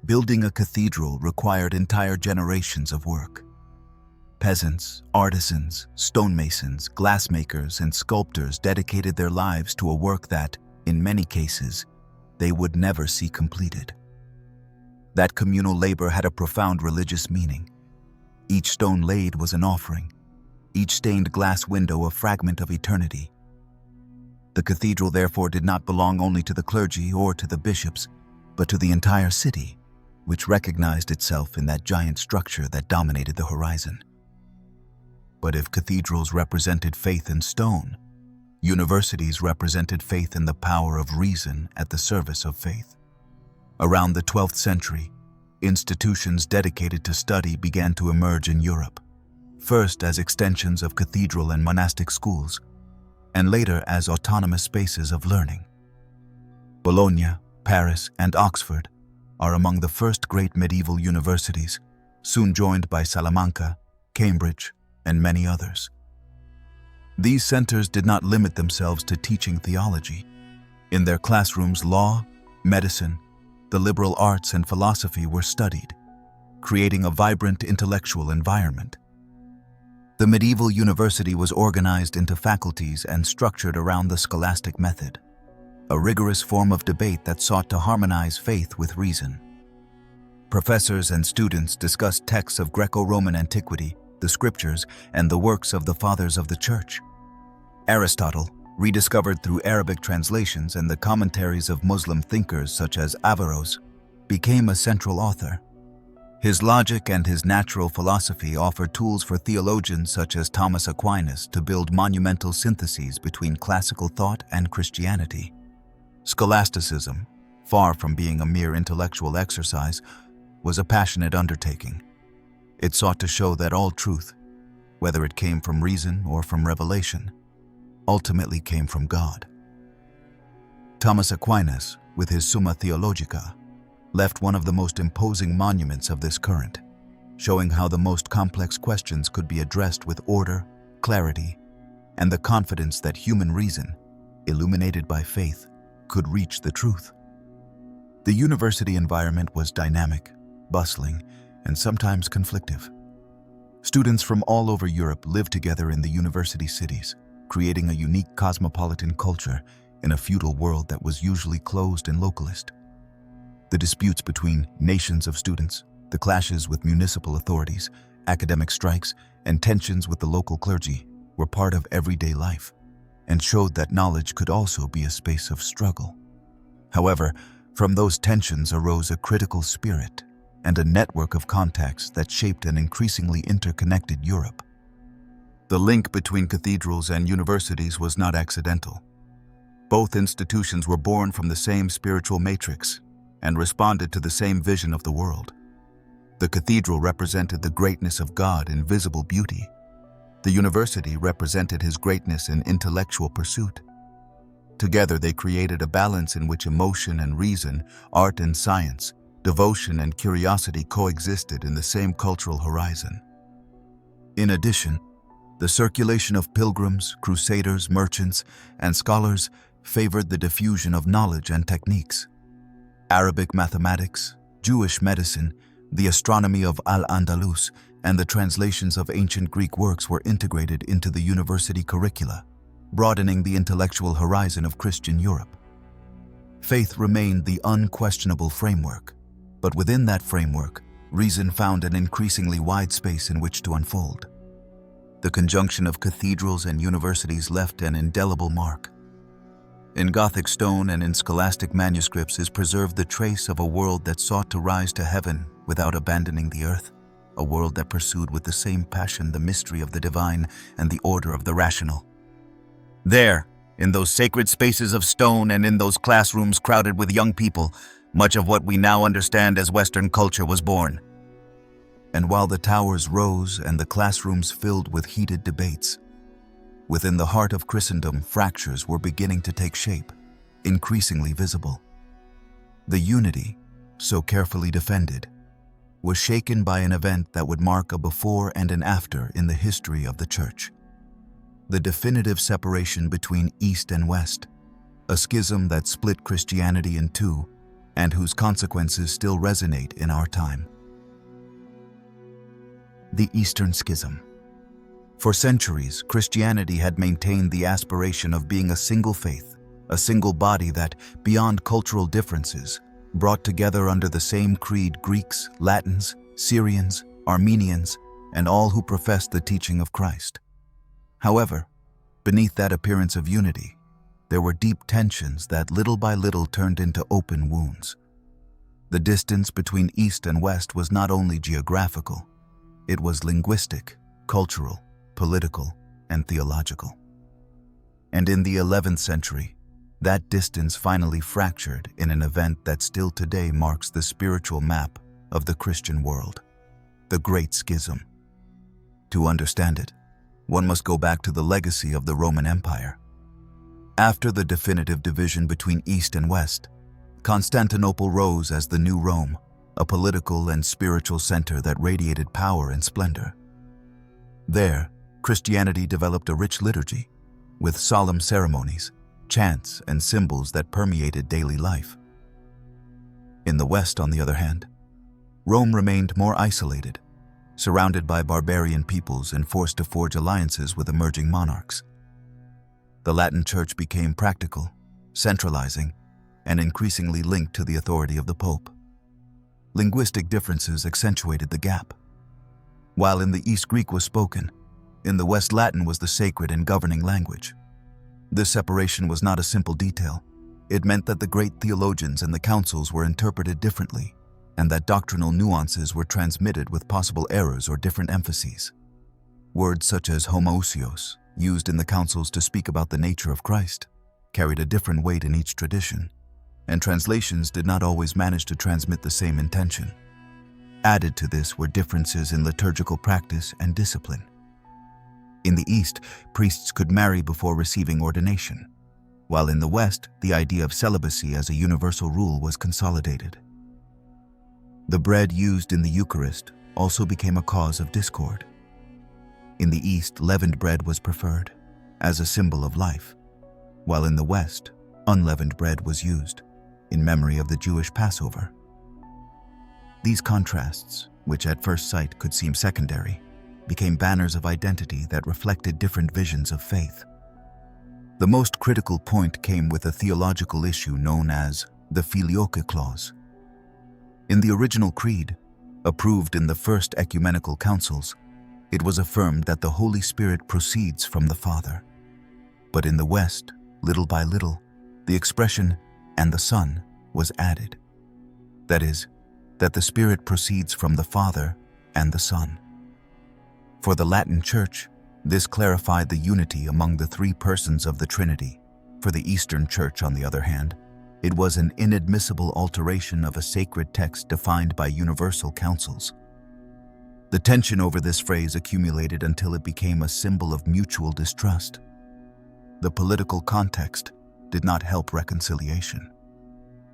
Building a cathedral required entire generations of work. Peasants, artisans, stonemasons, glassmakers, and sculptors dedicated their lives to a work that, in many cases, they would never see completed. That communal labor had a profound religious meaning. Each stone laid was an offering, each stained glass window a fragment of eternity. The cathedral therefore did not belong only to the clergy or to the bishops, but to the entire city, which recognized itself in that giant structure that dominated the horizon. But if cathedrals represented faith in stone, universities represented faith in the power of reason at the service of faith. Around the 12th century, institutions dedicated to study began to emerge in Europe, first as extensions of cathedral and monastic schools, and later as autonomous spaces of learning. Bologna, Paris, and Oxford are among the first great medieval universities, soon joined by Salamanca, Cambridge, and many others. These centers did not limit themselves to teaching theology. In their classrooms, law, medicine, the liberal arts, and philosophy were studied, creating a vibrant intellectual environment. The medieval university was organized into faculties and structured around the scholastic method, a rigorous form of debate that sought to harmonize faith with reason. Professors and students discussed texts of Greco-Roman antiquity, the scriptures, and the works of the fathers of the Church. Aristotle, rediscovered through Arabic translations and the commentaries of Muslim thinkers such as Averroes, became a central author. His logic and his natural philosophy offered tools for theologians such as Thomas Aquinas to build monumental syntheses between classical thought and Christianity. Scholasticism, far from being a mere intellectual exercise, was a passionate undertaking. It sought to show that all truth, whether it came from reason or from revelation, ultimately came from God. Thomas Aquinas, with his Summa Theologica, left one of the most imposing monuments of this current, showing how the most complex questions could be addressed with order, clarity, and the confidence that human reason, illuminated by faith, could reach the truth. The university environment was dynamic, bustling, and sometimes conflictive. Students from all over Europe lived together in the university cities, creating a unique cosmopolitan culture in a feudal world that was usually closed and localist. The disputes between nations of students, the clashes with municipal authorities, academic strikes, and tensions with the local clergy were part of everyday life and showed that knowledge could also be a space of struggle. However, from those tensions arose a critical spirit and a network of contacts that shaped an increasingly interconnected Europe. The link between cathedrals and universities was not accidental. Both institutions were born from the same spiritual matrix and responded to the same vision of the world. The cathedral represented the greatness of God in visible beauty. The university represented his greatness in intellectual pursuit. Together they created a balance in which emotion and reason, art and science, devotion and curiosity coexisted in the same cultural horizon. In addition, the circulation of pilgrims, crusaders, merchants, and scholars favored the diffusion of knowledge and techniques. Arabic mathematics, Jewish medicine, the astronomy of Al-Andalus, and the translations of ancient Greek works were integrated into the university curricula, broadening the intellectual horizon of Christian Europe. Faith remained the unquestionable framework, but within that framework, reason found an increasingly wide space in which to unfold. The conjunction of cathedrals and universities left an indelible mark. In Gothic stone and in scholastic manuscripts is preserved the trace of a world that sought to rise to heaven without abandoning the earth, a world that pursued with the same passion the mystery of the divine and the order of the rational. There, in those sacred spaces of stone and in those classrooms crowded with young people, much of what we now understand as Western culture was born. And while the towers rose and the classrooms filled with heated debates, within the heart of Christendom, fractures were beginning to take shape, increasingly visible. The unity, so carefully defended, was shaken by an event that would mark a before and an after in the history of the Church. The definitive separation between East and West, a schism that split Christianity in two and whose consequences still resonate in our time. The Eastern Schism. For centuries, Christianity had maintained the aspiration of being a single faith, a single body that, beyond cultural differences, brought together under the same creed Greeks, Latins, Syrians, Armenians, and all who professed the teaching of Christ. However, beneath that appearance of unity, there were deep tensions that little by little turned into open wounds. The distance between East and West was not only geographical, it was linguistic, cultural, political, and theological. And in the 11th century, that distance finally fractured in an event that still today marks the spiritual map of the Christian world, the Great Schism. To understand it, one must go back to the legacy of the Roman Empire. After the definitive division between East and West, Constantinople rose as the new Rome, a political and spiritual center that radiated power and splendor. There, Christianity developed a rich liturgy, with solemn ceremonies, chants, and symbols that permeated daily life. In the West, on the other hand, Rome remained more isolated, surrounded by barbarian peoples and forced to forge alliances with emerging monarchs. The Latin Church became practical, centralizing, and increasingly linked to the authority of the Pope. Linguistic differences accentuated the gap. While in the East Greek was spoken, in the West Latin was the sacred and governing language. This separation was not a simple detail. It meant that the great theologians and the councils were interpreted differently, and that doctrinal nuances were transmitted with possible errors or different emphases. Words such as homoousios, used in the councils to speak about the nature of Christ, carried a different weight in each tradition, and translations did not always manage to transmit the same intention. Added to this were differences in liturgical practice and discipline. In the East, priests could marry before receiving ordination, while in the West, the idea of celibacy as a universal rule was consolidated. The bread used in the Eucharist also became a cause of discord. In the East, leavened bread was preferred, as a symbol of life, while in the West, unleavened bread was used, in memory of the Jewish Passover. These contrasts, which at first sight could seem secondary, became banners of identity that reflected different visions of faith. The most critical point came with a theological issue known as the Filioque Clause. In the original creed, approved in the First Ecumenical Councils, it was affirmed that the Holy Spirit proceeds from the Father. But in the West, little by little, the expression "and the Son" was added. That is, that the Spirit proceeds from the Father and the Son. For the Latin Church, this clarified the unity among the three persons of the Trinity. For the Eastern Church, on the other hand, it was an inadmissible alteration of a sacred text defined by universal councils. The tension over this phrase accumulated until it became a symbol of mutual distrust. The political context did not help reconciliation.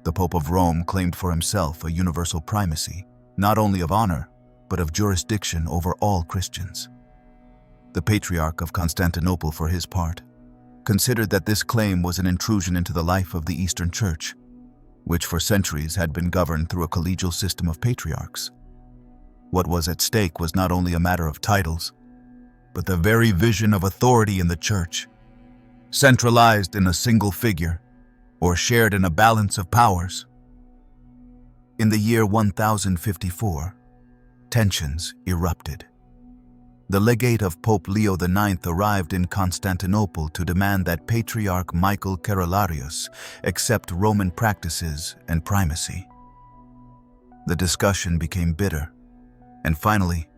The Pope of Rome claimed for himself a universal primacy, not only of honor, but of jurisdiction over all Christians. The Patriarch of Constantinople, for his part, considered that this claim was an intrusion into the life of the Eastern Church, which for centuries had been governed through a collegial system of patriarchs. What was at stake was not only a matter of titles, but the very vision of authority in the Church, centralized in a single figure, or shared in a balance of powers. In the year 1054, tensions erupted. The legate of Pope Leo IX arrived in Constantinople to demand that Patriarch Michael Carolarius accept Roman practices and primacy. The discussion became bitter, and finally,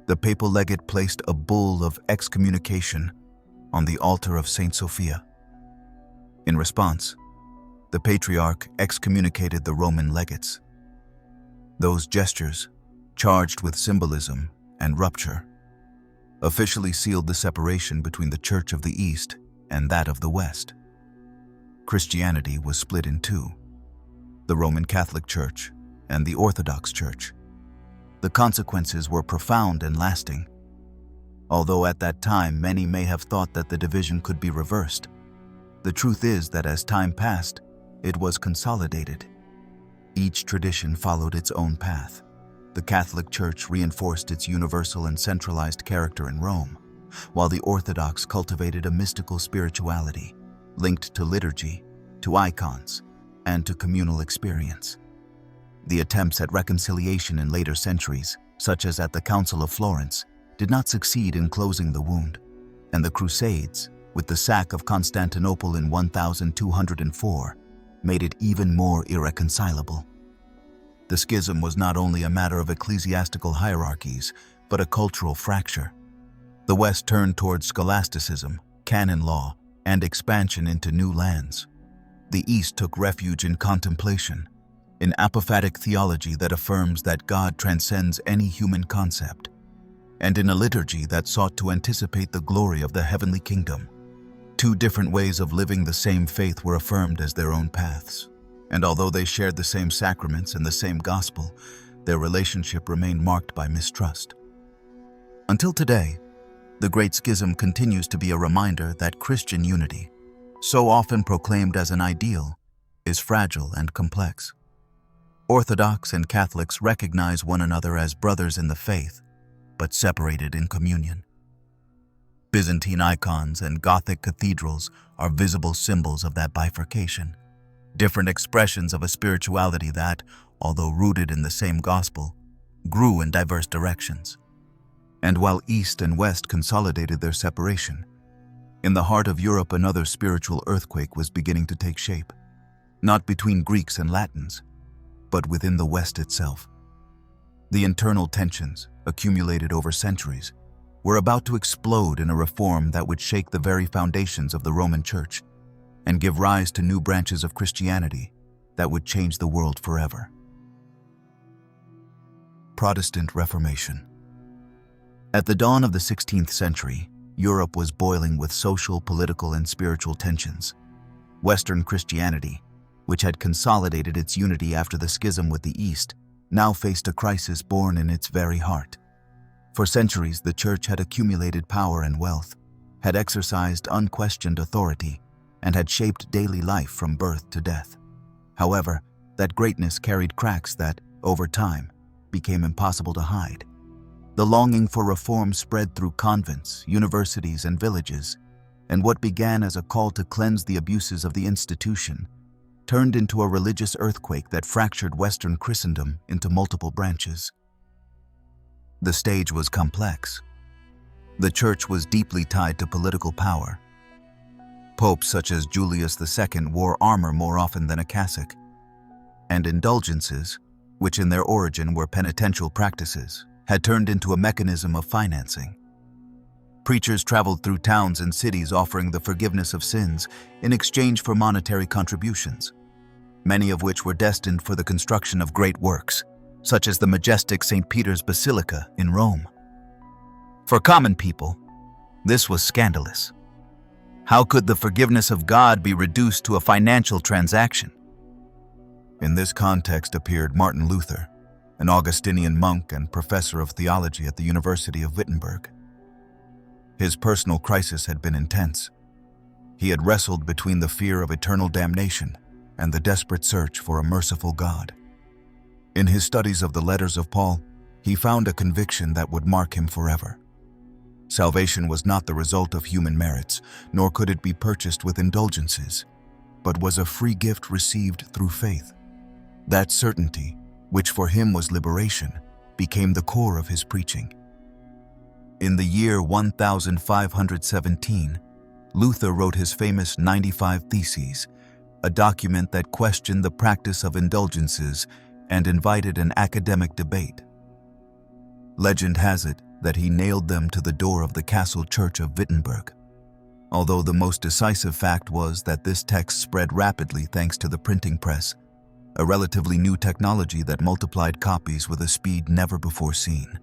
the papal legate placed a bull of excommunication on the altar of Saint Sophia. In response, the Patriarch excommunicated the Roman legates. Those gestures, charged with symbolism and rupture, officially sealed the separation between the Church of the East and that of the West. Christianity was split in two: the Roman Catholic Church and the Orthodox Church. The consequences were profound and lasting. Although at that time many may have thought that the division could be reversed, the truth is that as time passed, it was consolidated. Each tradition followed its own path. The Catholic Church reinforced its universal and centralized character in Rome, while the Orthodox cultivated a mystical spirituality linked to liturgy, to icons, and to communal experience. The attempts at reconciliation in later centuries, such as at the Council of Florence, did not succeed in closing the wound, and the Crusades, with the sack of Constantinople in 1204, made it even more irreconcilable. The schism was not only a matter of ecclesiastical hierarchies, but a cultural fracture. The West turned towards scholasticism, canon law, and expansion into new lands. The East took refuge in contemplation, in apophatic theology that affirms that God transcends any human concept, and in a liturgy that sought to anticipate the glory of the heavenly kingdom. Two different ways of living the same faith were affirmed as their own paths, and although they shared the same sacraments and the same gospel, their relationship remained marked by mistrust. Until today, the Great Schism continues to be a reminder that Christian unity, so often proclaimed as an ideal, is fragile and complex. Orthodox and Catholics recognize one another as brothers in the faith, but separated in communion. Byzantine icons and Gothic cathedrals are visible symbols of that bifurcation, different expressions of a spirituality that, although rooted in the same gospel, grew in diverse directions. And while East and West consolidated their separation, in the heart of Europe another spiritual earthquake was beginning to take shape, not between Greeks and Latins, but within the West itself. The internal tensions, accumulated over centuries, were about to explode in a reform that would shake the very foundations of the Roman Church and give rise to new branches of Christianity that would change the world forever. Protestant Reformation. At the dawn of the 16th century, Europe was boiling with social, political, and spiritual tensions. Western Christianity, which had consolidated its unity after the schism with the East, now faced a crisis born in its very heart. For centuries, the Church had accumulated power and wealth, had exercised unquestioned authority, and had shaped daily life from birth to death. However, that greatness carried cracks that, over time, became impossible to hide. The longing for reform spread through convents, universities, and villages, and what began as a call to cleanse the abuses of the institution turned into a religious earthquake that fractured Western Christendom into multiple branches. The stage was complex. The Church was deeply tied to political power. Popes such as Julius II wore armor more often than a cassock, and indulgences, which in their origin were penitential practices, had turned into a mechanism of financing. Preachers traveled through towns and cities offering the forgiveness of sins in exchange for monetary contributions, many of which were destined for the construction of great works, such as the majestic St. Peter's Basilica in Rome. For common people, this was scandalous. How could the forgiveness of God be reduced to a financial transaction? In this context appeared Martin Luther, an Augustinian monk and professor of theology at the University of Wittenberg. His personal crisis had been intense. He had wrestled between the fear of eternal damnation and the desperate search for a merciful God. In his studies of the letters of Paul, he found a conviction that would mark him forever. Salvation was not the result of human merits, nor could it be purchased with indulgences, but was a free gift received through faith. That certainty, which for him was liberation, became the core of his preaching. In the year 1517, Luther wrote his famous 95 Theses, a document that questioned the practice of indulgences and invited an academic debate. Legend has it that he nailed them to the door of the castle church of Wittenberg, although the most decisive fact was that this text spread rapidly thanks to the printing press, a relatively new technology that multiplied copies with a speed never before seen.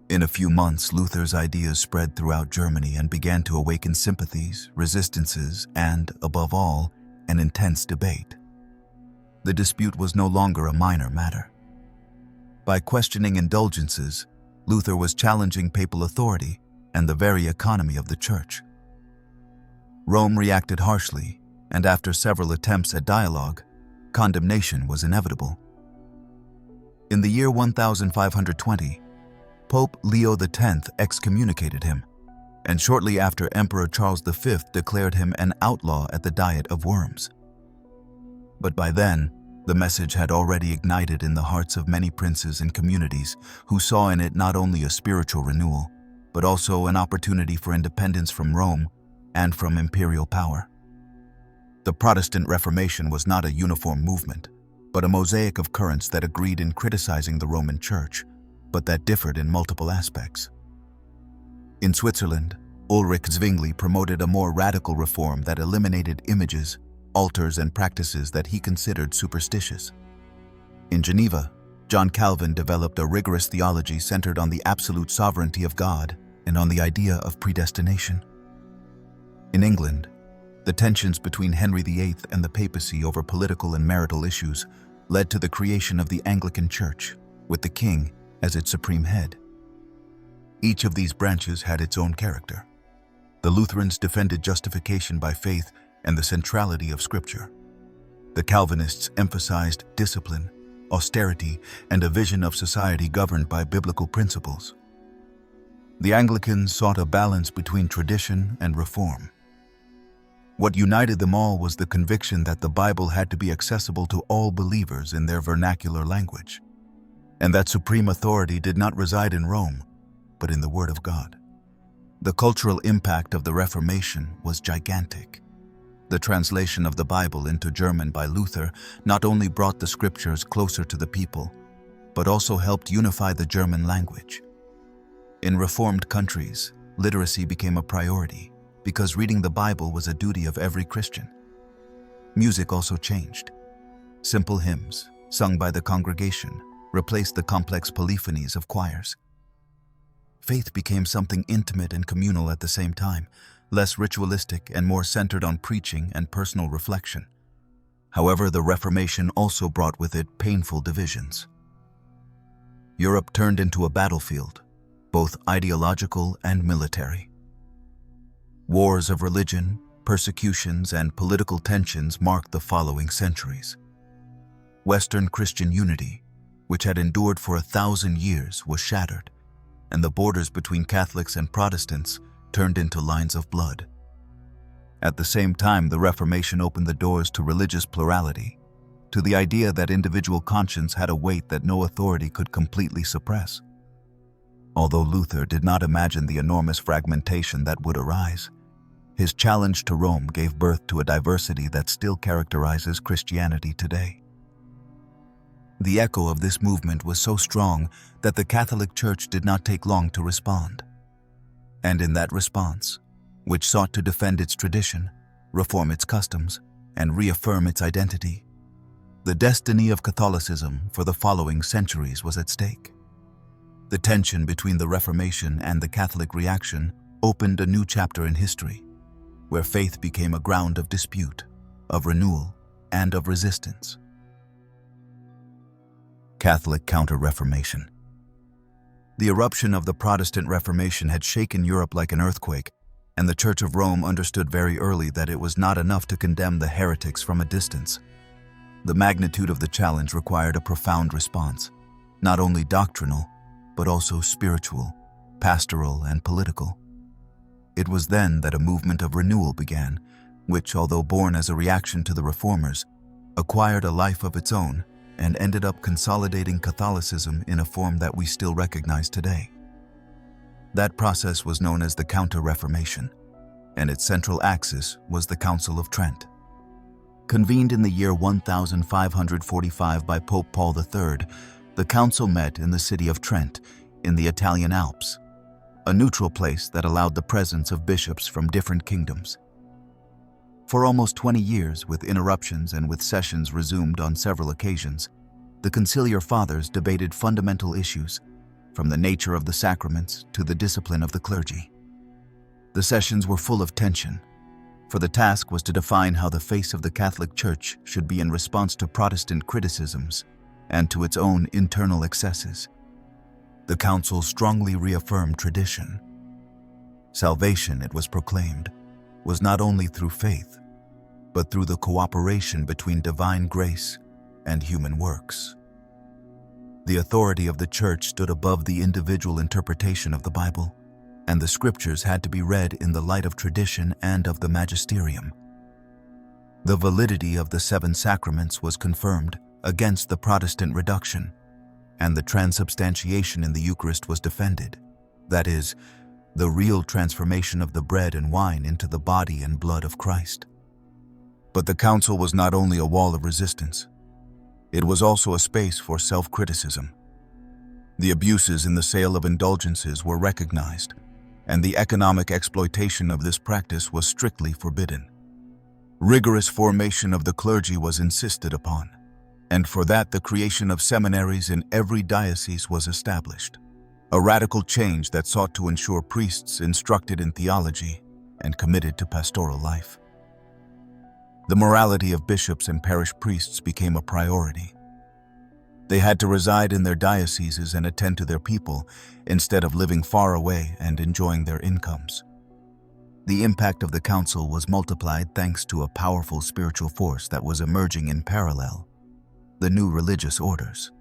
In a few months, Luther's ideas spread throughout Germany and began to awaken sympathies, resistances, and, above all, an intense debate. The dispute was no longer a minor matter. By questioning indulgences, Luther was challenging papal authority and the very economy of the Church. Rome reacted harshly, and after several attempts at dialogue, condemnation was inevitable. In the year 1520, Pope Leo X excommunicated him, and shortly after Emperor Charles V declared him an outlaw at the Diet of Worms. But by then, the message had already ignited in the hearts of many princes and communities who saw in it not only a spiritual renewal, but also an opportunity for independence from Rome and from imperial power. The Protestant Reformation was not a uniform movement, but a mosaic of currents that agreed in criticizing the Roman Church, but that differed in multiple aspects. In Switzerland, Ulrich Zwingli promoted a more radical reform that eliminated images, altars, and practices that he considered superstitious. In Geneva, John Calvin developed a rigorous theology centered on the absolute sovereignty of God and on the idea of predestination. In England, the tensions between Henry VIII and the Papacy over political and marital issues led to the creation of the Anglican Church, with the king as its supreme head. Each of these branches had its own character. The Lutherans defended justification by faith and the centrality of Scripture. The Calvinists emphasized discipline, austerity, and a vision of society governed by biblical principles. The Anglicans sought a balance between tradition and reform. What united them all was the conviction that the Bible had to be accessible to all believers in their vernacular language, and that supreme authority did not reside in Rome, but in the Word of God. The cultural impact of the Reformation was gigantic. The translation of the Bible into German by Luther not only brought the scriptures closer to the people, but also helped unify the German language. In Reformed countries, literacy became a priority because reading the Bible was a duty of every Christian. Music also changed. Simple hymns, sung by the congregation, replaced the complex polyphonies of choirs. Faith became something intimate and communal at the same time, less ritualistic and more centered on preaching and personal reflection. However, the Reformation also brought with it painful divisions. Europe turned into a battlefield, both ideological and military. Wars of religion, persecutions, and political tensions marked the following centuries. Western Christian unity, which had endured for 1,000 years, was shattered, and the borders between Catholics and Protestants turned into lines of blood. At the same time, the Reformation opened the doors to religious plurality, to the idea that individual conscience had a weight that no authority could completely suppress. Although Luther did not imagine the enormous fragmentation that would arise, his challenge to Rome gave birth to a diversity that still characterizes Christianity today. The echo of this movement was so strong that the Catholic Church did not take long to respond. And in that response, which sought to defend its tradition, reform its customs, and reaffirm its identity, the destiny of Catholicism for the following centuries was at stake. The tension between the Reformation and the Catholic reaction opened a new chapter in history, where faith became a ground of dispute, of renewal, and of resistance. Catholic Counter-Reformation. The eruption of the Protestant Reformation had shaken Europe like an earthquake, and the Church of Rome understood very early that it was not enough to condemn the heretics from a distance. The magnitude of the challenge required a profound response, not only doctrinal, but also spiritual, pastoral, and political. It was then that a movement of renewal began, which, although born as a reaction to the Reformers, acquired a life of its own and ended up consolidating Catholicism in a form that we still recognize today. That process was known as the Counter-Reformation, and its central axis was the Council of Trent. Convened in the year 1545 by Pope Paul III, the council met in the city of Trent, in the Italian Alps, a neutral place that allowed the presence of bishops from different kingdoms. For almost 20 years, with interruptions and with sessions resumed on several occasions, the conciliar fathers debated fundamental issues, from the nature of the sacraments to the discipline of the clergy. The sessions were full of tension, for the task was to define how the face of the Catholic Church should be in response to Protestant criticisms and to its own internal excesses. The council strongly reaffirmed tradition. Salvation, it was proclaimed, was not only through faith, but through the cooperation between divine grace and human works. The authority of the Church stood above the individual interpretation of the Bible, and the scriptures had to be read in the light of tradition and of the magisterium. The validity of the 7 sacraments was confirmed against the Protestant reduction, and the transubstantiation in the Eucharist was defended, that is, the real transformation of the bread and wine into the body and blood of Christ. But the council was not only a wall of resistance, it was also a space for self-criticism. The abuses in the sale of indulgences were recognized, and the economic exploitation of this practice was strictly forbidden. Rigorous formation of the clergy was insisted upon, and for that the creation of seminaries in every diocese was established, a radical change that sought to ensure priests instructed in theology and committed to pastoral life. The morality of bishops and parish priests became a priority. They had to reside in their dioceses and attend to their people instead of living far away and enjoying their incomes. The impact of the council was multiplied thanks to a powerful spiritual force that was emerging in parallel: the new religious orders.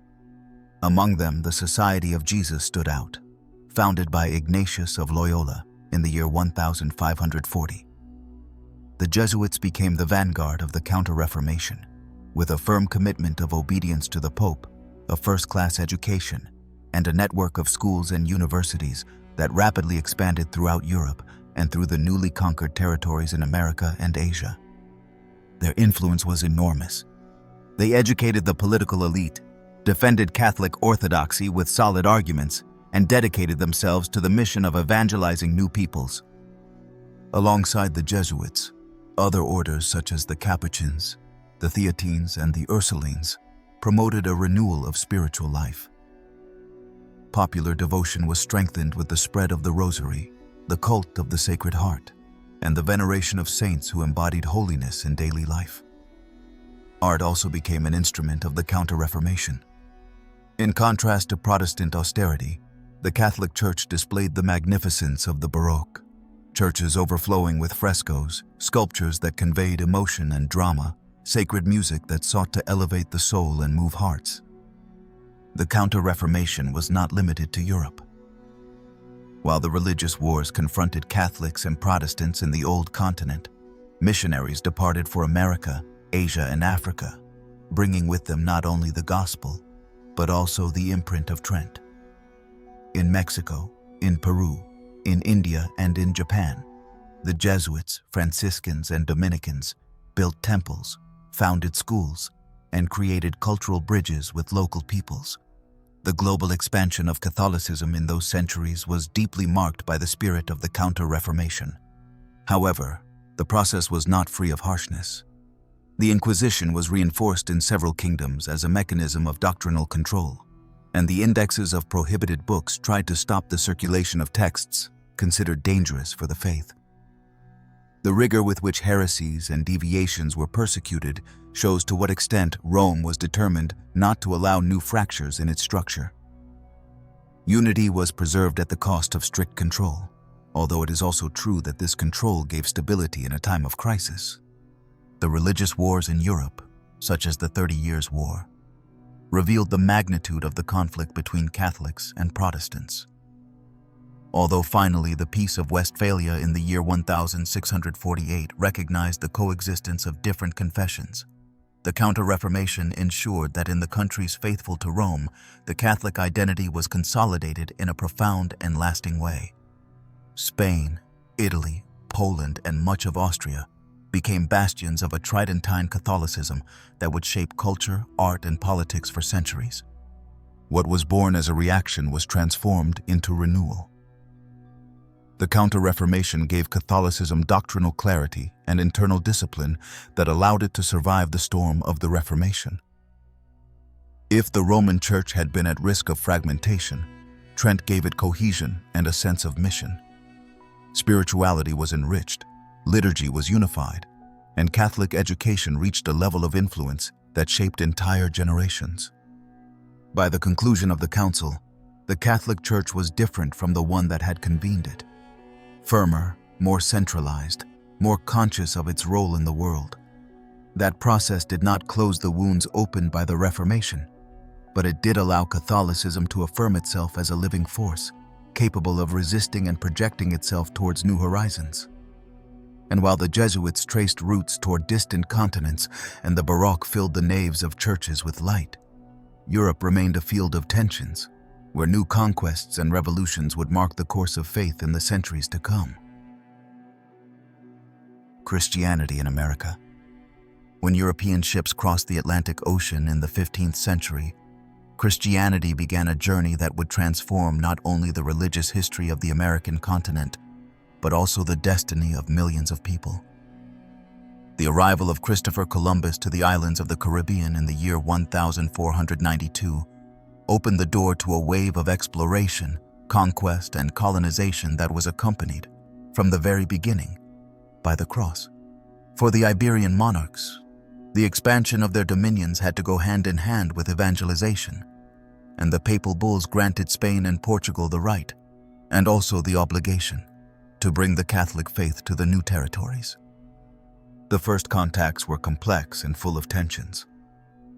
Among them, the Society of Jesus stood out, founded by Ignatius of Loyola in the year 1540. The Jesuits became the vanguard of the Counter-Reformation, with a firm commitment of obedience to the Pope, a first-class education, and a network of schools and universities that rapidly expanded throughout Europe and through the newly conquered territories in America and Asia. Their influence was enormous. They educated the political elite, defended Catholic orthodoxy with solid arguments, and dedicated themselves to the mission of evangelizing new peoples. Alongside the Jesuits, other orders such as the Capuchins, the Theatines, and the Ursulines promoted a renewal of spiritual life. Popular devotion was strengthened with the spread of the Rosary, the cult of the Sacred Heart, and the veneration of saints who embodied holiness in daily life. Art also became an instrument of the Counter-Reformation. In contrast to Protestant austerity, the Catholic Church displayed the magnificence of the Baroque. Churches overflowing with frescoes, sculptures that conveyed emotion and drama, sacred music that sought to elevate the soul and move hearts. The Counter-Reformation was not limited to Europe. While the religious wars confronted Catholics and Protestants in the Old Continent, missionaries departed for America, Asia, and Africa, bringing with them not only the gospel, but also the imprint of Trent. In Mexico, in Peru, in India, and in Japan, the Jesuits, Franciscans, and Dominicans built temples, founded schools, and created cultural bridges with local peoples. The global expansion of Catholicism in those centuries was deeply marked by the spirit of the Counter-Reformation. However, the process was not free of harshness. The Inquisition was reinforced in several kingdoms as a mechanism of doctrinal control, and the indexes of prohibited books tried to stop the circulation of texts considered dangerous for the faith. The rigor with which heresies and deviations were persecuted shows to what extent Rome was determined not to allow new fractures in its structure. Unity was preserved at the cost of strict control, although it is also true that this control gave stability in a time of crisis. The religious wars in Europe, such as the 30 Years' War, revealed the magnitude of the conflict between Catholics and Protestants. Although finally the Peace of Westphalia in the year 1648 recognized the coexistence of different confessions, the Counter-Reformation ensured that in the countries faithful to Rome, the Catholic identity was consolidated in a profound and lasting way. Spain, Italy, Poland, and much of Austria became bastions of a Tridentine Catholicism that would shape culture, art, and politics for centuries. What was born as a reaction was transformed into renewal. The Counter-Reformation gave Catholicism doctrinal clarity and internal discipline that allowed it to survive the storm of the Reformation. If the Roman Church had been at risk of fragmentation, Trent gave it cohesion and a sense of mission. Spirituality was enriched, liturgy was unified, and Catholic education reached a level of influence that shaped entire generations. By the conclusion of the Council, the Catholic Church was different from the one that had convened it. Firmer, more centralized, more conscious of its role in the world. That process did not close the wounds opened by the Reformation, but it did allow Catholicism to affirm itself as a living force, capable of resisting and projecting itself towards new horizons. And while the Jesuits traced roots toward distant continents and the Baroque filled the naves of churches with light, Europe remained a field of tensions, where new conquests and revolutions would mark the course of faith in the centuries to come. Christianity in America. When European ships crossed the Atlantic Ocean in the 15th century, Christianity began a journey that would transform not only the religious history of the American continent, but also the destiny of millions of people. The arrival of Christopher Columbus to the islands of the Caribbean in the year 1492 opened the door to a wave of exploration, conquest, and colonization that was accompanied, from the very beginning, by the cross. For the Iberian monarchs, the expansion of their dominions had to go hand in hand with evangelization, and the papal bulls granted Spain and Portugal the right, and also the obligation, to bring the Catholic faith to the new territories. The first contacts were complex and full of tensions.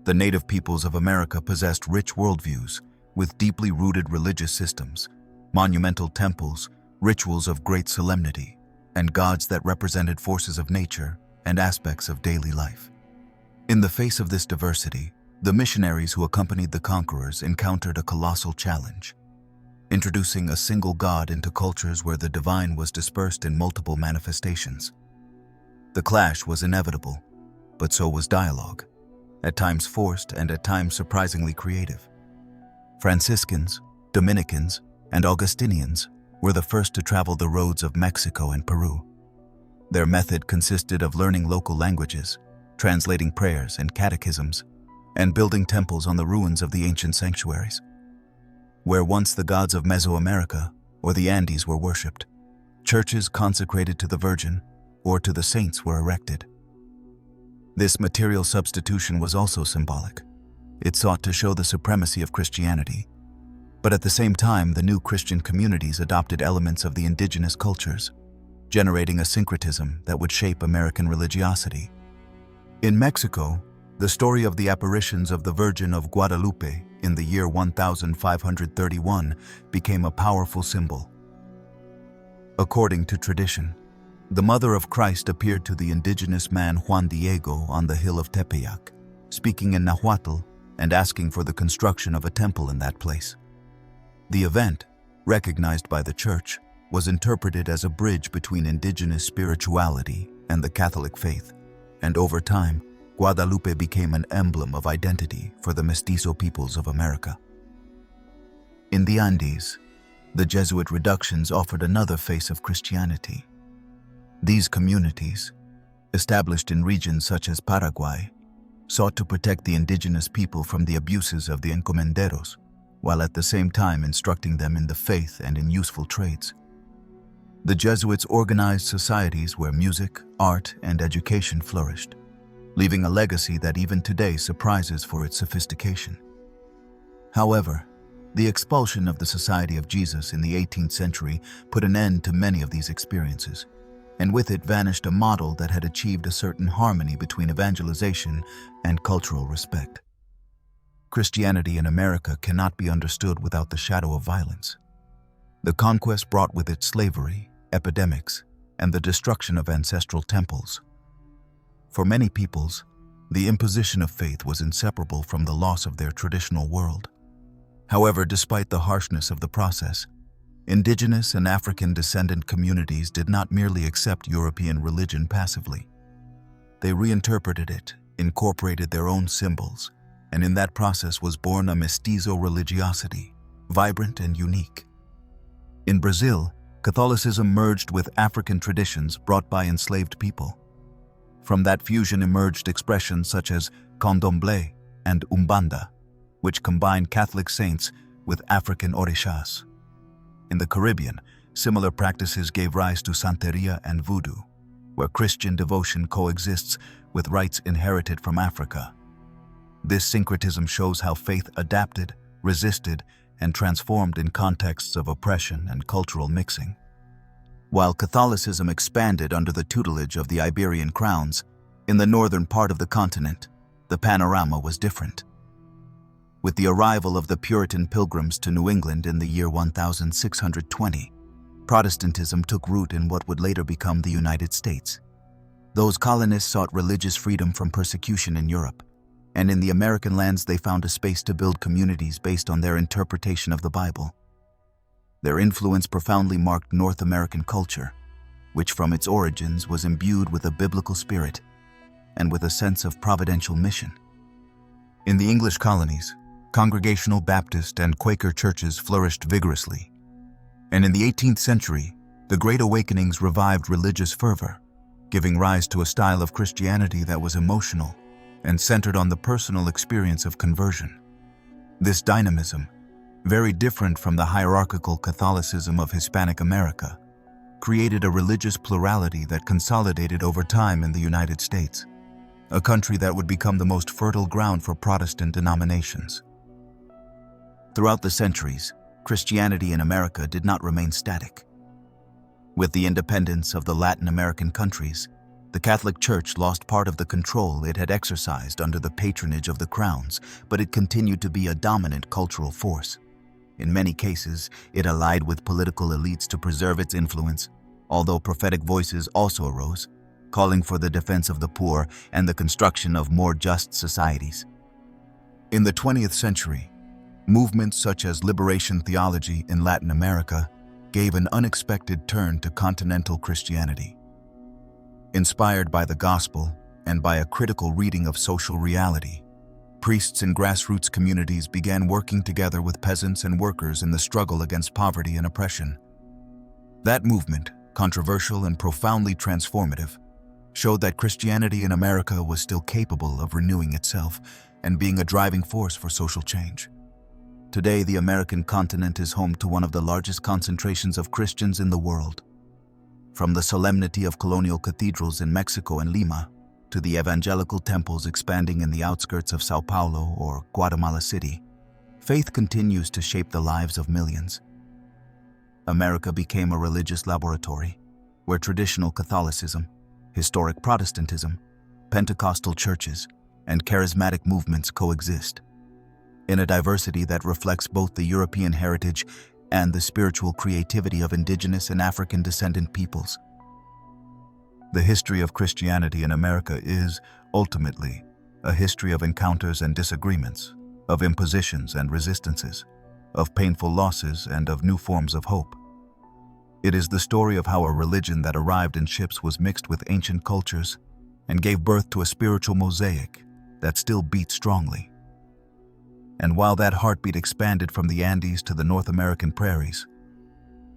The native peoples of America possessed rich worldviews with deeply rooted religious systems, monumental temples, rituals of great solemnity, and gods that represented forces of nature and aspects of daily life. In the face of this diversity, the missionaries who accompanied the conquerors encountered a colossal challenge. introducing a single god into cultures where the divine was dispersed in multiple manifestations. The clash was inevitable, but so was dialogue, at times forced and at times surprisingly creative. Franciscans, Dominicans, and Augustinians were the first to travel the roads of Mexico and Peru. Their method consisted of learning local languages, translating prayers and catechisms, and building temples on the ruins of the ancient sanctuaries. Where once the gods of Mesoamerica or the Andes were worshipped, churches consecrated to the Virgin or to the saints were erected. This material substitution was also symbolic. It sought to show the supremacy of Christianity, but at the same time, the new Christian communities adopted elements of the indigenous cultures, generating a syncretism that would shape American religiosity. In Mexico, the story of the apparitions of the Virgin of Guadalupe in the year 1531 became a powerful symbol. According to tradition, the Mother of Christ appeared to the indigenous man Juan Diego on the hill of Tepeyac, speaking in Nahuatl and asking for the construction of a temple in that place. The event, recognized by the Church, was interpreted as a bridge between indigenous spirituality and the Catholic faith, and over time, Guadalupe became an emblem of identity for the mestizo peoples of America. In the Andes, the Jesuit reductions offered another face of Christianity. These communities, established in regions such as Paraguay, sought to protect the indigenous people from the abuses of the encomenderos, while at the same time instructing them in the faith and in useful trades. The Jesuits organized societies where music, art, and education flourished, leaving a legacy that even today surprises for its sophistication. However, the expulsion of the Society of Jesus in the 18th century put an end to many of these experiences, and with it vanished a model that had achieved a certain harmony between evangelization and cultural respect. Christianity in America cannot be understood without the shadow of violence. The conquest brought with it slavery, epidemics, and the destruction of ancestral temples. For many peoples, the imposition of faith was inseparable from the loss of their traditional world. However, despite the harshness of the process, indigenous and African descendant communities did not merely accept European religion passively. They reinterpreted it, incorporated their own symbols, and in that process was born a mestizo religiosity, vibrant and unique. In Brazil, Catholicism merged with African traditions brought by enslaved people. From that fusion emerged expressions such as candomblé and umbanda, which combined Catholic saints with African orishas. In the Caribbean, similar practices gave rise to Santeria and voodoo, where Christian devotion coexists with rites inherited from Africa. This syncretism shows how faith adapted, resisted, and transformed in contexts of oppression and cultural mixing. While Catholicism expanded under the tutelage of the Iberian crowns, in the northern part of the continent, the panorama was different. With the arrival of the Puritan pilgrims to New England in the year 1620, Protestantism took root in what would later become the United States. Those colonists sought religious freedom from persecution in Europe, and in the American lands they found a space to build communities based on their interpretation of the Bible. Their influence profoundly marked North American culture, which from its origins was imbued with a biblical spirit and with a sense of providential mission. In the English colonies, Congregational Baptist and Quaker churches flourished vigorously, and in the 18th century, the Great Awakenings revived religious fervor, giving rise to a style of Christianity that was emotional and centered on the personal experience of conversion. This dynamism, very different from the hierarchical Catholicism of Hispanic America, created a religious plurality that consolidated over time in the United States, a country that would become the most fertile ground for Protestant denominations. Throughout the centuries, Christianity in America did not remain static. With the independence of the Latin American countries, the Catholic Church lost part of the control it had exercised under the patronage of the crowns, but it continued to be a dominant cultural force. In many cases, it allied with political elites to preserve its influence, although prophetic voices also arose, calling for the defense of the poor and the construction of more just societies. In the 20th century, Movements such as liberation theology in Latin America gave an unexpected turn to continental Christianity. Inspired by the gospel and by a critical reading of social reality, priests in grassroots communities began working together with peasants and workers in the struggle against poverty and oppression. That movement, controversial and profoundly transformative, showed that Christianity in America was still capable of renewing itself and being a driving force for social change. Today, the American continent is home to one of the largest concentrations of Christians in the world. From the solemnity of colonial cathedrals in Mexico and Lima, to the evangelical temples expanding in the outskirts of Sao Paulo or Guatemala City, faith continues to shape the lives of millions. America became a religious laboratory where traditional Catholicism, historic Protestantism, Pentecostal churches, and charismatic movements coexist, in a diversity that reflects both the European heritage and the spiritual creativity of indigenous and African descendant peoples. The history of Christianity in America is, ultimately, a history of encounters and disagreements, of impositions and resistances, of painful losses and of new forms of hope. It is the story of how a religion that arrived in ships was mixed with ancient cultures and gave birth to a spiritual mosaic that still beats strongly. And while that heartbeat expanded from the Andes to the North American prairies,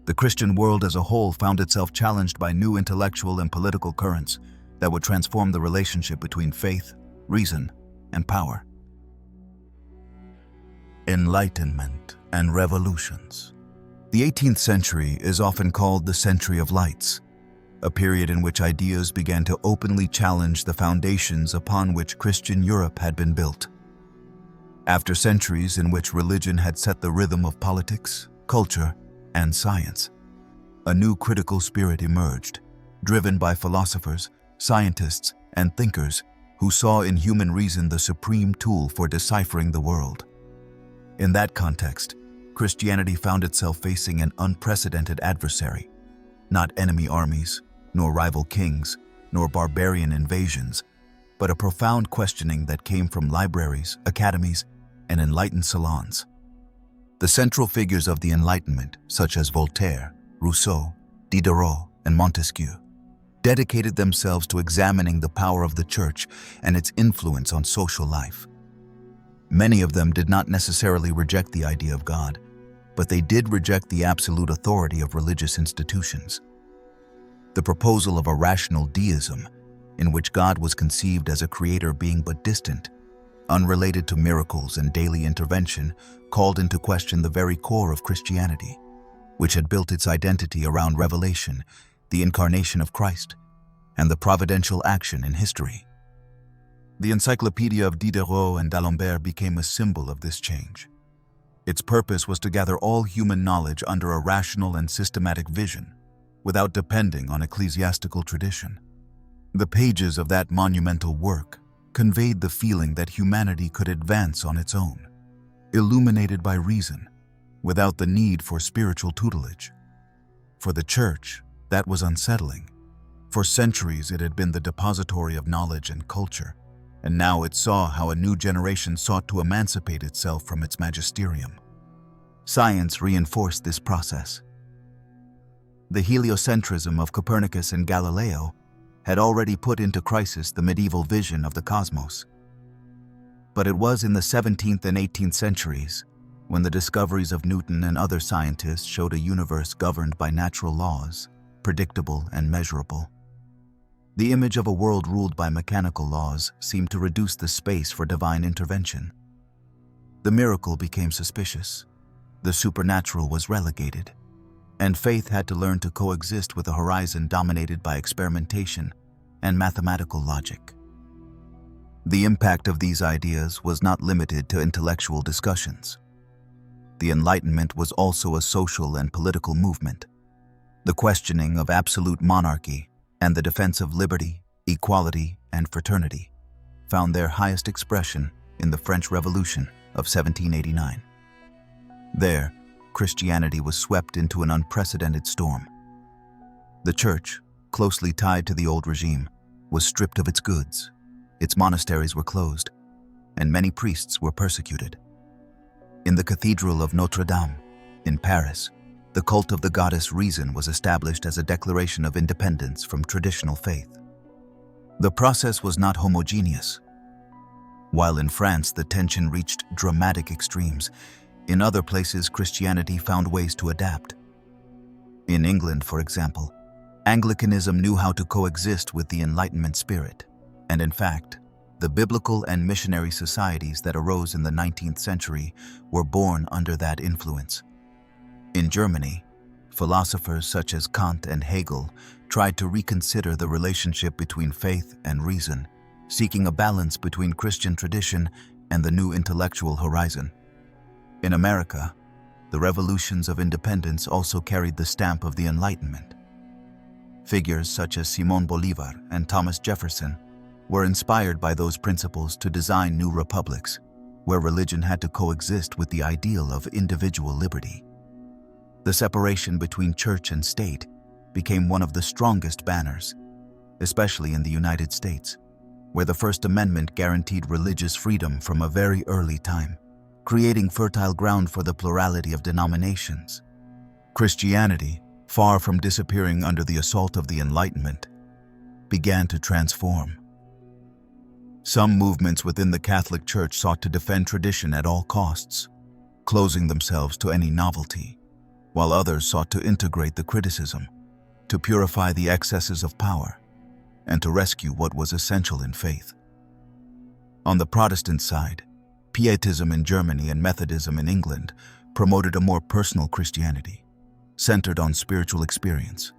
the Christian world as a whole found itself challenged by new intellectual and political currents that would transform the relationship between faith, reason, and power. Enlightenment and Revolutions. The 18th century is often called the Century of Lights, a period in which ideas began to openly challenge the foundations upon which Christian Europe had been built. After centuries in which religion had set the rhythm of politics, culture, and science, a new critical spirit emerged, driven by philosophers, scientists, and thinkers who saw in human reason the supreme tool for deciphering the world. In that context, Christianity found itself facing an unprecedented adversary, not enemy armies, nor rival kings, nor barbarian invasions, but a profound questioning that came from libraries, academies, and enlightened salons. The central figures of the Enlightenment, such as Voltaire, Rousseau, Diderot, and Montesquieu, dedicated themselves to examining the power of the Church and its influence on social life. Many of them did not necessarily reject the idea of God, but they did reject the absolute authority of religious institutions. The proposal of a rational deism, in which God was conceived as a creator being but distant, unrelated to miracles and daily intervention, called into question the very core of Christianity, which had built its identity around revelation, the incarnation of Christ, and the providential action in history. The Encyclopedia of Diderot and d'Alembert became a symbol of this change. Its purpose was to gather all human knowledge under a rational and systematic vision, without depending on ecclesiastical tradition. The pages of that monumental work conveyed the feeling that humanity could advance on its own, illuminated by reason, without the need for spiritual tutelage. For the Church, that was unsettling. For centuries it had been the depository of knowledge and culture, and now it saw how a new generation sought to emancipate itself from its magisterium. Science reinforced this process. The heliocentrism of Copernicus and Galileo had already put into crisis the medieval vision of the cosmos. But it was in the 17th and 18th centuries, when the discoveries of Newton and other scientists showed a universe governed by natural laws, predictable and measurable. The image of a world ruled by mechanical laws seemed to reduce the space for divine intervention. The miracle became suspicious, the supernatural was relegated, and faith had to learn to coexist with a horizon dominated by experimentation and mathematical logic. The impact of these ideas was not limited to intellectual discussions. The Enlightenment was also a social and political movement. The questioning of absolute monarchy and the defense of liberty, equality, and fraternity found their highest expression in the French Revolution of 1789. There, Christianity was swept into an unprecedented storm. The Church, closely tied to the old regime, was stripped of its goods, its monasteries were closed, and many priests were persecuted. In the Cathedral of Notre Dame, in Paris, the cult of the goddess Reason was established as a declaration of independence from traditional faith. The process was not homogeneous. While in France the tension reached dramatic extremes, in other places Christianity found ways to adapt. In England, for example, Anglicanism knew how to coexist with the Enlightenment spirit, and in fact, the biblical and missionary societies that arose in the 19th century were born under that influence. In Germany, philosophers such as Kant and Hegel tried to reconsider the relationship between faith and reason, seeking a balance between Christian tradition and the new intellectual horizon. In America, the revolutions of independence also carried the stamp of the Enlightenment. Figures such as Simón Bolívar and Thomas Jefferson were inspired by those principles to design new republics, where religion had to coexist with the ideal of individual liberty. The separation between church and state became one of the strongest banners, especially in the United States, where the First Amendment guaranteed religious freedom from a very early time, creating fertile ground for the plurality of denominations. Christianity, far from disappearing under the assault of the Enlightenment, began to transform. Some movements within the Catholic Church sought to defend tradition at all costs, closing themselves to any novelty, while others sought to integrate the criticism, to purify the excesses of power, and to rescue what was essential in faith. On the Protestant side, Pietism in Germany and Methodism in England promoted a more personal Christianity, centered on spiritual experience,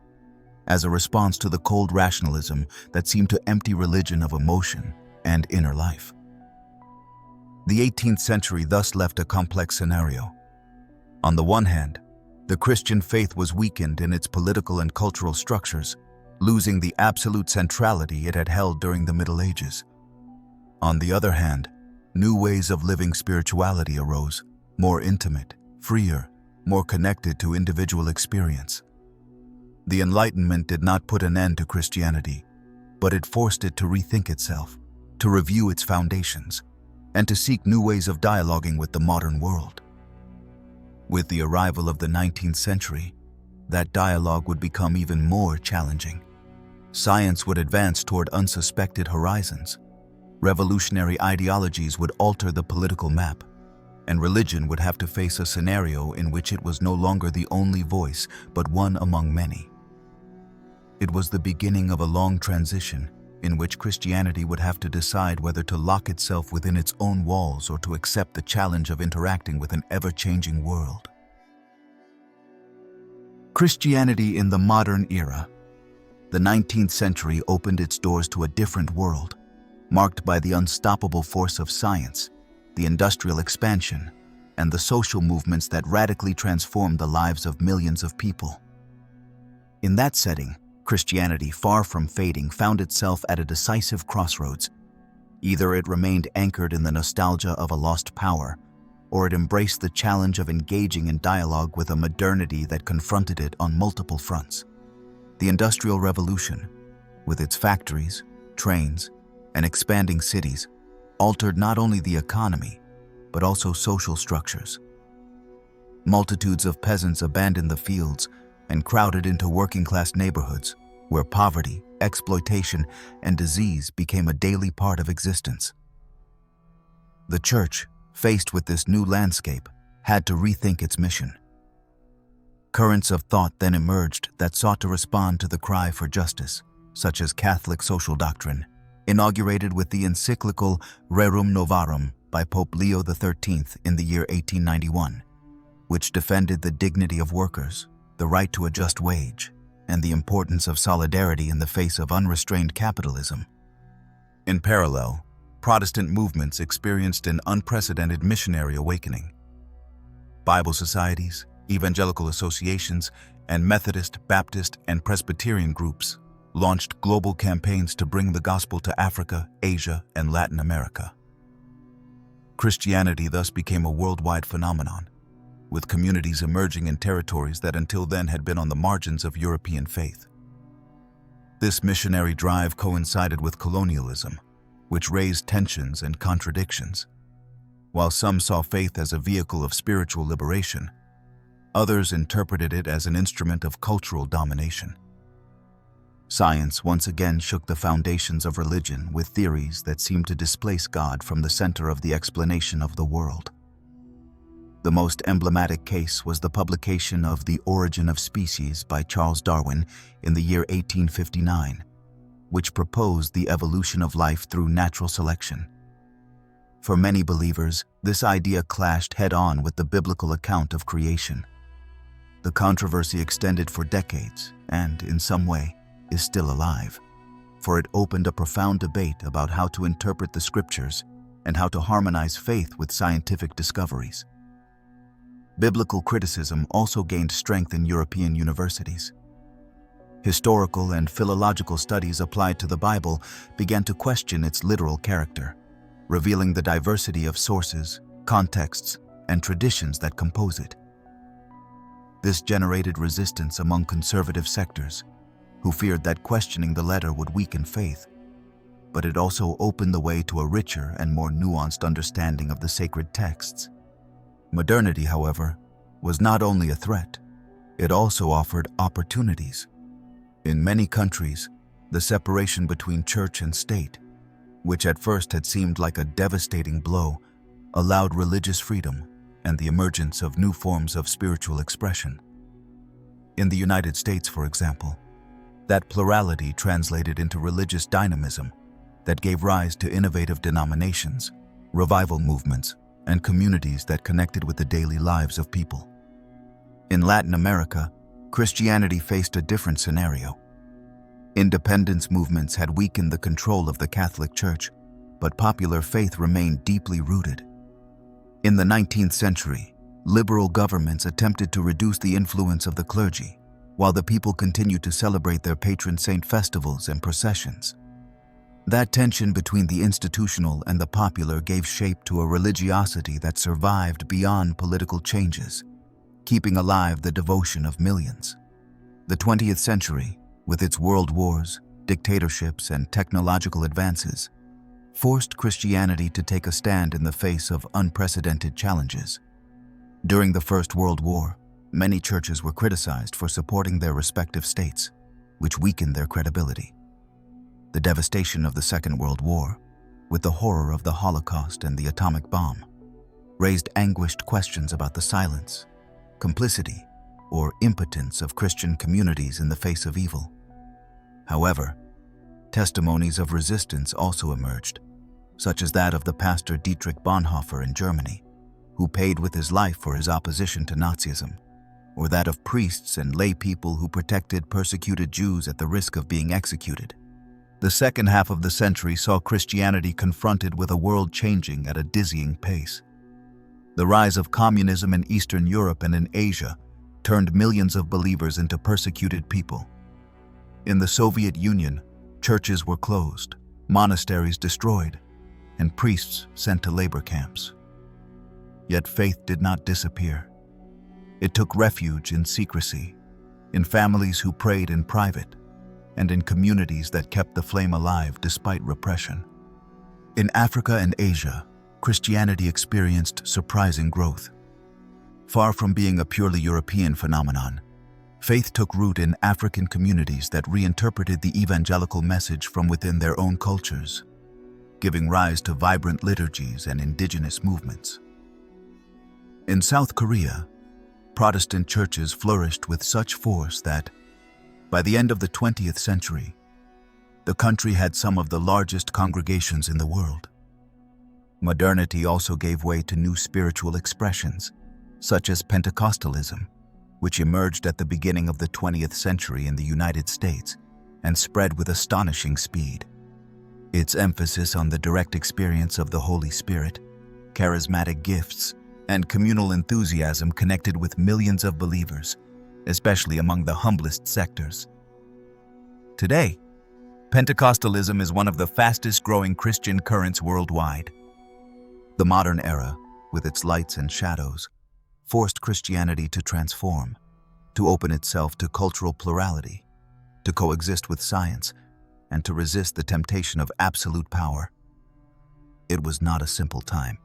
as a response to the cold rationalism that seemed to empty religion of emotion and inner life. The 18th century thus left a complex scenario. On the one hand, the Christian faith was weakened in its political and cultural structures, losing the absolute centrality it had held during the Middle Ages. On the other hand, new ways of living spirituality arose, more intimate, freer, more connected to individual experience. The Enlightenment did not put an end to Christianity, but it forced it to rethink itself, to review its foundations, and to seek new ways of dialoguing with the modern world. With the arrival of the 19th century, that dialogue would become even more challenging. Science would advance toward unsuspected horizons. Revolutionary ideologies would alter the political map, and religion would have to face a scenario in which it was no longer the only voice, but one among many. It was the beginning of a long transition in which Christianity would have to decide whether to lock itself within its own walls or to accept the challenge of interacting with an ever-changing world. Christianity in the modern era. The 19th century opened its doors to a different world, marked by the unstoppable force of science, the industrial expansion, and the social movements that radically transformed the lives of millions of people. In that setting, Christianity, far from fading, found itself at a decisive crossroads. Either it remained anchored in the nostalgia of a lost power, or it embraced the challenge of engaging in dialogue with a modernity that confronted it on multiple fronts. The Industrial Revolution, with its factories, trains, and expanding cities, altered not only the economy, but also social structures. Multitudes of peasants abandoned the fields and crowded into working-class neighborhoods, where poverty, exploitation, and disease became a daily part of existence. The Church, faced with this new landscape, had to rethink its mission. Currents of thought then emerged that sought to respond to the cry for justice, such as Catholic social doctrine, inaugurated with the encyclical Rerum Novarum by Pope Leo XIII in the year 1891, which defended the dignity of workers, the right to a just wage, and the importance of solidarity in the face of unrestrained capitalism. In parallel, Protestant movements experienced an unprecedented missionary awakening. Bible societies, evangelical associations, and Methodist, Baptist, and Presbyterian groups launched global campaigns to bring the gospel to Africa, Asia, and Latin America. Christianity thus became a worldwide phenomenon, with communities emerging in territories that until then had been on the margins of European faith. This missionary drive coincided with colonialism, which raised tensions and contradictions. While some saw faith as a vehicle of spiritual liberation, others interpreted it as an instrument of cultural domination. Science once again shook the foundations of religion with theories that seemed to displace God from the center of the explanation of the world. The most emblematic case was the publication of The Origin of Species by Charles Darwin in the year 1859, which proposed the evolution of life through natural selection. For many believers, this idea clashed head-on with the biblical account of creation. The controversy extended for decades and, in some way, is still alive, for it opened a profound debate about how to interpret the scriptures and how to harmonize faith with scientific discoveries. Biblical criticism also gained strength in European universities. Historical and philological studies applied to the Bible began to question its literal character, revealing the diversity of sources, contexts, and traditions that compose it. This generated resistance among conservative sectors, who feared that questioning the letter would weaken faith, but it also opened the way to a richer and more nuanced understanding of the sacred texts. Modernity, however, was not only a threat, it also offered opportunities. In many countries, the separation between church and state, which at first had seemed like a devastating blow, allowed religious freedom and the emergence of new forms of spiritual expression. In the United States, for example, that plurality translated into religious dynamism that gave rise to innovative denominations, revival movements, and communities that connected with the daily lives of people. In Latin America, Christianity faced a different scenario. Independence movements had weakened the control of the Catholic Church, but popular faith remained deeply rooted. In the 19th century, liberal governments attempted to reduce the influence of the clergy, while the people continued to celebrate their patron saint festivals and processions. That tension between the institutional and the popular gave shape to a religiosity that survived beyond political changes, keeping alive the devotion of millions. The 20th century, with its world wars, dictatorships, and technological advances, forced Christianity to take a stand in the face of unprecedented challenges. During the First World War, many churches were criticized for supporting their respective states, which weakened their credibility. The devastation of the Second World War, with the horror of the Holocaust and the atomic bomb, raised anguished questions about the silence, complicity, or impotence of Christian communities in the face of evil. However, testimonies of resistance also emerged, such as that of the pastor Dietrich Bonhoeffer in Germany, who paid with his life for his opposition to Nazism, or that of priests and lay people who protected persecuted Jews at the risk of being executed. The second half of the century saw Christianity confronted with a world changing at a dizzying pace. The rise of communism in Eastern Europe and in Asia turned millions of believers into persecuted people. In the Soviet Union, churches were closed, monasteries destroyed, and priests sent to labor camps. Yet faith did not disappear. It took refuge in secrecy, in families who prayed in private, and in communities that kept the flame alive despite repression. In Africa and Asia, Christianity experienced surprising growth. Far from being a purely European phenomenon, faith took root in African communities that reinterpreted the evangelical message from within their own cultures, giving rise to vibrant liturgies and indigenous movements. In South Korea, Protestant churches flourished with such force that, by the end of the 20th century, the country had some of the largest congregations in the world. Modernity also gave way to new spiritual expressions, such as Pentecostalism, which emerged at the beginning of the 20th century in the United States and spread with astonishing speed. Its emphasis on the direct experience of the Holy Spirit, charismatic gifts, and communal enthusiasm connected with millions of believers, especially among the humblest sectors. Today, Pentecostalism is one of the fastest-growing Christian currents worldwide. The modern era, with its lights and shadows, forced Christianity to transform, to open itself to cultural plurality, to coexist with science, and to resist the temptation of absolute power. It was not a simple time.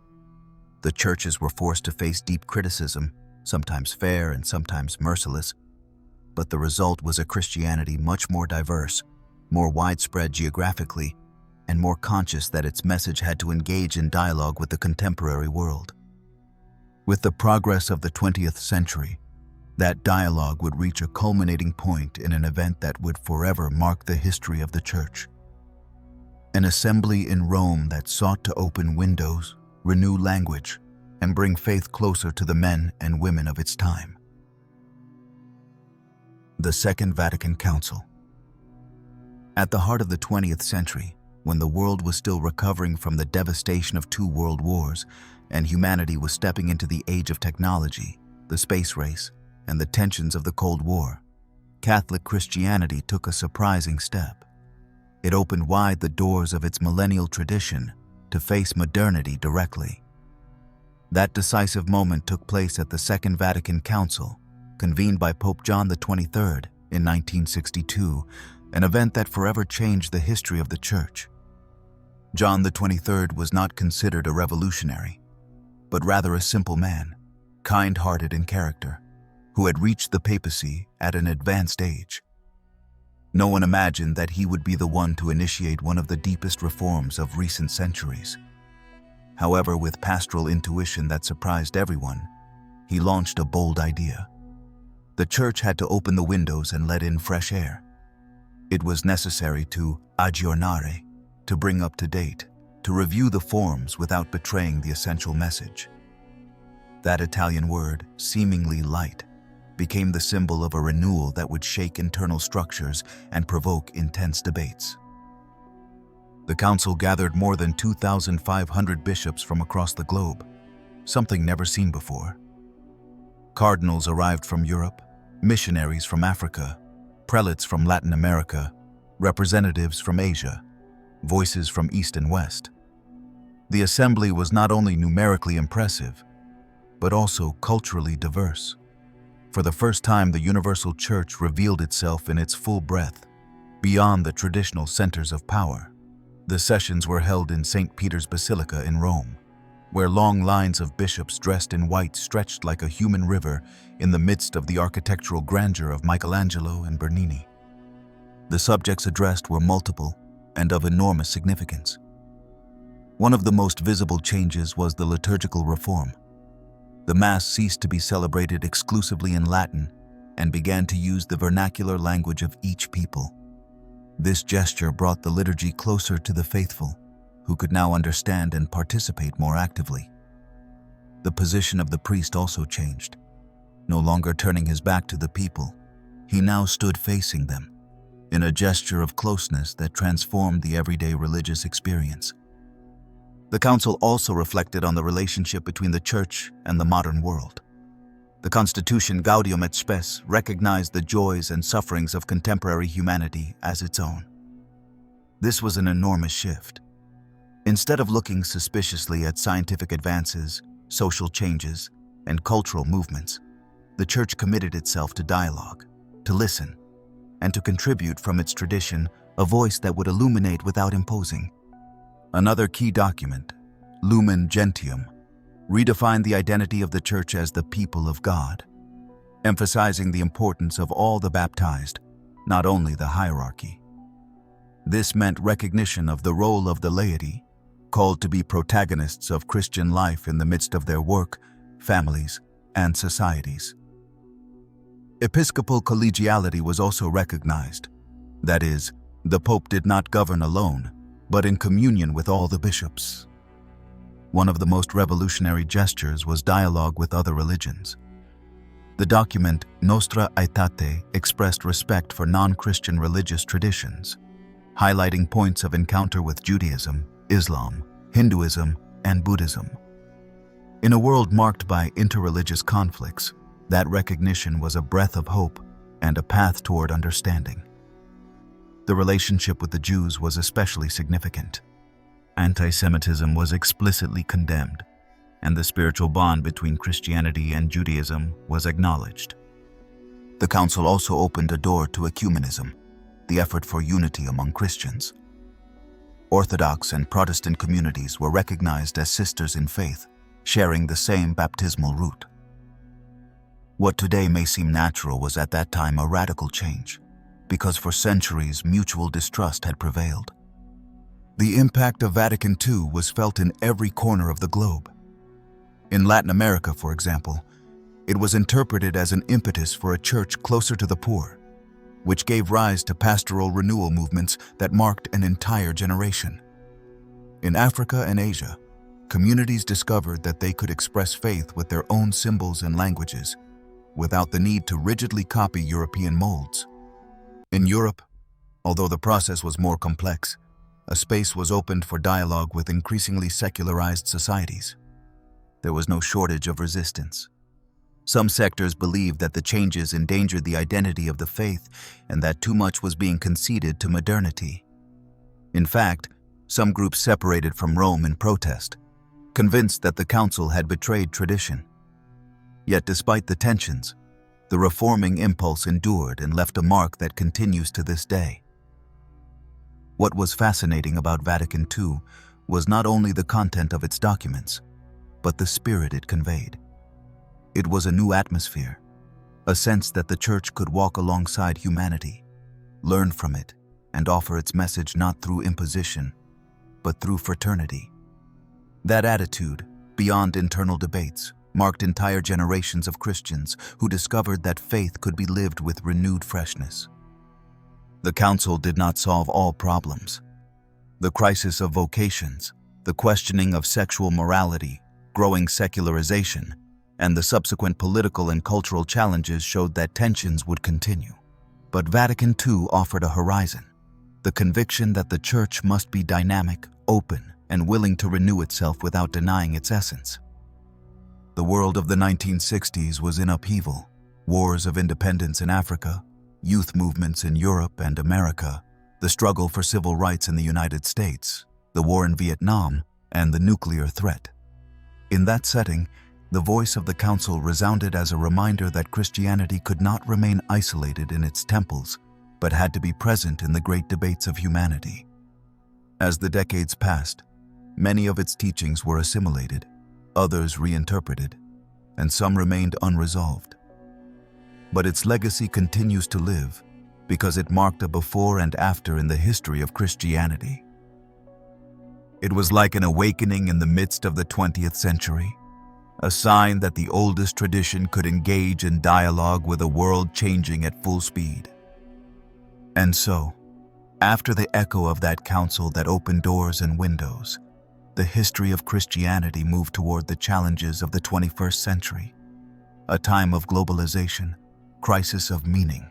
The churches were forced to face deep criticism, sometimes fair and sometimes merciless, but the result was a Christianity much more diverse, more widespread geographically, and more conscious that its message had to engage in dialogue with the contemporary world. With the progress of the 20th century, that dialogue would reach a culminating point in an event that would forever mark the history of the Church. An assembly in Rome that sought to open windows, renew language, and bring faith closer to the men and women of its time. The Second Vatican Council. At the heart of the 20th century, when the world was still recovering from the devastation of 2 world wars and humanity was stepping into the age of technology, the space race, and the tensions of the Cold War, Catholic Christianity took a surprising step. It opened wide the doors of its millennial tradition to face modernity directly. That decisive moment took place at the Second Vatican Council, convened by Pope John XXIII in 1962, an event that forever changed the history of the Church. John XXIII was not considered a revolutionary, but rather a simple man, kind-hearted in character, who had reached the papacy at an advanced age. No one imagined that he would be the one to initiate one of the deepest reforms of recent centuries. However, with pastoral intuition that surprised everyone, he launched a bold idea. The Church had to open the windows and let in fresh air. It was necessary to aggiornare, to bring up to date, to review the forms without betraying the essential message. That Italian word, seemingly light, became the symbol of a renewal that would shake internal structures and provoke intense debates. The council gathered more than 2,500 bishops from across the globe, something never seen before. Cardinals arrived from Europe, missionaries from Africa, prelates from Latin America, representatives from Asia, voices from East and West. The assembly was not only numerically impressive, but also culturally diverse. For the first time, the Universal Church revealed itself in its full breadth, beyond the traditional centers of power. The sessions were held in St. Peter's Basilica in Rome, where long lines of bishops dressed in white stretched like a human river in the midst of the architectural grandeur of Michelangelo and Bernini. The subjects addressed were multiple and of enormous significance. One of the most visible changes was the liturgical reform. The Mass ceased to be celebrated exclusively in Latin and began to use the vernacular language of each people. This gesture brought the liturgy closer to the faithful, who could now understand and participate more actively. The position of the priest also changed. No longer turning his back to the people, he now stood facing them, in a gesture of closeness that transformed the everyday religious experience. The Council also reflected on the relationship between the Church and the modern world. The Constitution Gaudium et Spes recognized the joys and sufferings of contemporary humanity as its own. This was an enormous shift. Instead of looking suspiciously at scientific advances, social changes, and cultural movements, the Church committed itself to dialogue, to listen, and to contribute from its tradition a voice that would illuminate without imposing. Another key document, Lumen Gentium, redefined the identity of the Church as the people of God, emphasizing the importance of all the baptized, not only the hierarchy. This meant recognition of the role of the laity, called to be protagonists of Christian life in the midst of their work, families, and societies. Episcopal collegiality was also recognized. That is, the Pope did not govern alone, but in communion with all the bishops. One of the most revolutionary gestures was dialogue with other religions. The document Nostra Aetate expressed respect for non-Christian religious traditions, highlighting points of encounter with Judaism, Islam, Hinduism, and Buddhism. In a world marked by interreligious conflicts, that recognition was a breath of hope and a path toward understanding. The relationship with the Jews was especially significant. Anti-Semitism was explicitly condemned, and the spiritual bond between Christianity and Judaism was acknowledged. The Council also opened a door to ecumenism, the effort for unity among Christians. Orthodox and Protestant communities were recognized as sisters in faith, sharing the same baptismal root. What today may seem natural was at that time a radical change, because for centuries mutual distrust had prevailed. The impact of Vatican II was felt in every corner of the globe. In Latin America, for example, it was interpreted as an impetus for a church closer to the poor, which gave rise to pastoral renewal movements that marked an entire generation. In Africa and Asia, communities discovered that they could express faith with their own symbols and languages, without the need to rigidly copy European molds. In Europe, although the process was more complex, a space was opened for dialogue with increasingly secularized societies. There was no shortage of resistance. Some sectors believed that the changes endangered the identity of the faith and that too much was being conceded to modernity. In fact, some groups separated from Rome in protest, convinced that the council had betrayed tradition. Yet despite the tensions, the reforming impulse endured and left a mark that continues to this day. What was fascinating about Vatican II was not only the content of its documents, but the spirit it conveyed. It was a new atmosphere, a sense that the Church could walk alongside humanity, learn from it, and offer its message not through imposition, but through fraternity. That attitude, beyond internal debates, marked entire generations of Christians who discovered that faith could be lived with renewed freshness. The Council did not solve all problems. The crisis of vocations, the questioning of sexual morality, growing secularization, and the subsequent political and cultural challenges showed that tensions would continue. But Vatican II offered a horizon, the conviction that the Church must be dynamic, open, and willing to renew itself without denying its essence. The world of the 1960s was in upheaval. Wars of independence in Africa, youth movements in Europe and America, the struggle for civil rights in the United States, the war in Vietnam, and the nuclear threat. In that setting, the voice of the Council resounded as a reminder that Christianity could not remain isolated in its temples, but had to be present in the great debates of humanity. As the decades passed, many of its teachings were assimilated, others reinterpreted, and some remained unresolved. But its legacy continues to live because it marked a before and after in the history of Christianity. It was like an awakening in the midst of the 20th century, a sign that the oldest tradition could engage in dialogue with a world changing at full speed. And so, after the echo of that council that opened doors and windows, the history of Christianity moved toward the challenges of the 21st century, a time of globalization, crisis of meaning,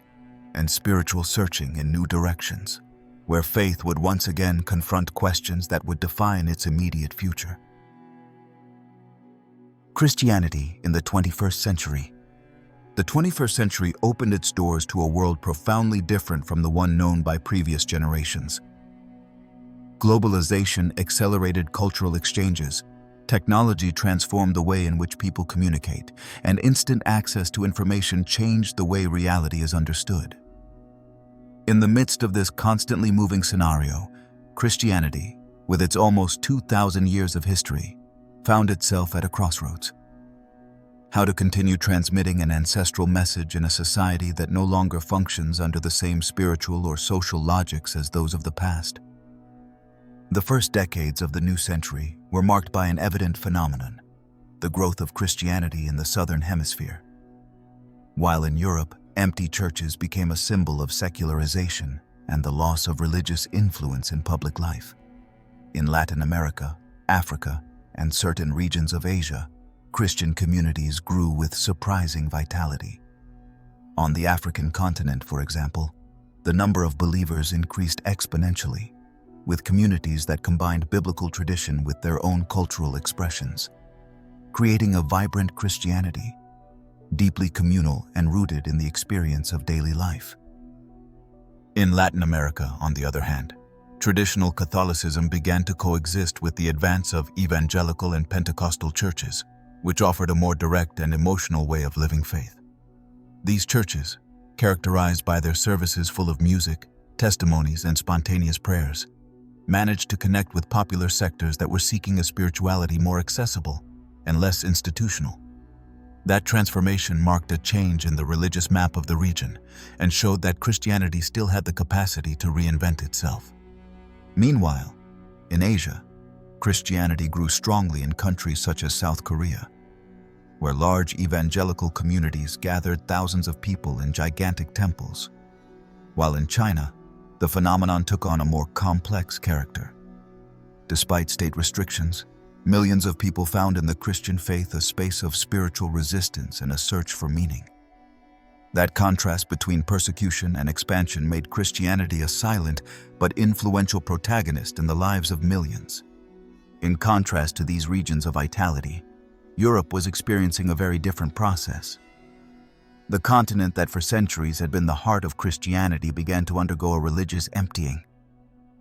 and spiritual searching in new directions, where faith would once again confront questions that would define its immediate future. Christianity in the 21st century. The 21st century opened its doors to a world profoundly different from the one known by previous generations. Globalization accelerated cultural exchanges, technology transformed the way in which people communicate, and instant access to information changed the way reality is understood. In the midst of this constantly moving scenario, Christianity, with its almost 2,000 years of history, found itself at a crossroads. How to continue transmitting an ancestral message in a society that no longer functions under the same spiritual or social logics as those of the past. The first decades of the new century were marked by an evident phenomenon, the growth of Christianity in the Southern Hemisphere. While in Europe, empty churches became a symbol of secularization and the loss of religious influence in public life. In Latin America, Africa, and certain regions of Asia, Christian communities grew with surprising vitality. On the African continent, for example, the number of believers increased exponentially, with communities that combined biblical tradition with their own cultural expressions, creating a vibrant Christianity, deeply communal and rooted in the experience of daily life. In Latin America, on the other hand, traditional Catholicism began to coexist with the advance of evangelical and Pentecostal churches, which offered a more direct and emotional way of living faith. These churches, characterized by their services full of music, testimonies, and spontaneous prayers, managed to connect with popular sectors that were seeking a spirituality more accessible and less institutional. That transformation marked a change in the religious map of the region and showed that Christianity still had the capacity to reinvent itself. Meanwhile, in Asia, Christianity grew strongly in countries such as South Korea, where large evangelical communities gathered thousands of people in gigantic temples, while in China, the phenomenon took on a more complex character. Despite state restrictions, millions of people found in the Christian faith a space of spiritual resistance and a search for meaning. That contrast between persecution and expansion made Christianity a silent but influential protagonist in the lives of millions. In contrast to these regions of vitality, Europe was experiencing a very different process. The continent that for centuries had been the heart of Christianity began to undergo a religious emptying.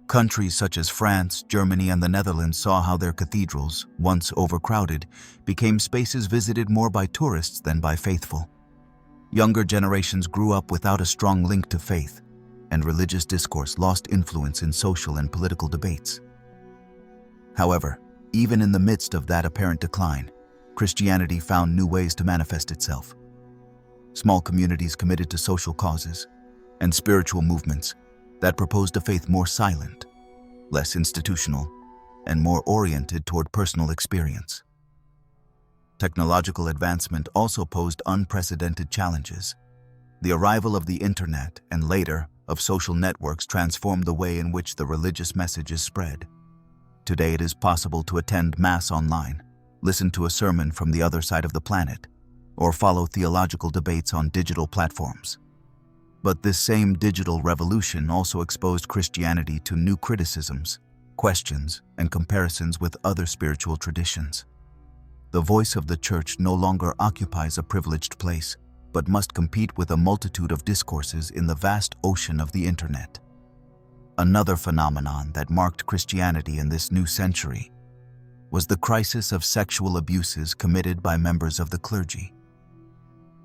Countries such as France, Germany, and the Netherlands saw how their cathedrals, once overcrowded, became spaces visited more by tourists than by faithful. Younger generations grew up without a strong link to faith, and religious discourse lost influence in social and political debates. However, even in the midst of that apparent decline, Christianity found new ways to manifest itself. Small communities committed to social causes, and spiritual movements that proposed a faith more silent, less institutional, and more oriented toward personal experience. Technological advancement also posed unprecedented challenges. The arrival of the internet and later of social networks transformed the way in which the religious message is spread. Today it is possible to attend Mass online, listen to a sermon from the other side of the planet, or follow theological debates on digital platforms. But this same digital revolution also exposed Christianity to new criticisms, questions, and comparisons with other spiritual traditions. The voice of the Church no longer occupies a privileged place, but must compete with a multitude of discourses in the vast ocean of the Internet. Another phenomenon that marked Christianity in this new century was the crisis of sexual abuses committed by members of the clergy.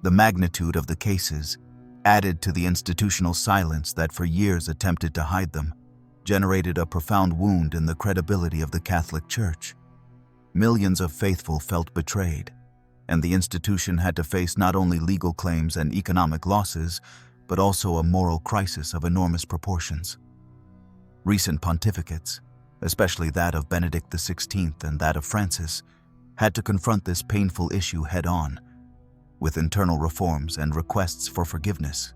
The magnitude of the cases, added to the institutional silence that for years attempted to hide them, generated a profound wound in the credibility of the Catholic Church. Millions of faithful felt betrayed, and the institution had to face not only legal claims and economic losses, but also a moral crisis of enormous proportions. Recent pontificates, especially that of Benedict XVI and that of Francis, had to confront this painful issue head-on, with internal reforms and requests for forgiveness,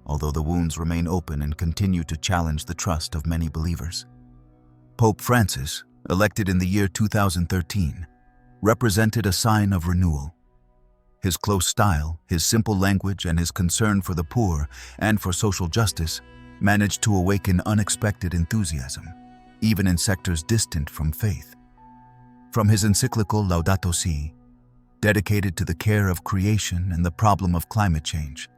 although the wounds remain open and continue to challenge the trust of many believers. Pope Francis, elected in the year 2013, represented a sign of renewal. His close style, his simple language, and his concern for the poor and for social justice managed to awaken unexpected enthusiasm, even in sectors distant from faith. From his encyclical Laudato Si', dedicated to the care of creation and the problem of climate change,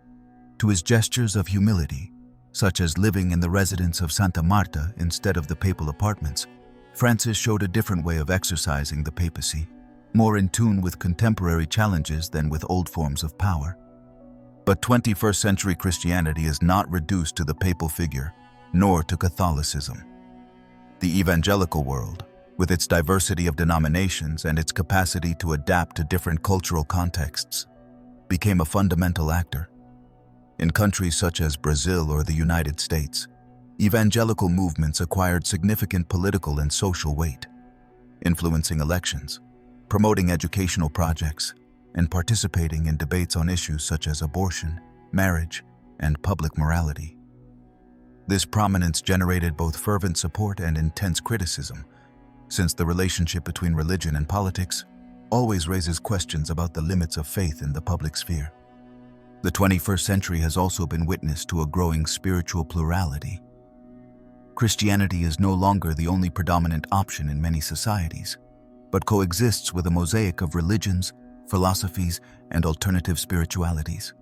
to his gestures of humility, such as living in the residence of Santa Marta instead of the papal apartments, Francis showed a different way of exercising the papacy, more in tune with contemporary challenges than with old forms of power. But 21st century Christianity is not reduced to the papal figure, nor to Catholicism. The evangelical world, with its diversity of denominations and its capacity to adapt to different cultural contexts, became a fundamental actor. In countries such as Brazil or the United States, evangelical movements acquired significant political and social weight, influencing elections, promoting educational projects, and participating in debates on issues such as abortion, marriage, and public morality. This prominence generated both fervent support and intense criticism, since the relationship between religion and politics always raises questions about the limits of faith in the public sphere. The 21st century has also been witness to a growing spiritual plurality. Christianity is no longer the only predominant option in many societies, but coexists with a mosaic of religions, philosophies, and alternative spiritualities.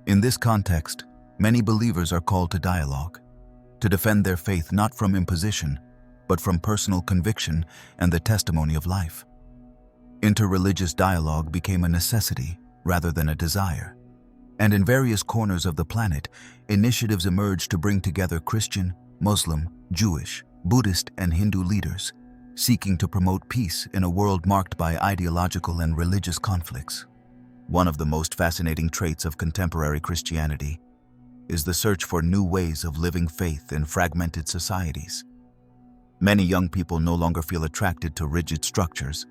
In this context, many believers are called to dialogue, to defend their faith not from imposition, but from personal conviction and the testimony of life. Interreligious dialogue became a necessity rather than a desire, and in various corners of the planet, initiatives emerged to bring together Christian, Muslim, Jewish, Buddhist, and Hindu leaders, seeking to promote peace in a world marked by ideological and religious conflicts. One of the most fascinating traits of contemporary Christianity is the search for new ways of living faith in fragmented societies. Many young people no longer feel attracted to rigid structures,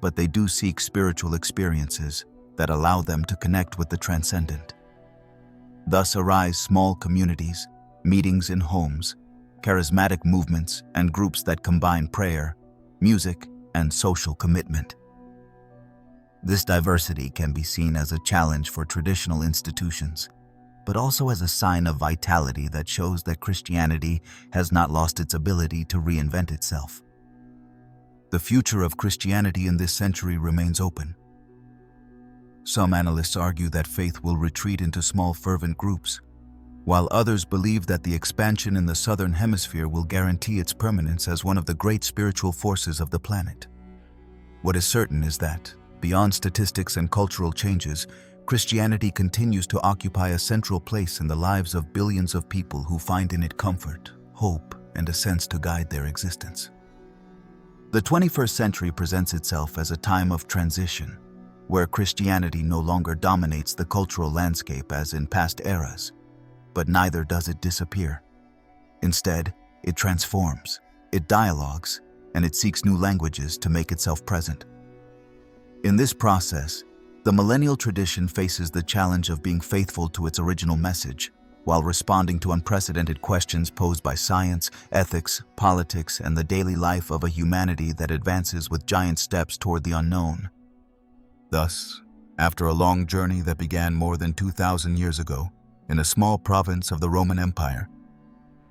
but they do seek spiritual experiences that allow them to connect with the transcendent. Thus arise small communities, meetings in homes, charismatic movements, and groups that combine prayer, music, and social commitment. This diversity can be seen as a challenge for traditional institutions, but also as a sign of vitality that shows that Christianity has not lost its ability to reinvent itself. The future of Christianity in this century remains open. Some analysts argue that faith will retreat into small fervent groups, while others believe that the expansion in the Southern Hemisphere will guarantee its permanence as one of the great spiritual forces of the planet. What is certain is that, beyond statistics and cultural changes, Christianity continues to occupy a central place in the lives of billions of people who find in it comfort, hope, and a sense to guide their existence. The 21st century presents itself as a time of transition, where Christianity no longer dominates the cultural landscape as in past eras, but neither does it disappear. Instead, it transforms, it dialogues, and it seeks new languages to make itself present. In this process, the millennial tradition faces the challenge of being faithful to its original message, while responding to unprecedented questions posed by science, ethics, politics, and the daily life of a humanity that advances with giant steps toward the unknown. Thus, after a long journey that began more than 2,000 years ago, in a small province of the Roman Empire,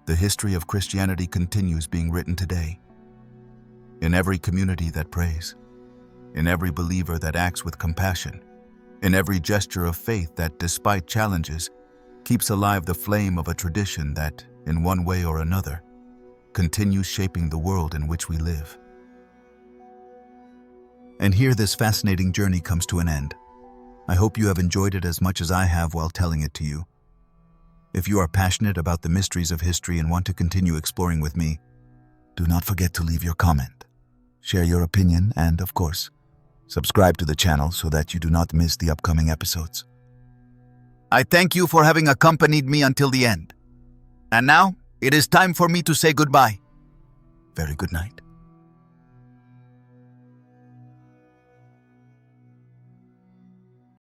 the history of Christianity continues being written today. In every community that prays, in every believer that acts with compassion, in every gesture of faith that, despite challenges, keeps alive the flame of a tradition that, in one way or another, continues shaping the world in which we live. And here this fascinating journey comes to an end. I hope you have enjoyed it as much as I have while telling it to you. If you are passionate about the mysteries of history and want to continue exploring with me, do not forget to leave your comment, share your opinion, and, of course, subscribe to the channel so that you do not miss the upcoming episodes. I thank you for having accompanied me until the end. And now, it is time for me to say goodbye. Very good night.